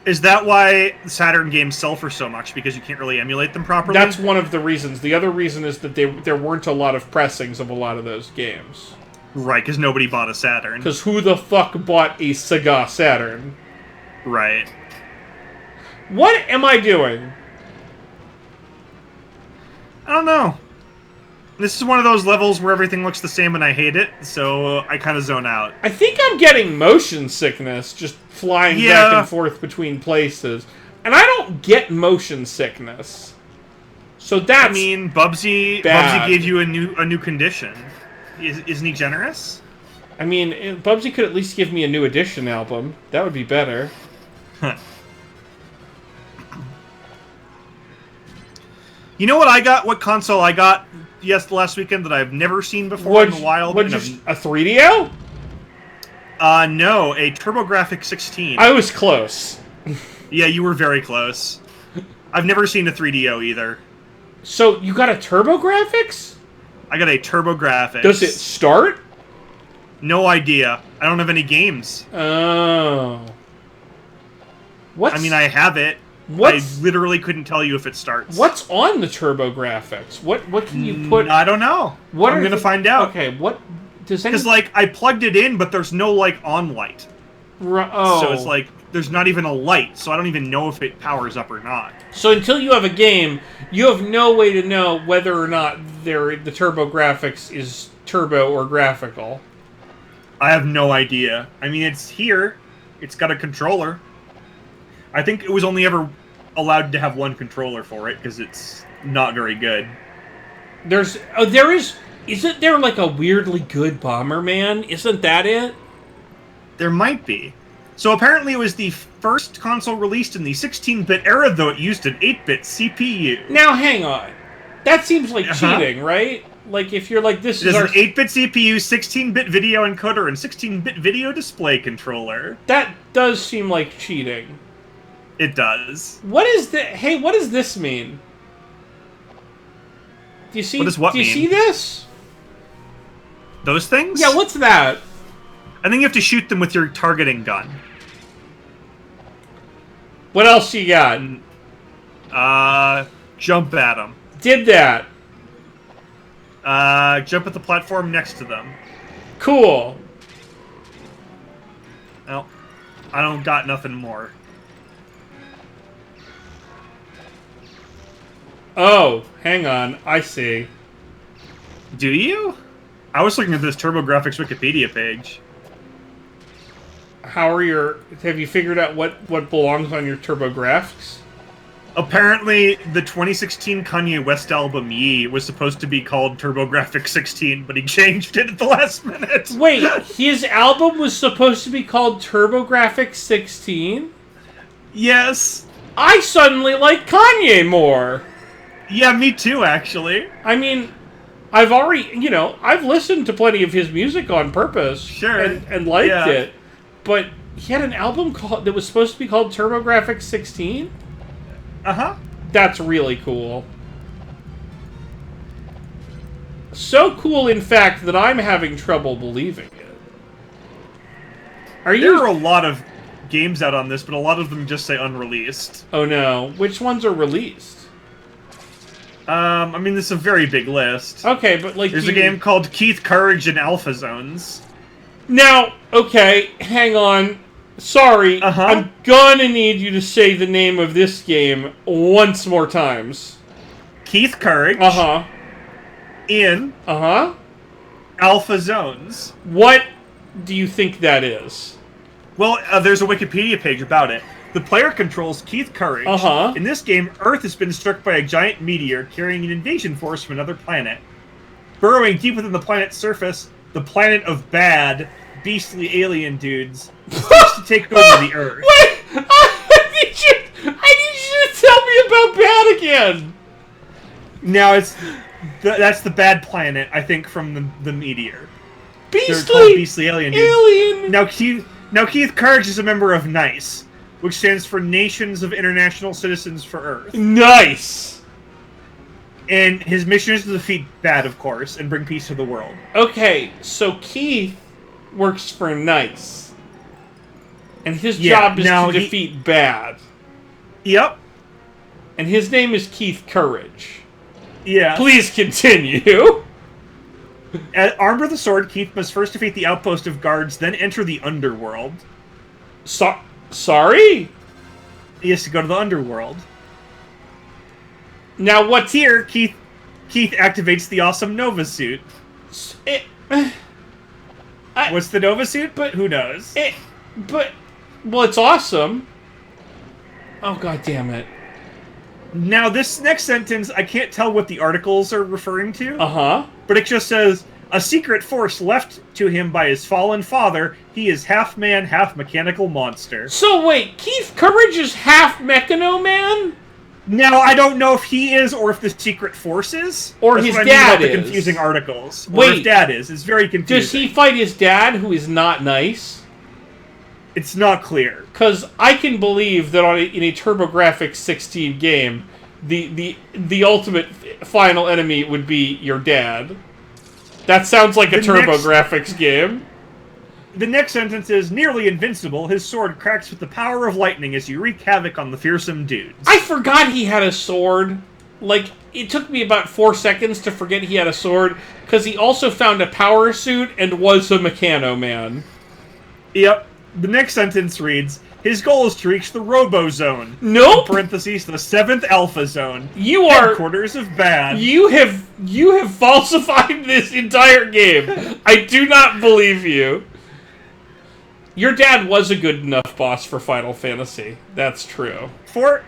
Is that why Saturn games sell for so much? Because you can't really emulate them properly? That's one of the reasons. The other reason is that there weren't a lot of pressings of a lot of those games. Right, because nobody bought a Saturn. Because who the fuck bought a Sega Saturn? Right. What am I doing? I don't know. This is one of those levels where everything looks the same and I hate it, so I kind of zone out. I think I'm getting motion sickness just flying back and forth between places. And I don't get motion sickness. So that's Bubsy gave you a new condition. Isn't he generous? I mean, Bubsy could at least give me a New Edition album. That would be better. You know what I got? What console I got last weekend that I've never seen before in the wild? A 3DO? No, a TurboGrafx 16. I was close. Yeah, you were very close. I've never seen a 3DO either. So, you got a TurboGrafx? I got a TurboGrafx. Does it start? No idea. I don't have any games. Oh. I mean, I have it. I literally couldn't tell you if it starts. What's on the TurboGraphics? What can you put? I don't know. I'm going to find out. Okay, what does Because, like, I plugged it in, but there's no, like, on light. So it's like, there's not even a light, so I don't even know if it powers up or not. So until you have a game, you have no way to know whether or not the TurboGrafx is turbo or graphical. I have no idea. I mean, it's here. It's got a controller. I think it was only ever allowed to have one controller for it, because it's not very good. Isn't there like a weirdly good Bomberman? Isn't that it? There might be. So apparently it was the first console released in the 16-bit era, though it used an 8-bit CPU. Now, hang on. That seems like cheating, right? Like, if you're like, this is an 8-bit CPU, 16-bit video encoder, and 16-bit video display controller. That does seem like cheating. It does. What is the? Hey, what does this mean? Do you see? What does what mean? Do you see this? Those things? Yeah. What's that? I think you have to shoot them with your targeting gun. What else you got? Jump at them. Did that. Jump at the platform next to them. Cool. Well, I don't got nothing more. Oh, hang on. I see. Do you? I was looking at this TurboGrafx Wikipedia page. Have you figured out what belongs on your TurboGrafx? Apparently, the 2016 Kanye West album Ye was supposed to be called TurboGrafx 16, but he changed it at the last minute. Wait, his album was supposed to be called TurboGrafx 16? Yes. I suddenly like Kanye more. Yeah, me too, actually. I mean, I've already, I've listened to plenty of his music on purpose. Sure. And liked it. But he had an album that was supposed to be called TurboGrafx 16? Uh-huh. That's really cool. So cool, in fact, that I'm having trouble believing it. There are a lot of games out on this, but a lot of them just say unreleased. Oh no. Which ones are released? I mean, this is a very big list. Okay, but like... There's a game called Keith Courage in Alpha Zones. Now, okay, hang on. Sorry, I'm gonna need you to say the name of this game once more times. Keith Courage. In. Alpha Zones. What do you think that is? Well, there's a Wikipedia page about it. The player controls Keith Courage. In this game, Earth has been struck by a giant meteor carrying an invasion force from another planet. Burrowing deep within the planet's surface, the planet of bad, beastly alien dudes seeks to take over the Earth. Wait! I need you to tell me about bad again! Now, that's the bad planet, I think, from the meteor. Beastly! They're called beastly alien dudes. Now Keith Courage is a member of NICE, which stands for Nations of International Citizens for Earth. Nice! And his mission is to defeat bad, of course, and bring peace to the world. Okay, so Keith works for NICE. And his job is to defeat bad. Yep. And his name is Keith Courage. Yeah. Please continue. Armed with a sword, Keith must first defeat the outpost of guards, then enter the underworld. Sorry? He has to go to the underworld. Now what's... Here, Keith activates the awesome Nova suit. What's the Nova suit? But who knows? Well, it's awesome. Oh, god damn it. Now, this next sentence, I can't tell what the articles are referring to. But it just says, a secret force left to him by his fallen father. He is half man, half mechanical monster. So wait, Keith Courage is half Mechano Man? Now, I don't know if he is or if the secret force is. Or his dad is. The confusing articles. Wait. Or his dad is. It's very confusing. Does he fight his dad, who is not nice? It's not clear. Because I can believe that in a TurboGrafx 16 game, the ultimate final enemy would be your dad. That sounds like a TurboGrafx game. The next sentence is, nearly invincible, his sword cracks with the power of lightning as you wreak havoc on the fearsome dudes. I forgot he had a sword. Like, it took me about 4 seconds to forget he had a sword, because he also found a power suit and was a Mechano Man. Yep. The next sentence reads, his goal is to reach the Robo Zone. Nope. In parentheses, the 7th Alpha Zone. You are... Headquarters of bad. You have falsified this entire game. I do not believe you. Your dad was a good enough boss for Final Fantasy. That's true. Four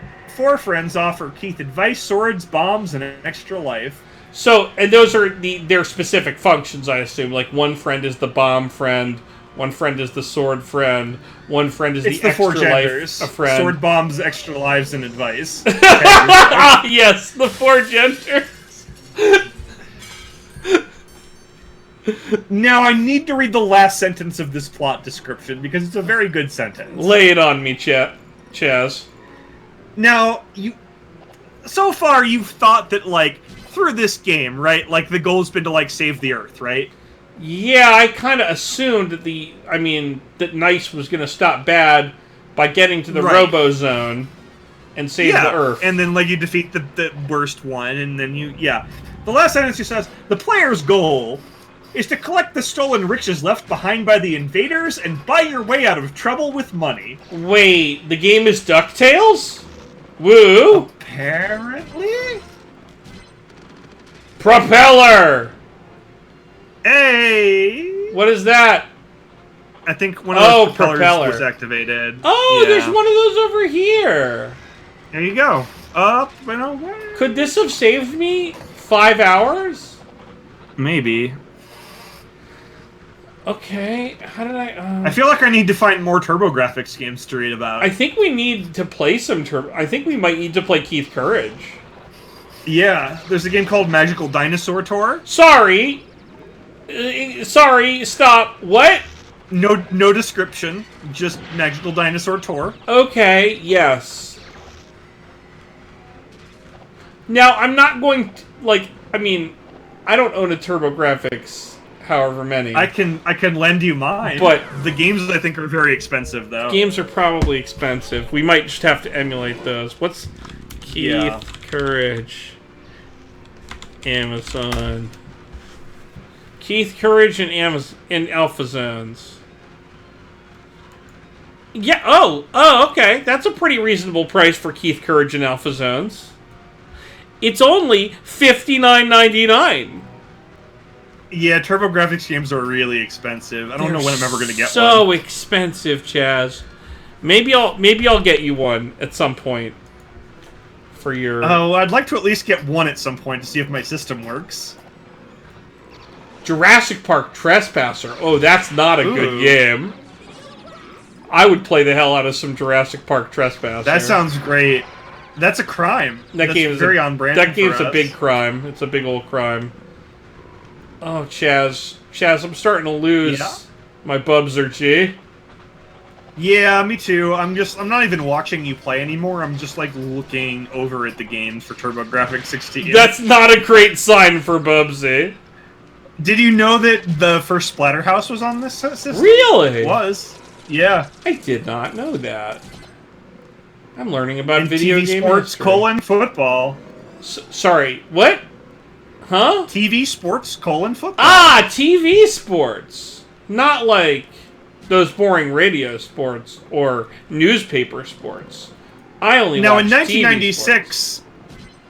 friends offer Keith advice, swords, bombs, and an extra life. So, and those are their specific functions, I assume. Like, one friend is the bomb friend, one friend is the sword friend, one friend is the extra four genders. Life a friend. Sword, bombs, extra lives, and advice. Yes, the 4 genders. Now, I need to read the last sentence of this plot description, because it's a very good sentence. Lay it on me, Chaz. Now, so far, you've thought that, like, through this game, right, like, the goal's been to, like, save the Earth, right? Yeah, I kind of assumed that that NICE was going to stop bad by getting to the Robo Zone and save the Earth. And then, like, you defeat the worst one, and then The last sentence just says, the player's goal is to collect the stolen riches left behind by the invaders and buy your way out of trouble with money. Wait, the game is DuckTales? Woo! Apparently? Propeller! Hey! What is that? I think one of those propellers was activated. Oh, there's one of those over here. There you go. Up and away. Could this have saved me 5 hours? Maybe. Okay, how did I feel like I need to find more TurboGrafx games to read about. I think we need to play some I think we might need to play Keith Courage. Yeah, there's a game called Magical Dinosaur Tour. Sorry, stop. What? No description, just Magical Dinosaur Tour. Okay, yes. Now, I'm not going to, like, I mean, I don't own a TurboGrafx, however many. I can lend you mine. But the games, I think, are very expensive, though. Games are probably expensive. We might just have to emulate those. What's Keith Courage? Amazon. Keith Courage and Amazon and Alpha Zones. Yeah. Oh. Okay. That's a pretty reasonable price for Keith Courage and Alpha Zones. It's only $59.99. Yeah, TurboGrafx games are really expensive. I don't know when I'm ever going to get one. So expensive, Chaz. Maybe I'll get you one at some point for your. Oh, I'd like to at least get one at some point to see if my system works. Jurassic Park Trespasser. Oh, that's not a good game. I would play the hell out of some Jurassic Park Trespasser. That sounds great. That's a crime. That game is very on brand. That game's a big crime. It's a big old crime. Oh, Chaz, I'm starting to lose my Bubsy. Yeah, me too. I'm not even watching you play anymore. I'm just like looking over at the games for TurboGrafx 16. That's not a great sign for Bubsy. Did you know that the first Splatterhouse was on this system? Really? It was. Yeah. I did not know that. I'm learning about and video TV game sports history. football. Sorry, what? Huh? TV sports football. Ah, TV sports. Not like those boring radio sports or newspaper sports. I only now watch in 1996. TV sports.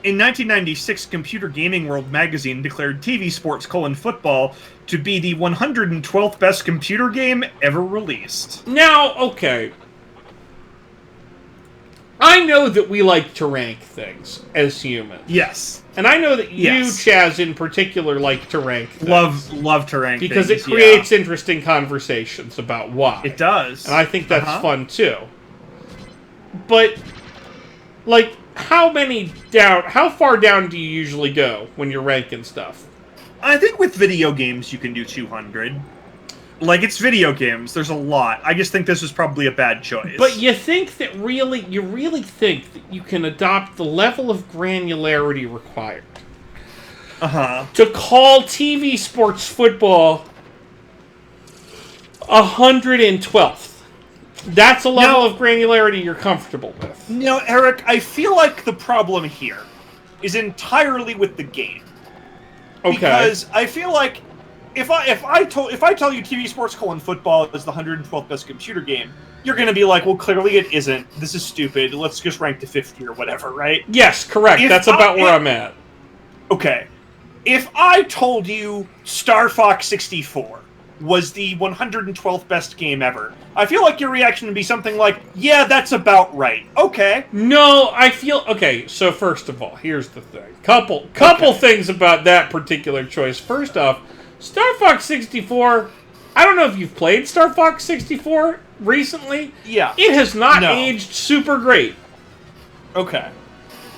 In 1996, Computer Gaming World magazine declared TV Sports: Football to be the 112th best computer game ever released. Now, okay. I know that we like to rank things as humans. Yes. And I know that you, Chaz, in particular, like to rank things. Love to rank because things, it creates interesting conversations about why. It does. And I think that's fun, too. But, like, how far down do you usually go when you're ranking stuff? I think with video games you can do 200. Like, it's video games. There's a lot. I just think this was probably a bad choice. But you think that you really think that you can adopt the level of granularity required to call TV sports football 112th? That's a level of granularity you're comfortable with. No, Eric, I feel like the problem here is entirely with the game. Okay. Because I feel like if I tell you TV Sports: Football is the 112th best computer game, you're going to be like, well, clearly it isn't. This is stupid. Let's just rank to 50 or whatever, right? Yes, correct. That's about where I'm at. Okay. If I told you Star Fox 64 was the 112th best game ever, I feel like your reaction would be something like, yeah, that's about right. Okay. No, I feel... Okay, so first of all, here's the thing. Couple things about that particular choice. First off, Star Fox 64... I don't know if you've played Star Fox 64 recently. Yeah. It has not aged super great. Okay.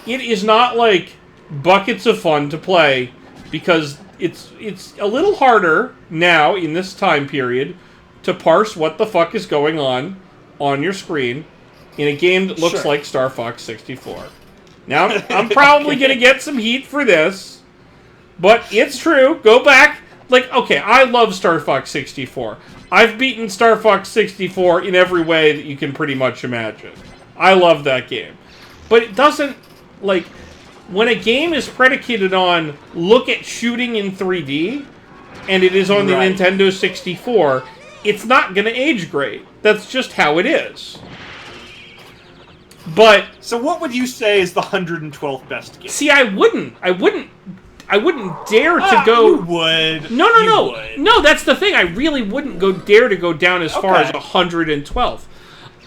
It is not, like, buckets of fun to play because it's a little harder now in this time period to parse what the fuck is going on your screen in a game that looks like Star Fox 64. Now, I'm probably going to get some heat for this, but it's true. Go back. Like, okay, I love Star Fox 64. I've beaten Star Fox 64 in every way that you can pretty much imagine. I love that game. But it doesn't, like, when a game is predicated on look at shooting in 3D, and it is on the Nintendo 64, it's not going to age great. That's just how it is. But... So what would you say is the 112th best game? See, I wouldn't dare to go... You would. No. No, that's the thing. I really wouldn't dare to go down as far as 112th.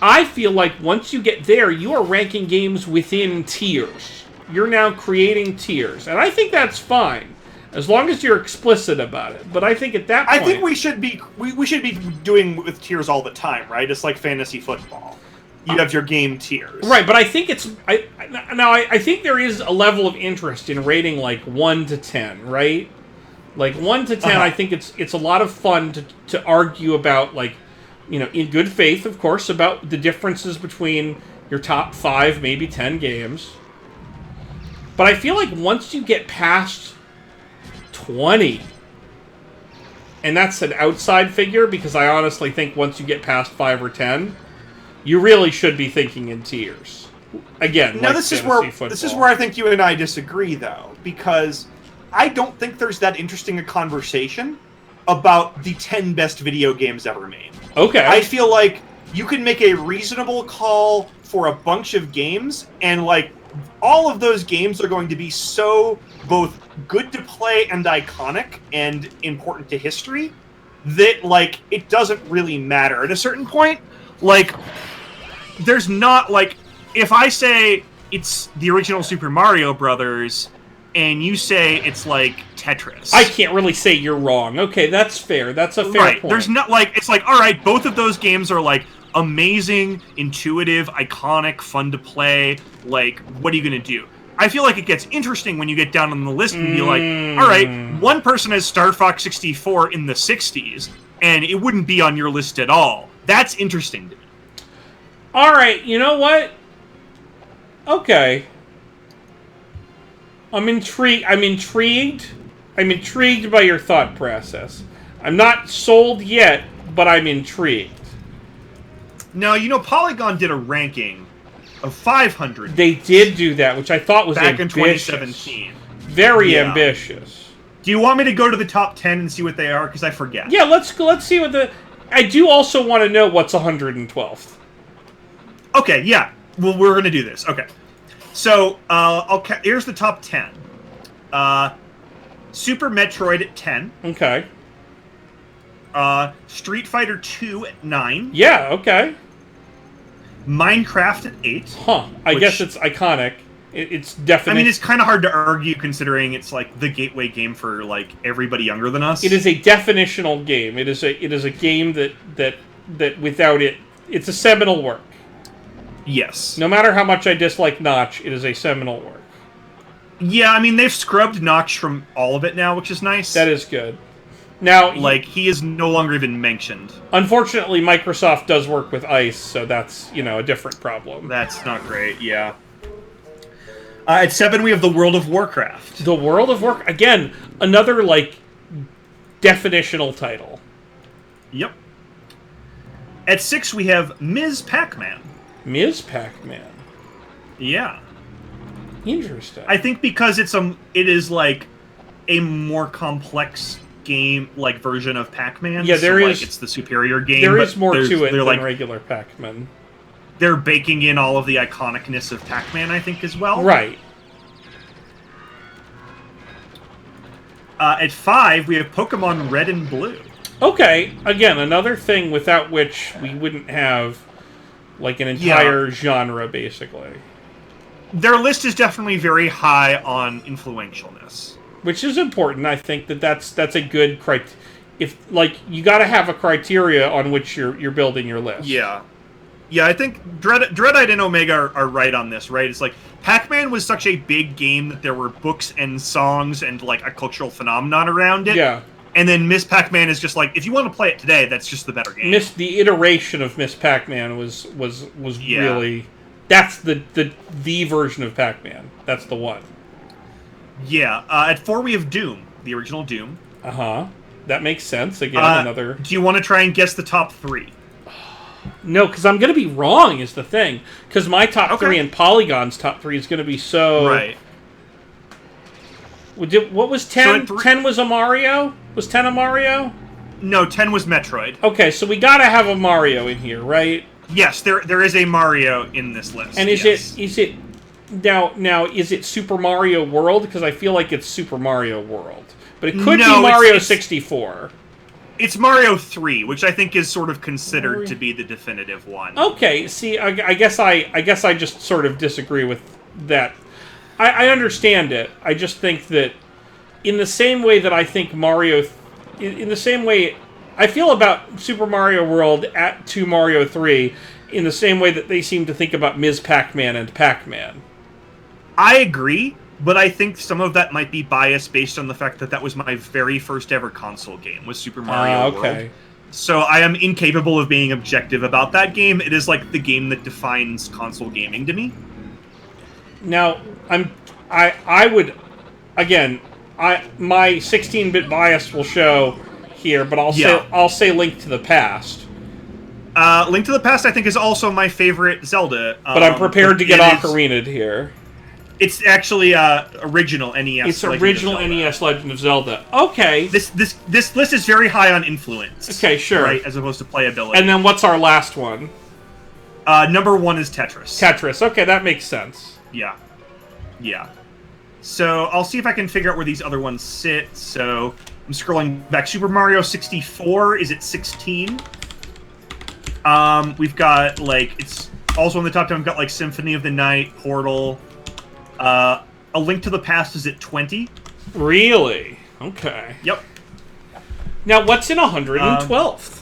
I feel like once you get there, you are ranking games within tiers. You're now creating tiers. And I think that's fine, as long as you're explicit about it. But I think at that point... I think we should be doing with tiers all the time, right? It's like fantasy football. You have your game tiers. Right, but I think it's... I think there is a level of interest in rating, like, 1 to 10, right? Like, 1 to 10, I think it's a lot of fun to argue about, like, you know, in good faith, of course, about the differences between your top 5, maybe 10 games. But I feel like once you get past 20, and that's an outside figure because I honestly think once you get past 5 or 10, you really should be thinking in tiers. Again, now like this is football. where I think you and I disagree, though, because I don't think there's that interesting a conversation about the 10 best video games ever made. Okay. I feel like you can make a reasonable call for a bunch of games, and like all of those games are going to be so both good to play and iconic and important to history that like it doesn't really matter at a certain point. Like, there's not like, if I say it's the original Super Mario Brothers, and you say it's like Tetris, I can't really say you're wrong. Okay, that's fair. That's a fair point. There's not like, it's like, all right, both of those games are like amazing, intuitive, iconic, fun to play. Like, what are you gonna do? I feel like it gets interesting when you get down on the list and be like, all right, one person has Star Fox 64 in the 60s, and it wouldn't be on your list at all. That's interesting to me. All right, you know what? Okay. I'm intrigued. I'm intrigued by your thought process. I'm not sold yet, but I'm intrigued. Now, you know, Polygon did a ranking of 500. They did do that, which I thought was back ambitious. in 2017. Very ambitious. Do you want me to go to the top 10 and see what they are? Because I forget. Yeah, let's see what the... I do also want to know what's 112th. Okay, yeah. Well, we're going to do this. Okay. So, here's the top 10. Super Metroid at 10. Okay. Street Fighter 2 at 9. Yeah, okay. Minecraft at 8. Huh. I guess it's iconic. It's definitely... I mean, it's kind of hard to argue considering it's like the gateway game for like everybody younger than us. It is a definitional game. It is a game that without it, it's a seminal work. Yes. No matter how much I dislike Notch, it is a seminal work. Yeah, I mean, they've scrubbed Notch from all of it now, which is nice. That is good. Now, like, he is no longer even mentioned. Unfortunately, Microsoft does work with ICE, so that's, a different problem. That's not great, yeah. At 7, we have the World of Warcraft. The World of Warcraft, again, another, definitional title. Yep. At 6, we have Ms. Pac-Man. Ms. Pac-Man? Yeah. Interesting. I think because it is, like, a more complex game, like, version of Pac-Man. Yeah, there is... it's the superior game. There is more to it than like, regular Pac-Man. They're baking in all of the iconicness of Pac-Man, I think, as well. Right. At 5, we have Pokemon Red and Blue. Okay, again, another thing without which we wouldn't have, like, an entire genre, basically. Their list is definitely very high on influentialness. Which is important. I think that's a good you got to have a criteria on which you're building your list. Yeah. Yeah, I think Dreadite and Omega are right on this, right? It's like, Pac-Man was such a big game that there were books and songs and, like, a cultural phenomenon around it. Yeah. And then Miss Pac-Man is just like, if you want to play it today, that's just the better game. The iteration of Miss Pac-Man was really... That's the version of Pac-Man. That's the one. Yeah. At 4, we have Doom, the original Doom. Uh-huh. That makes sense. Again, another... Do you want to try and guess the top 3? No, because I'm going to be wrong is the thing. Because my top 3 and Polygon's top 3 is going to be so... Right. What was 10? 10 was a Mario? Was 10 a Mario? No, 10 was Metroid. Okay, so we got to have a Mario in here, right? Yes, there is a Mario in this list. And is it now is it Super Mario World? Because I feel like it's Super Mario World. But it could be Mario 64. It's Mario 3, which I think is sort of considered to be the definitive one. Okay, see, I guess I just sort of disagree with that. I understand it. I just think that in the same way that I think in the same way I feel about Super Mario World to Mario 3, in the same way that they seem to think about Ms. Pac-Man and Pac-Man. I agree, but I think some of that might be biased based on the fact that was my very first ever console game, was Super Mario World. So I am incapable of being objective about that game. It is like the game that defines console gaming to me. Now, I would, again, my 16-bit bias will show here, but I'll say Link to the Past. Link to the Past, I think, is also my favorite Zelda. But I'm prepared to get Ocarina here. It's actually original NES. It's original NES Legend of Zelda. Okay. This list is very high on influence. Okay, sure. Right, as opposed to playability. And then what's our last one? Number 1 is Tetris. Tetris. Okay, that makes sense. Yeah. Yeah. So I'll see if I can figure out where these other ones sit. So I'm scrolling back. Super Mario 64 is at 16. We've got, like, it's also in the top 10. We've got, like, Symphony of the Night, Portal. A Link to the Past is at 20. Really? Okay. Yep. Now, what's in 112th?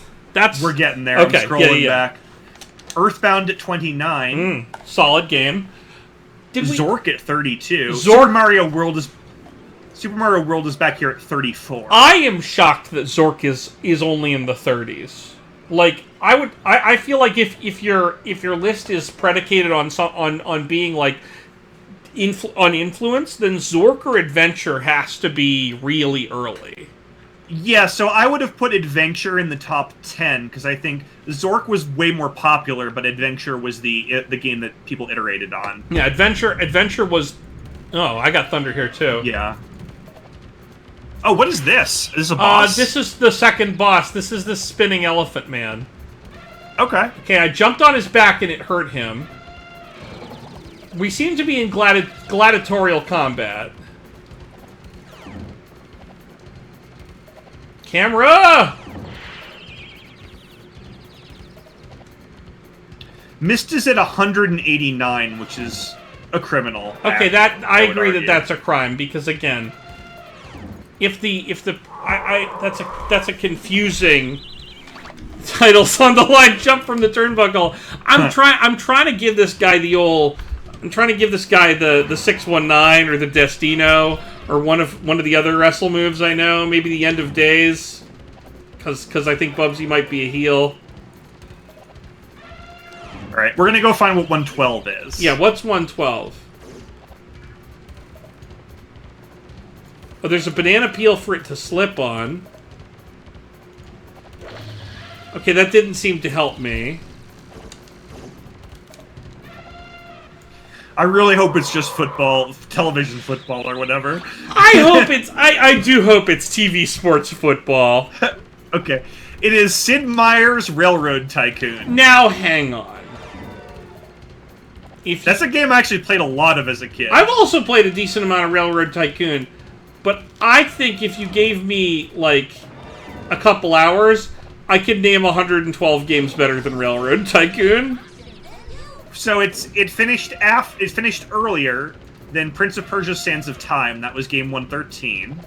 We're getting there. Okay, I'm scrolling back. Earthbound at 29. Solid game. Zork at 32. Super Mario World is back here at 34. I am shocked that Zork is only in the 30s. Like, I feel like if your list is predicated on being like on influence, then Zork or Adventure has to be really early. Yeah, so I would have put Adventure in the top 10 because I think Zork was way more popular, but Adventure was the game that people iterated on. Yeah, Adventure was. Oh, I got Thunder here too. Yeah. Oh, what is this? Is this a boss? This is the second boss. This is the spinning elephant man. Okay. Okay, I jumped on his back and it hurt him. We seem to be in gladiatorial combat. Camera! Myst is at 189, which is a criminal. Okay, I agree that that's a crime because again, that's a confusing titles on the line. Jump from the turnbuckle. I'm trying to give this guy the 619 or the Destino or one of the other wrestle moves I know. Maybe the End of Days, because I think Bubsy might be a heel. All right, we're gonna go find what 112 is. Yeah, what's 112? Oh, there's a banana peel for it to slip on. Okay, that didn't seem to help me. I really hope it's just football, television football, or whatever. I do hope it's TV sports football. Okay. It is Sid Meier's Railroad Tycoon. Now, hang on. That's a game I actually played a lot of as a kid. I've also played a decent amount of Railroad Tycoon, but I think if you gave me, like, a couple hours, I could name 112 games better than Railroad Tycoon. So it finished earlier than Prince of Persia: Sands of Time. That was game 113.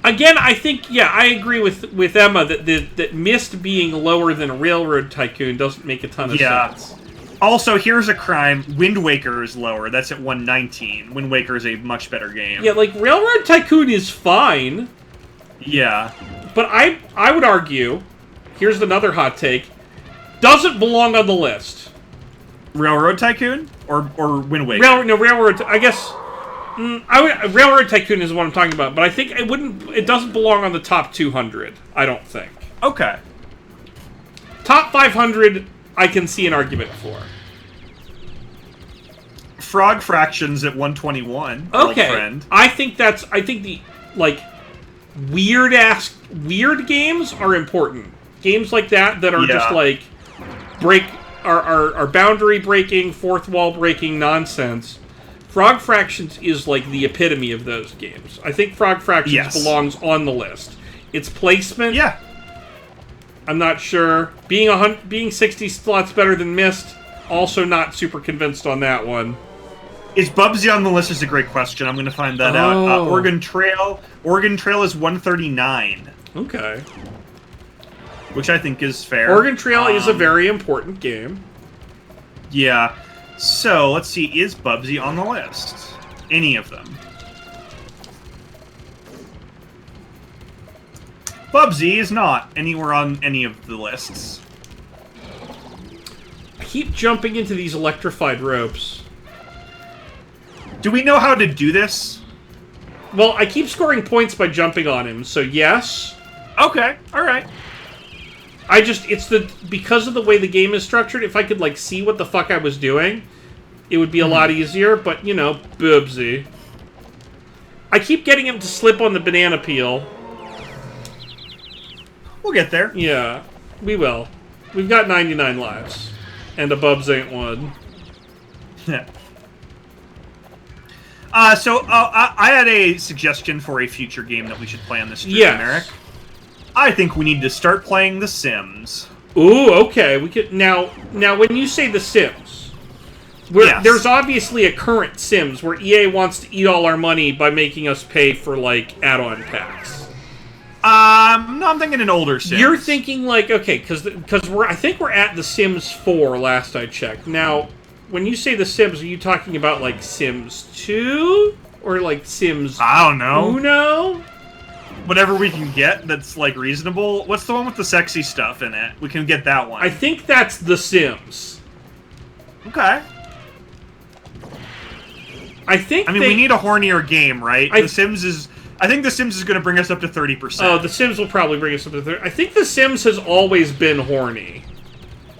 Again, I think I agree with Emma that Myst being lower than Railroad Tycoon doesn't make a ton of sense. Also, here's a crime. Wind Waker is lower. That's at 119. Wind Waker is a much better game. Yeah, like Railroad Tycoon is fine. Yeah. But I would argue, here's another hot take, doesn't belong on the list. Railroad Tycoon or Wind Waker? Railroad. I guess Railroad Tycoon is what I'm talking about. But I think it doesn't belong on the top 200. I don't think. Okay. Top 500, I can see an argument for. Frog Fractions at 121. Okay. Friend. I think the like weird games are important. Games like that are just like are boundary breaking, fourth wall breaking nonsense. Frog Fractions is like the epitome of those games. I think Frog Fractions belongs on the list. Its placement, I'm not sure. Being 60 slots better than Myst, also not super convinced on that one. Is Bubsy on the list is a great question. I'm going to find that out. Oregon Trail is 139. Okay. Which I think is fair. Oregon Trail is a very important game. Yeah. So, let's see. Is Bubsy on the list? Any of them? Bubsy is not anywhere on any of the lists. I keep jumping into these electrified ropes. Do we know how to do this? Well, I keep scoring points by jumping on him, so yes. Okay, alright. Because of the way the game is structured, if I could, like, see what the fuck I was doing, it would be a lot easier, but, you know, Bubsy. I keep getting him to slip on the banana peel. We'll get there. Yeah, we will. We've got 99 lives. And a Bubs ain't one. I had a suggestion for a future game that we should play on this stream, Eric. I think we need to start playing The Sims. Ooh, okay. We could now when you say The Sims, there's obviously a current Sims where EA wants to eat all our money by making us pay for like add-on packs. No, I'm thinking an older Sims. You're thinking like because I think we're at The Sims 4 last I checked. Now, when you say The Sims, are you talking about like Sims 2 or like Sims? I don't know. Uno? Whatever we can get that's like reasonable. What's the one with the sexy stuff in it? We can get that one. I think that's The Sims. Okay. I think. I mean, we need a hornier game, right? I think The Sims is going to bring us up to 30%. Oh, The Sims will probably bring us up to 30%. I think The Sims has always been horny.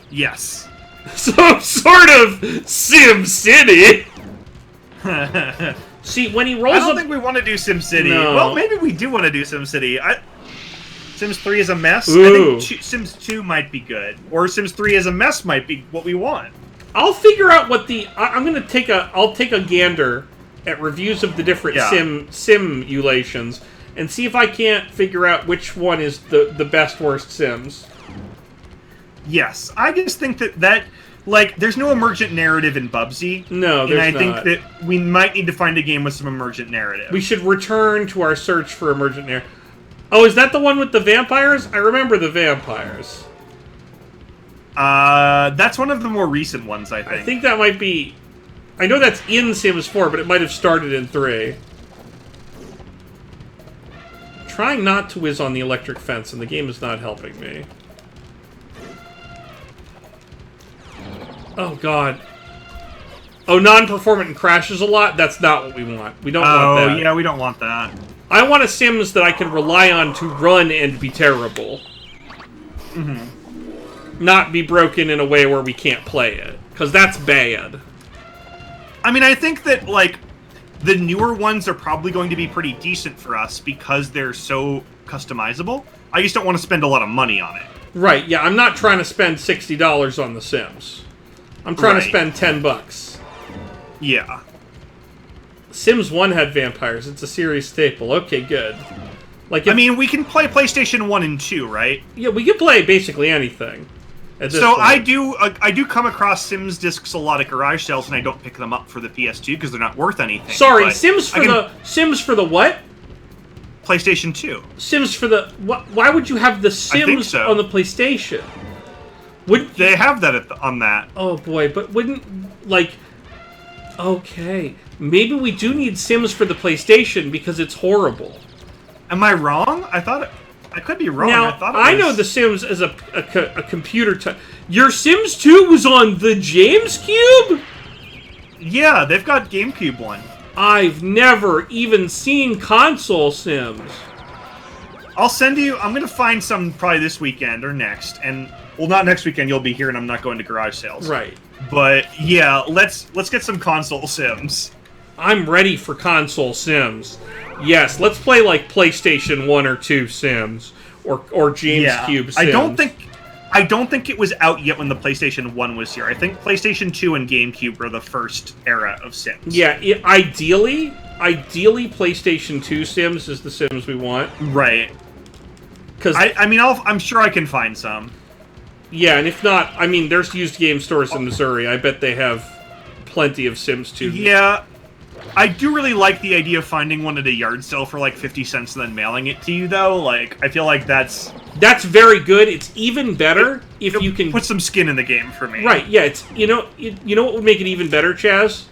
Yes. So, sort of Sim City. See, when he rolls I don't think we want to do SimCity. No. Well, maybe we do want to do SimCity. Sims 3 is a mess. Ooh. I think Sims 2 might be good. Or Sims 3 as a mess might be what we want. I'll figure out what I'm going to I'll take a gander at reviews of the different simulations and see if I can't figure out which one is the best worst Sims. Yes, I just think that like there's no emergent narrative in Bubsy. No, there's not. And not. I think that we might need to find a game with some emergent narrative. We should return to our search for emergent narrative. Oh, is that the one with the vampires? I remember the vampires. That's one of the more recent ones, I think. I think that might be... I know that's in Sims 4, but it might have started in 3. Trying not to whiz on the electric fence, and the game is not helping me. Oh, God. Oh, non-performant and crashes a lot? That's not what we want. We don't want that. Oh, yeah, we don't want that. I want a Sims that I can rely on to run and be terrible. Mm-hmm. Not be broken in a way where we can't play it. Because that's bad. I mean, I think that, like, the newer ones are probably going to be pretty decent for us because they're so customizable. I just don't want to spend a lot of money on it. Right, yeah, I'm not trying to spend $60 on The Sims. I'm trying to spend $10. Yeah. Sims 1 had vampires. It's a series staple. Okay, good. Like, I mean, we can play PlayStation 1 and 2, right? Yeah, we can play basically anything. So point. I do come across Sims discs a lot at garage sales, and I don't pick them up for the PS2 because they're not worth anything. Sorry, Sims for the what? PlayStation 2. Sims for the why would you have the Sims on the PlayStation? They have that on that? Oh boy, but wouldn't like? Okay, maybe we do need Sims for the PlayStation because it's horrible. Am I wrong? I thought I could be wrong. Now, I know The Sims as a computer type. Your Sims 2 was on the James Cube? Yeah, they've got GameCube one. I've never even seen console Sims. I'll send you... I'm going to find some probably this weekend or next. And, well, not next weekend. You'll be here and I'm not going to garage sales. Right. But, yeah, let's get some console Sims. I'm ready for console Sims. Yes, let's play like PlayStation 1 or 2 Sims or James Cube Sims. I don't think it was out yet when the PlayStation 1 was here. I think PlayStation 2 and GameCube were the first era of Sims. Yeah, ideally PlayStation 2 Sims is the Sims we want. Right. Cuz I'm sure I can find some. Yeah, and if not, I mean there's used game stores in Missouri. I bet they have plenty of Sims 2. Yeah. I do really like the idea of finding one at a yard sale for like 50 cents and then mailing it to you, though. Like, I feel like that's very good. It's even better if you can put some skin in the game for me. Right? Yeah. It's you know what would make it even better, Chaz?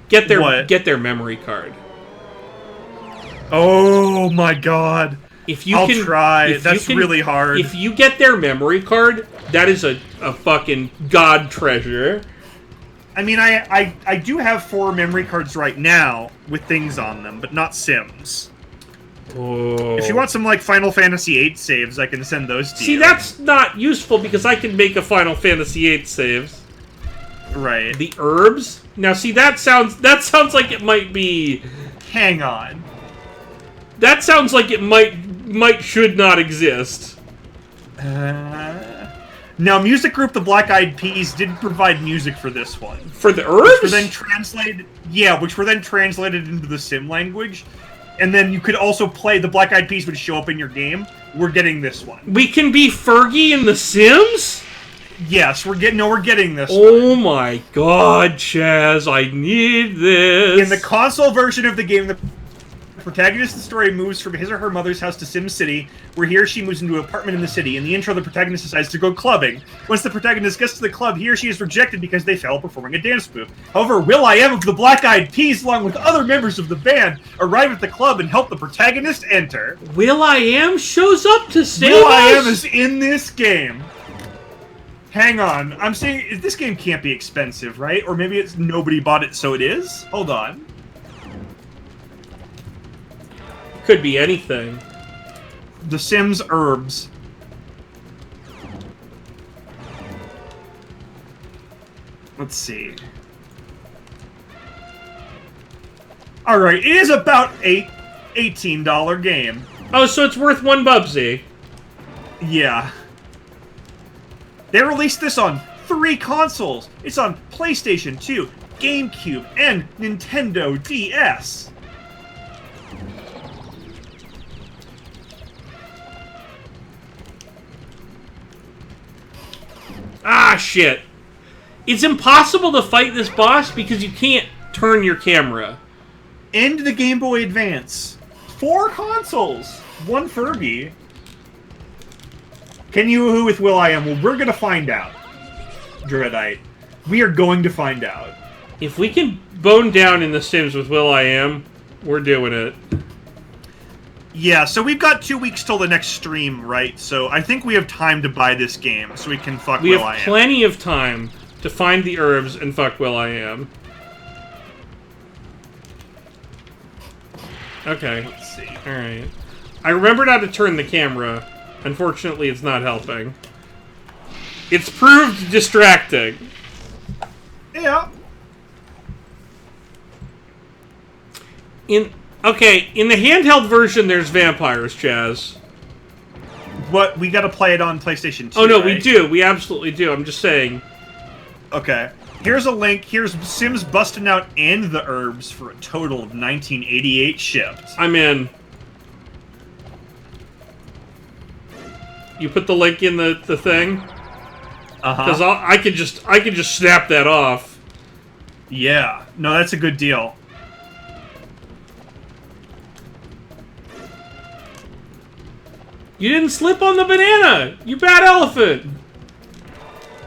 Get their memory card. Oh my god! I'll try. That's really hard. If you get their memory card, that is a fucking god treasure. I mean, I do have 4 memory cards right now with things on them, but not Sims. Oh. If you want some, like, Final Fantasy VIII saves, I can send those to you. See, that's not useful because I can make a Final Fantasy VIII saves. Right. The herbs? Now, see, that sounds like it might be... Hang on. That sounds like it should not exist. Now, music group The Black Eyed Peas did provide music for this one. For the herbs? Which were then translated into the Sim language. And then you could also play The Black Eyed Peas would show up in your game. We're getting this one. We can be Fergie in The Sims? Yes, we're getting this Oh my god, Chaz, I need this. In the console version of the game, the protagonist of the story moves from his or her mother's house to Sim City, where he or she moves into an apartment in the city. In the intro, the protagonist decides to go clubbing. Once the protagonist gets to the club, he or she is rejected because they fail performing a dance move. However, will.i.am of the Black Eyed Peas, along with other members of the band, arrive at the club and help the protagonist enter. will.i.am shows up to save will.i.am us? is in this game. Hang on, I'm saying this game can't be expensive, right? Or maybe it's nobody bought it, so it is? Hold on. Could be anything. The Sims herbs. Let's see. Alright, it is about $18 game. Oh, so it's worth 1 Bubsy. Yeah. They released this on 3 consoles. It's on PlayStation 2, GameCube, and Nintendo DS. Ah, shit. It's impossible to fight this boss because you can't turn your camera. And the Game Boy Advance. 4 consoles. 1 Fergie. Can you woohoo with will.i.am? Well, we're gonna find out. Dreadite. We are going to find out. If we can bone down in The Sims with will.i.am, we're doing it. Yeah, so we've got 2 weeks till the next stream, right? So I think we have time to buy this game, so we can fuck We will.i.am. have plenty of time to find the herbs and fuck will.i.am. Okay. Let's see. Alright. I remembered how to turn the camera. Unfortunately, it's not helping. It's proved distracting. Yeah. Okay, in the handheld version, there's vampires, Chaz. But we gotta play it on PlayStation 2, Oh, no, right? we do. We absolutely do. I'm just saying. Okay. Here's a link. Here's Sims Busting Out and the Herbs for a total of 1988 shipped. I'm in. You put the link in the thing? Uh-huh. Because I could just snap that off. Yeah. No, that's a good deal. You didn't slip on the banana! You bad elephant!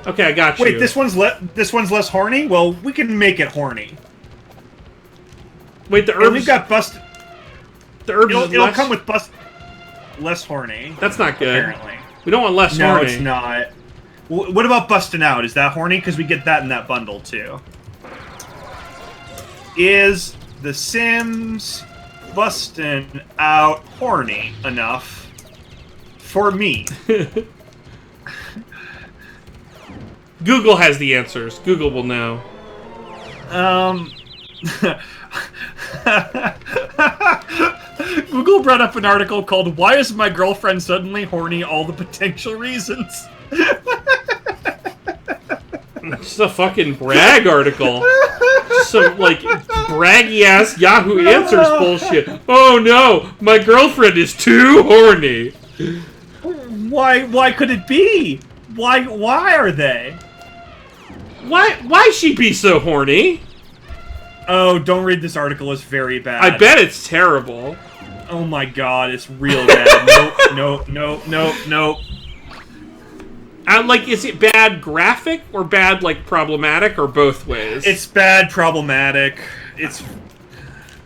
Okay, I got you. Wait, this one's less horny? Well, we can make it horny. Wait, the herbs... And we've got bust... The herbs It'll come with bust... Less horny. That's not good. Apparently. We don't want less No, horny. it's not. What about Busting Out? Is that horny? Because we get that in that bundle, too. Is The Sims Busting Out horny enough for me? Google has the answers. Google will know. Google brought up an article called "Why is my girlfriend suddenly horny? All the potential reasons." It's a fucking brag article. Some, like, braggy-ass Yahoo Answers bullshit. Oh no, my girlfriend is too horny. Why could it be? Why are they? Why she be so horny? Oh, don't read this article. It's very bad. I bet it's terrible. Oh my god, it's real bad. Nope. Like, is it bad graphic or bad, like, problematic or both ways? It's bad problematic.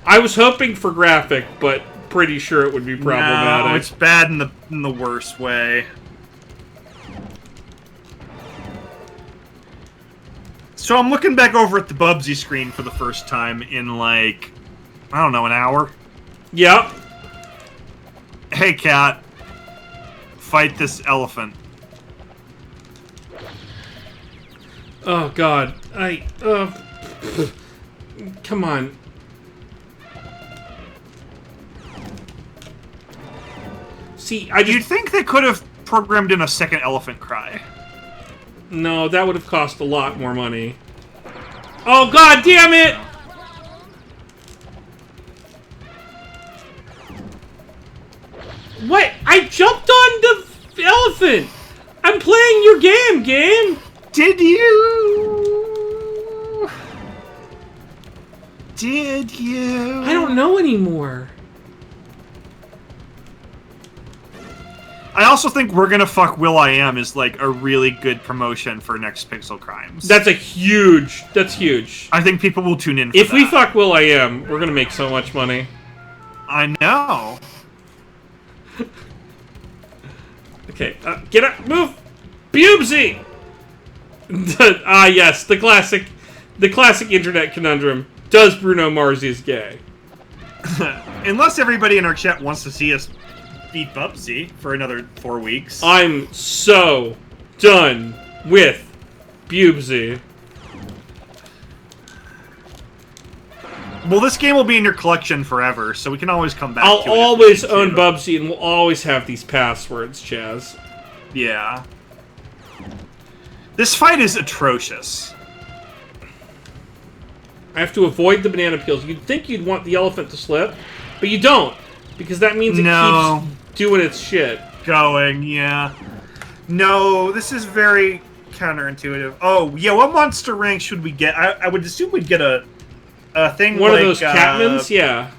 I was hoping for graphic, but pretty sure it would be problematic. No, it's bad in the worst way. So I'm looking back over at the Bubsy screen for the first time in, like, I don't know, an hour. Yep. Hey, cat. Fight this elephant. Oh, God. Come on. See, You'd think they could have programmed in a second elephant cry. No, that would have cost a lot more money. Oh, God damn it! What? I jumped on the elephant! I'm playing your game! Did you? Did you? I don't know anymore. I also think We're Gonna Fuck Will.i.am is, like, a really good promotion for Next Pixel Crimes. That's huge. I think people will tune in for If that. we fuck Will.i.am, we're gonna make so much money. I know. Okay, get up, move! Bubsy! Yes, the classic internet conundrum. Does Bruno Mars is gay? Unless everybody in our chat wants to see us beat Bubsy for another 4 weeks. I'm so done with Bubsy. Well, this game will be in your collection forever, so we can always come back to it. I'll always own Bubsy, and we'll always have these passwords, Chaz. Yeah. This fight is atrocious. I have to avoid the banana peels. You'd think you'd want the elephant to slip, but you don't, because that means it keeps doing its shit. Going, yeah. No, this is very counterintuitive. Oh, yeah, what monster rank should we get? I would assume we'd get a thing One like... of those Catmans? Yeah.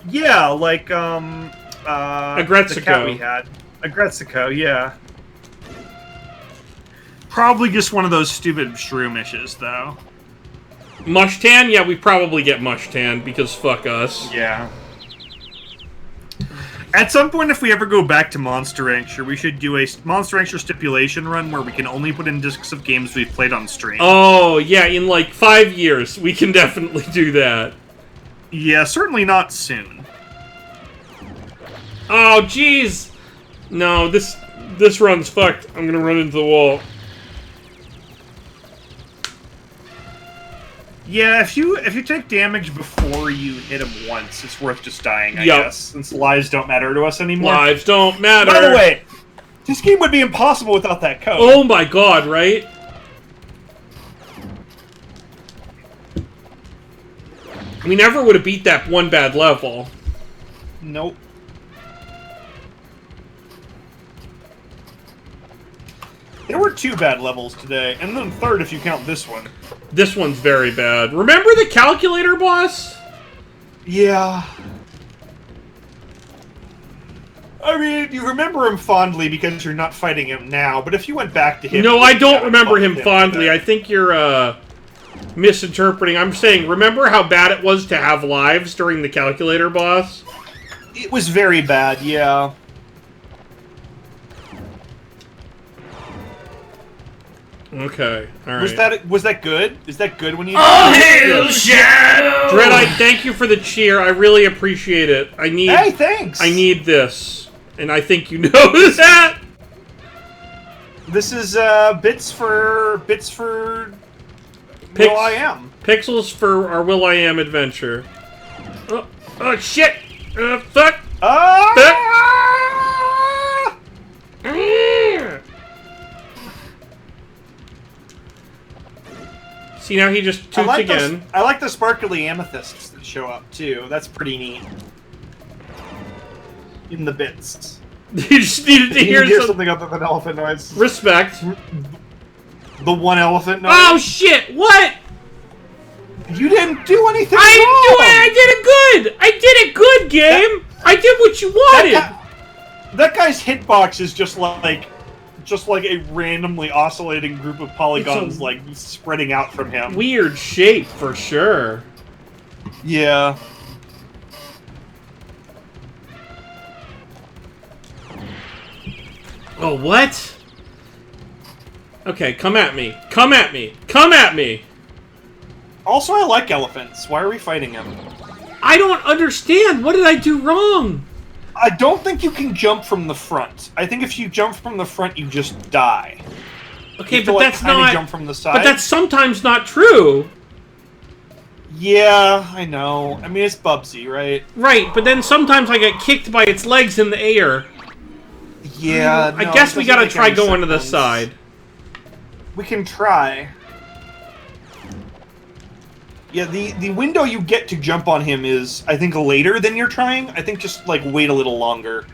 Yeah, like, Agretsuko. the cat we had. Agretsuko, yeah. Probably just one of those stupid shroomishes, though. Mushtan? Yeah, we probably get Mushtan, because fuck us. Yeah. At some point, if we ever go back to Monster Rancher, we should do a Monster Rancher stipulation run where we can only put in discs of games we've played on stream. Oh, yeah, in like 5 years, we can definitely do that. Yeah, certainly not soon. Oh, jeez! No, this run's fucked. I'm gonna run into the wall. Yeah, if you take damage before you hit him once, it's worth just dying, I guess, since lives don't matter to us anymore. Lives don't matter! By the way, this game would be impossible without that code. Oh my god, right? We never would have beat that one bad level. Nope. There were 2 bad levels today, and then 3rd if you count this one. This one's very bad. Remember the calculator boss? Yeah. I mean, you remember him fondly because you're not fighting him now, but if you went back to him... No, I don't remember him fondly. I think you're, misinterpreting. I'm saying, remember how bad it was to have lives during the calculator boss? It was very bad, yeah. Okay, alright. Was that good? Is that good when you... All hail Shadow! Dreadite, thank you for the cheer. I really appreciate it. Hey, thanks! I need this. And I think you know that! This is, bits for Will.i.am. Pixels for our Will.i.am adventure. Oh shit! Fuck! See, now he just toots again. I like the sparkly amethysts that show up, too. That's pretty neat. In the bits. You just needed to hear something other than elephant noise. Respect. The one elephant noise. Oh shit! What? You didn't do anything I wrong! didn't do it! I did it good! I did it good, game! I did what you wanted! That guy's hitbox is just like a randomly oscillating group of polygons, like, spreading out from him. Weird shape, for sure. Yeah. Oh, what? Okay, come at me. Come at me. Come at me! Also, I like elephants. Why are we fighting him? I don't understand. What did I do wrong? I don't think you can jump from the front. I think if you jump from the front, you just die. Okay, but that's not. Jump from the side. But that's sometimes not true. Yeah, I know. I mean, it's Bubsy, right? Right, but then sometimes I get kicked by its legs in the air. Yeah, I guess we gotta try going to the side. We can try. Yeah, the window you get to jump on him is, I think, later than you're trying. I think just, like, wait a little longer.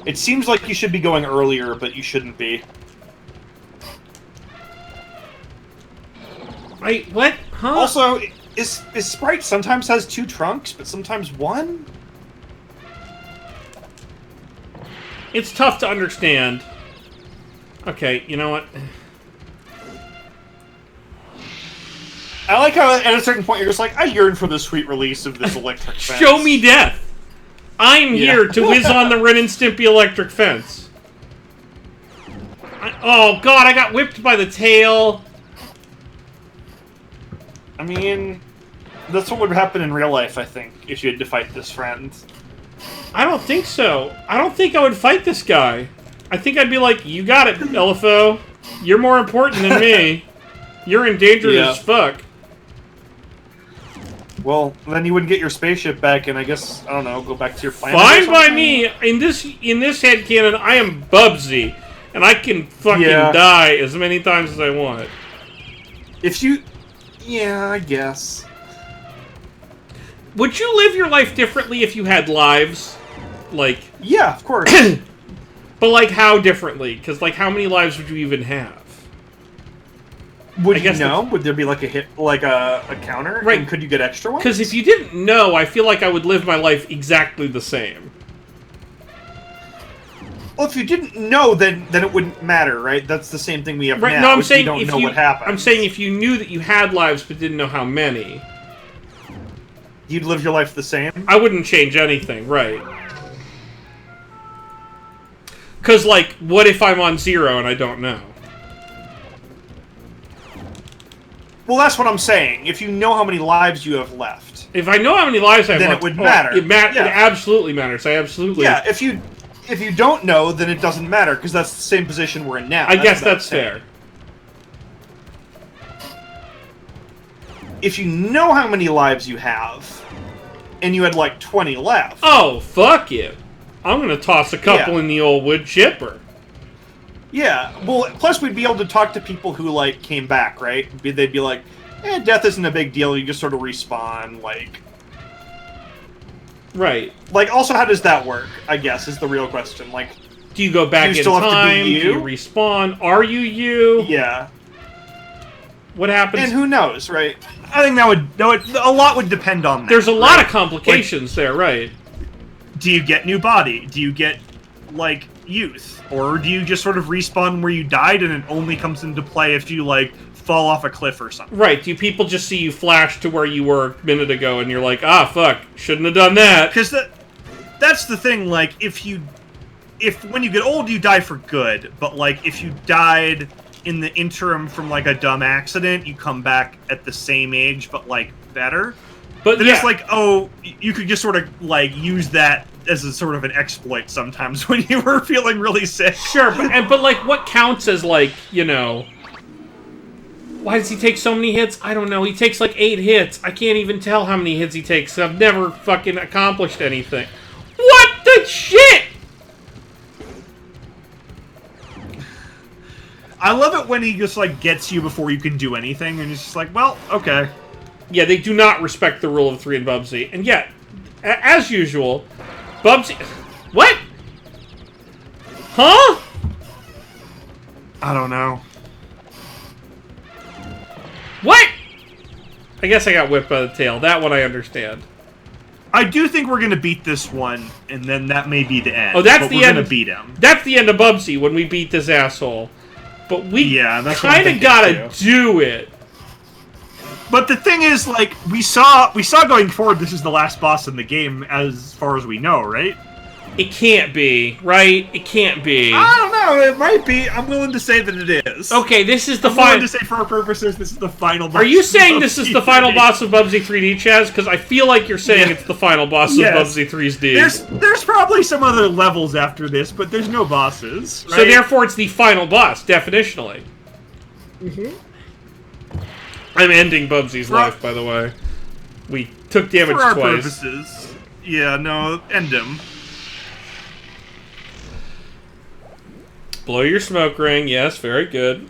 It seems like you should be going earlier, but you shouldn't be. Wait, what? Huh? Also, is Sprite sometimes has 2 trunks, but sometimes 1? It's tough to understand. Okay, you know what? I like how at a certain point you're just like, I yearn for the sweet release of this electric fence. Show me death! I'm here to whiz on the Ren and Stimpy electric fence. Oh god, I got whipped by the tail. I mean, that's what would happen in real life, I think, if you had to fight this friend. I don't think so. I don't think I would fight this guy. I think I'd be like, you got it, LFO. You're more important than me. You're endangered as fuck. Well, then you wouldn't get your spaceship back, and I guess, I don't know, go back to your planet. Fine by me. In this headcanon, I am Bubsy, and I can fucking die as many times as I want. If you... Yeah, I guess. Would you live your life differently if you had lives? Like... Yeah, of course. But, like, how differently? Because, like, how many lives would you even have? Would you know? Would there be, like, a counter? Right. And could you get extra ones? Because if you didn't know, I feel like I would live my life exactly the same. Well, if you didn't know, then it wouldn't matter, right? That's the same thing we have now. No, I'm saying you don't know what happens. I'm saying if you knew that you had lives but didn't know how many, you'd live your life the same. I wouldn't change anything, right? Because, like, what if I'm on 0 and I don't know? Well, that's what I'm saying. If you know how many lives you have left, if I know how many lives I have then left, it would matter. It absolutely matters. I absolutely. Yeah. If you don't know, then it doesn't matter because that's the same position we're in now. I guess that's fair. If you know how many lives you have, and you had like 20 left. Oh, fuck it. I'm gonna toss a couple in the old wood chipper. Yeah, well, plus we'd be able to talk to people who, like, came back, right? They'd be like, death isn't a big deal, you just sort of respawn, like... Right. Like, also, how does that work, I guess, is the real question. Like, do you go back in time? Do you respawn? Are you you? Yeah. What happens? And who knows, right? I think a lot would depend on that. There's a lot of complications there, right? Do you get new body? Do you get, like, youth? Or do you just sort of respawn where you died and it only comes into play if you, like, fall off a cliff or something? Right. Do people just see you flash to where you were a minute ago and you're like, ah, fuck, shouldn't have done that? Because that's the thing, like, if when you get old, you die for good, but, like, if you died in the interim from, like, a dumb accident, you come back at the same age, but, like, better. But it's like, oh, you could just sort of, like, use that as a sort of an exploit sometimes when you were feeling really sick. Sure, but like, what counts as, like, you know... Why does he take so many hits? I don't know. He takes, like, 8 hits. I can't even tell how many hits he takes. I've never fucking accomplished anything. What the shit?! I love it when he just, like, gets you before you can do anything, and it's just like, well, okay. Yeah, they do not respect the rule of 3 in Bubsy. And yet, as usual, Bubsy... What? Huh? I don't know. What? I guess I got whipped by the tail. That one I understand. I do think we're going to beat this one, and then that may be the end. Oh, that's the end. We're going to beat him. That's the end of Bubsy, when we beat this asshole. But we kind of gotta do it. But the thing is, like, we saw going forward, this is the last boss in the game, as far as we know, right? It can't be, right? It can't be. I don't know. It might be. I'm willing to say that it is. Okay, this is the I'm final. willing to say for our purposes, this is the final boss. Are you saying this is Bubsy the final 3D. boss of Bubsy 3D, Chaz? Because I feel like you're saying it's the final boss Yes. of Bubsy 3D. There's probably some other levels after this, but there's no bosses. Right? So therefore, it's the final boss, definitionally. I'm ending Bubsy's life, by the way. We took damage for our twice. purposes. Yeah, no, end him. Blow your smoke ring. Yes, very good.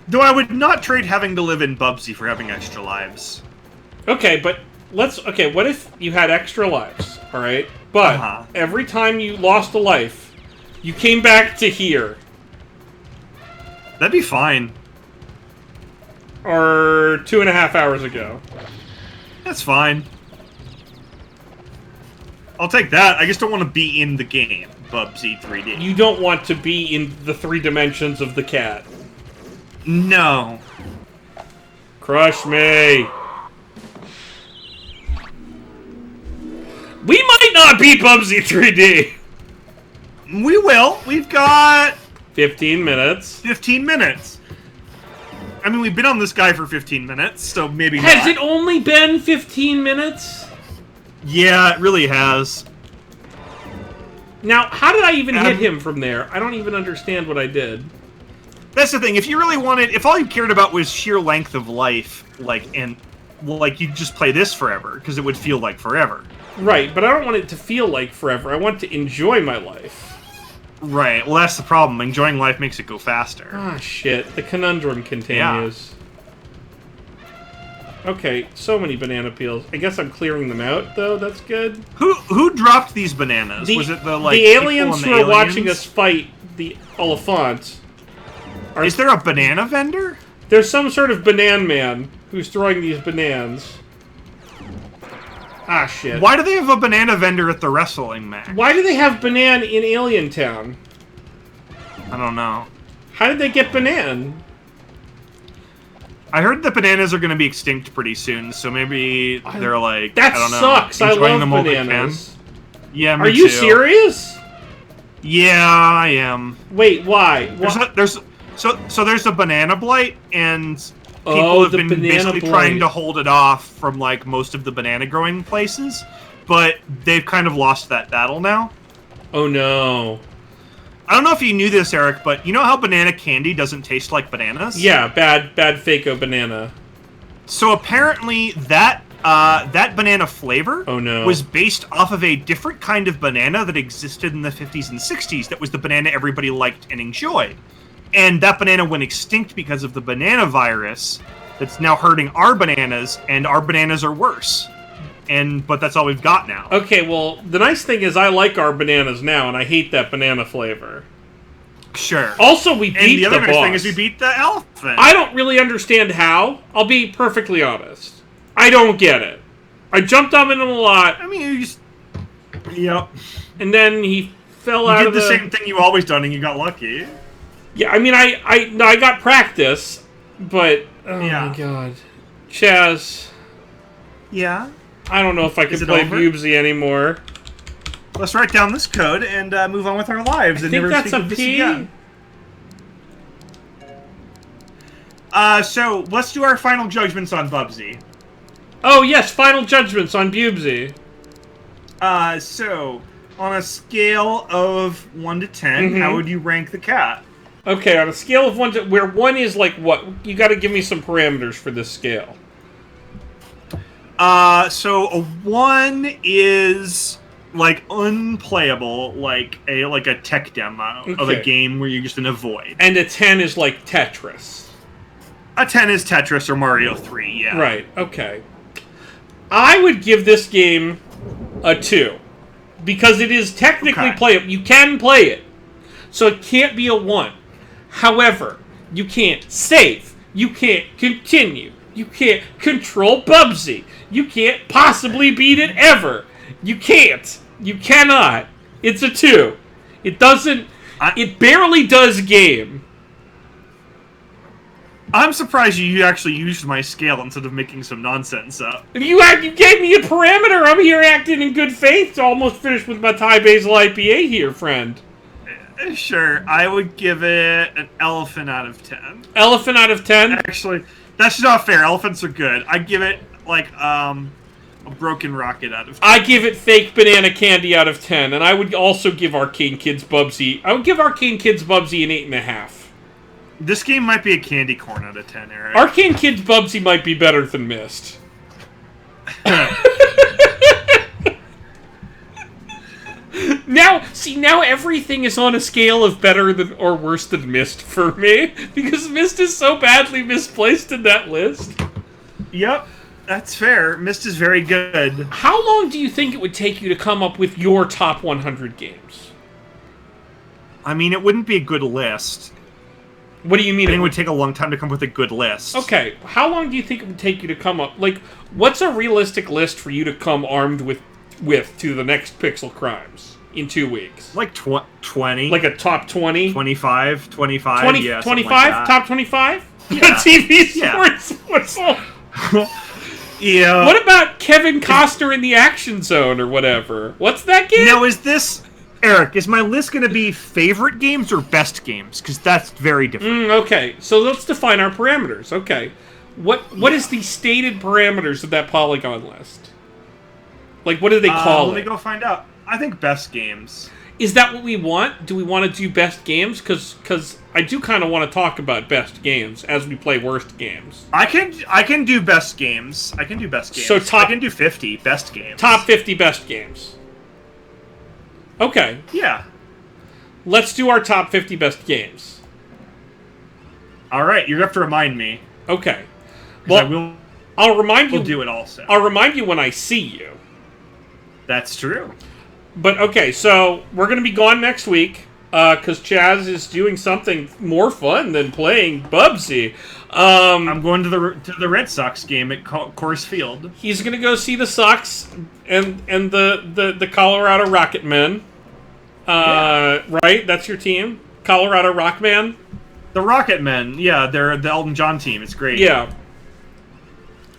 Though I would not trade having to live in Bubsy for having extra lives. Okay, but let's... Okay, what if you had extra lives, alright? But every time you lost a life, you came back to here. That'd be fine. Or 2.5 hours ago. That's fine. I'll take that. I just don't want to be in the game, Bubsy 3D. You don't want to be in the 3 dimensions of the cat. No. Crush me. We might not beat Bubsy 3D. We will. We've got 15 minutes. 15 minutes. I mean, we've been on this guy for 15 minutes, so maybe Has not. it only been 15 minutes? Yeah, it really has. Now, how did I even hit him from there? I don't even understand what I did. That's the thing. If you really wanted, if all you cared about was sheer length of life, you'd just play this forever, because it would feel like forever. Right, but I don't want it to feel like forever. I want to enjoy my life. Right, well that's the problem. Enjoying life makes it go faster. Ah, shit. The conundrum continues. Okay, so many banana peels. I guess I'm clearing them out, though. That's good. Who dropped these bananas? Was it the aliens people who in the are watching aliens? us fight the Oliphant? Is there a banana vendor? There's some sort of banana man who's throwing these bananas. Ah, shit. Why do they have a banana vendor at the wrestling match? Why do they have banana in Alien Town? I don't know. How did they get banana? I heard the bananas are going to be extinct pretty soon, so maybe they're like, That I don't know, sucks. I enjoying love them all they bananas. can. Yeah, me Are you too. serious? Yeah, I am. Wait, why? There's a banana blight, and people Oh, have the been banana basically blight. trying to hold it off from like most of the banana growing places, but they've kind of lost that battle now. Oh no. I don't know if you knew this, Eric, but you know how banana candy doesn't taste like bananas? Yeah, bad Fako banana. So apparently that banana flavor was based off of a different kind of banana that existed in the 50s and 60s that was the banana everybody liked and enjoyed. And that banana went extinct because of the banana virus that's now hurting our bananas, and our bananas are worse. But that's all we've got now. Okay, well, the nice thing is I like our bananas now, and I hate that banana flavor. Sure. Also, we beat and the other nice boss. thing is we beat the elephant. I don't really understand how. I'll be perfectly honest. I don't get it. I jumped on him a lot. I mean, you just... Yep. And then he fell out of You did the same thing you always done, and you got lucky. Yeah, I mean, I got practice, but... Oh, my God. Chaz... Yeah? I don't know if I can play Bubsy anymore. Let's write down this code and move on with our lives. I and think never that's speak a of this P. again. So let's do our final judgments on Bubsy. Oh yes, final judgments on Bubsy. So on a scale of 1 to 10, how would you rank the cat? Okay, on a scale of 1 to... Where 1 is like what? You gotta give me some parameters for this scale. So a 1 is like unplayable, like a tech demo of a game where you're just in a void. And a 10 is like Tetris. A 10 is Tetris or Mario 3, yeah. Right, okay. I would give this game a 2. Because it is technically playable. You can play it. So it can't be a 1. However, you can't save. You can't continue. You can't control Bubsy. You can't possibly beat it ever. You can't. You cannot. It's a 2. It doesn't... It barely does game. I'm surprised you actually used my scale instead of making some nonsense up. You gave me a parameter. I'm here acting in good faith to almost finish with my Thai Basil IPA here, friend. Sure, I would give it an elephant out of 10. Elephant out of 10? Actually, that's not fair. Elephants are good. I'd give it, like, a broken rocket out of 10. I give it fake banana candy out of 10, and I would also give Arcane Kids Bubsy. I would give Arcane Kids Bubsy an 8.5. This game might be a candy corn out of 10, Eric. Arcane Kids Bubsy might be better than Myst. Now everything is on a scale of better than or worse than Myst for me, because Myst is so badly misplaced in that list. Yep, that's fair. Myst is very good. How long do you think it would take you to come up with your top 100 games? I mean, it wouldn't be a good list. What do you mean? I think it would take a long time to come up with a good list. Okay, how long do you think it would take you to come up? Like, what's a realistic list for you to come armed with to the next Pixel Crimes in 2 weeks? Like 20. Like a top 20? 25? 25? 20, yeah, 25? like Top 25? Yeah. TV Yeah. Sports Whistle. Yeah. What about Kevin Costner in the Action Zone or whatever? What's that game? Now, is this... Eric, is my list going to be favorite games or best games? Because that's very different. Okay, so let's define our parameters. Okay. What is the stated parameters of that Polygon list? Like, what do they call Let it? me go find out. I think best games. Is that what we want? Do we want to do best games? Because I do kind of want to talk about best games as we play worst games. I can do best games. I can do best games. So I can do 50 best games. Top 50 best games. Okay. Yeah. Let's do our top 50 best games. All right, you're gonna have to remind me. Okay. Well, I'll remind you. We'll do it also. I'll remind you when I see you. That's true. But okay, so we're gonna be gone next week because Chaz is doing something more fun than playing Bubsy. I'm going to the Red Sox game at Coors Field. He's gonna go see the Sox and the Colorado Rocket Men. Right? That's your team, Colorado Rockman. The Rocket Men, yeah, they're the Elton John team. It's great. Yeah.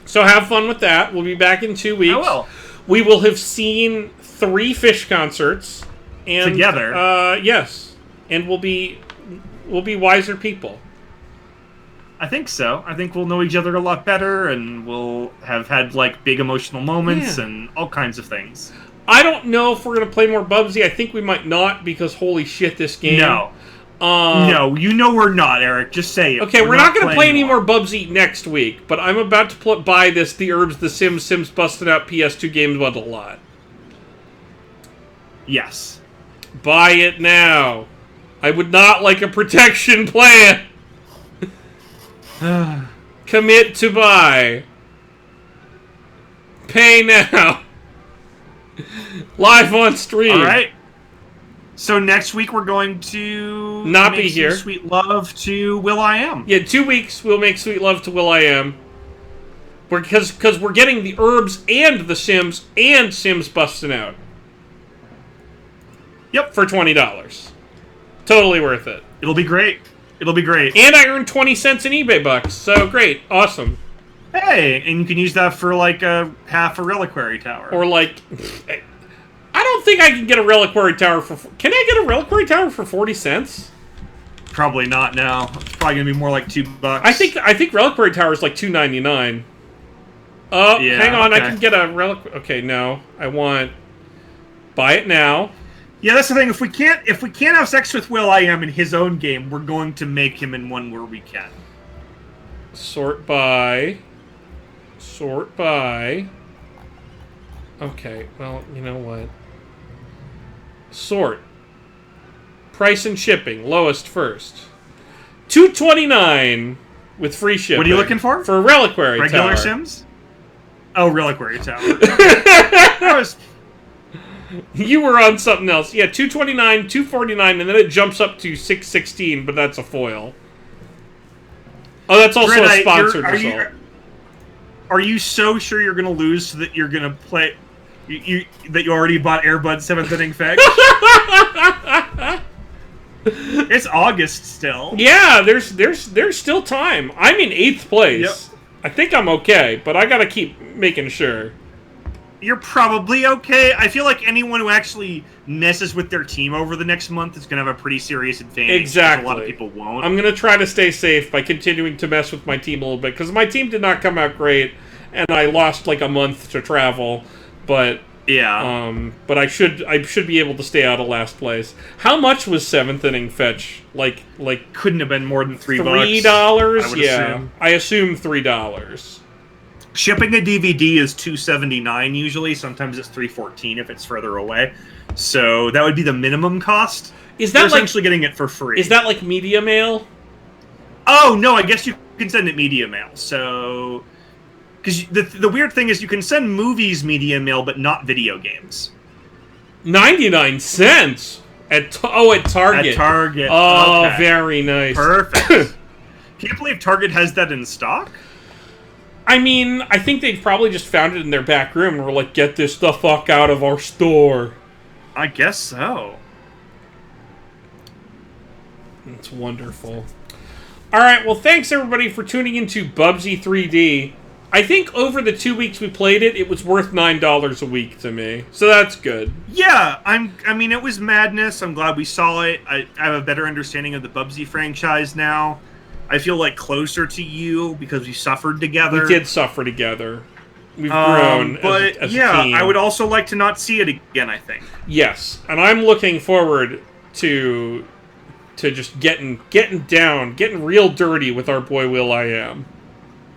So have fun with that. We'll be back in 2 weeks. I will. We will have seen 3 Fish concerts and together. Yes, and we'll be wiser people. I think so. I think we'll know each other a lot better, and we'll have had like big emotional moments and all kinds of things. I don't know if we're gonna play more Bubsy. I think we might not because holy shit, this game. No. No, you know we're not, Eric. Just say it. Okay, we're not going to play any more Bubsy next week, but I'm about to buy this The Herbs, The Sims Busted Out PS2 Games Bundle lot. Yes. Buy it now. I would not like a protection plan. Commit to buy. Pay now. Live on stream. All right. So next week we're going to not make be here. Sweet love to Will.i.am. Yeah, 2 weeks we'll make sweet love to Will.i.am. Because we're getting the Herbs and the Sims and Sims Busting Out. Yep, for $20. Totally worth it. It'll be great. It'll be great. And I earned 20 cents in eBay bucks. So great, awesome. Hey, and you can use that for like half a reliquary tower. Or like. I don't think I can get a reliquary tower for... Can I get a reliquary tower for 40 cents? Probably not now. It's probably going to be more like $2. I think reliquary tower is like $2.99. Oh, yeah, hang on. okay. I can get a relic... Okay, no. I want... Buy it now. Yeah, that's the thing. If we can't have sex with Will.i.am in his own game, we're going to make him in one where we can. Sort by... Sort by... Okay, well, you know what? Sort. Price and shipping. Lowest first. $2.29 with free shipping. What are you looking for? For a reliquary tower. Regular Sims? Oh, reliquary tower. That was... You were on something else. Yeah, $2.29, $2.49, and then it jumps up to $6.16, but that's a foil. Oh, that's also Brett, a sponsored result. Are you so sure you're going to lose so that you're going to play... that you already bought Airbud 7th Inning Fetch? It's August still. Yeah, there's still time. I'm in 8th place. Yep. I think I'm okay, but I gotta keep making sure. You're probably okay. I feel like anyone who actually messes with their team over the next month is going to have a pretty serious advantage. Exactly. A lot of people won't. I'm going to try to stay safe by continuing to mess with my team a little bit, because my team did not come out great, and I lost like a month to travel, but... Yeah. But I should be able to stay out of last place. How much was 7th inning fetch? Like couldn't have been more than $3. $3? Yeah. I assume $3. Shipping a DVD is $2.79 usually. Sometimes it's $3.14 if it's further away. So that would be the minimum cost. Is that You're essentially getting it for free? Is that like media mail? Oh no, I guess you can send it media mail. So, because the weird thing is you can send movies media mail, but not video games. 99 cents at Target. At Target. Oh, okay. Very nice. Perfect. Can you believe Target has that in stock? I mean, I think they probably just found it in their back room and were like, get this the fuck out of our store. I guess so. It's wonderful. Alright, well, thanks everybody for tuning into Bubsy 3D. I think over the 2 weeks we played it, it was worth $9 a week to me. So that's good. Yeah, I mean, it was madness. I'm glad we saw it. I have a better understanding of the Bubsy franchise now. I feel like closer to you because we suffered together. We did suffer together. We've grown as a team. I would also like to not see it again, I think. Yes, and I'm looking forward to just getting down, getting real dirty with our boy Will.i.am.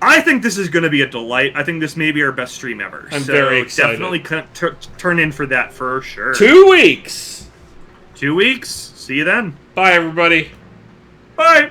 I think this is going to be a delight. I think this may be our best stream ever. I'm very excited. Definitely turn in for that for sure. 2 weeks! 2 weeks? See you then. Bye, everybody. Bye!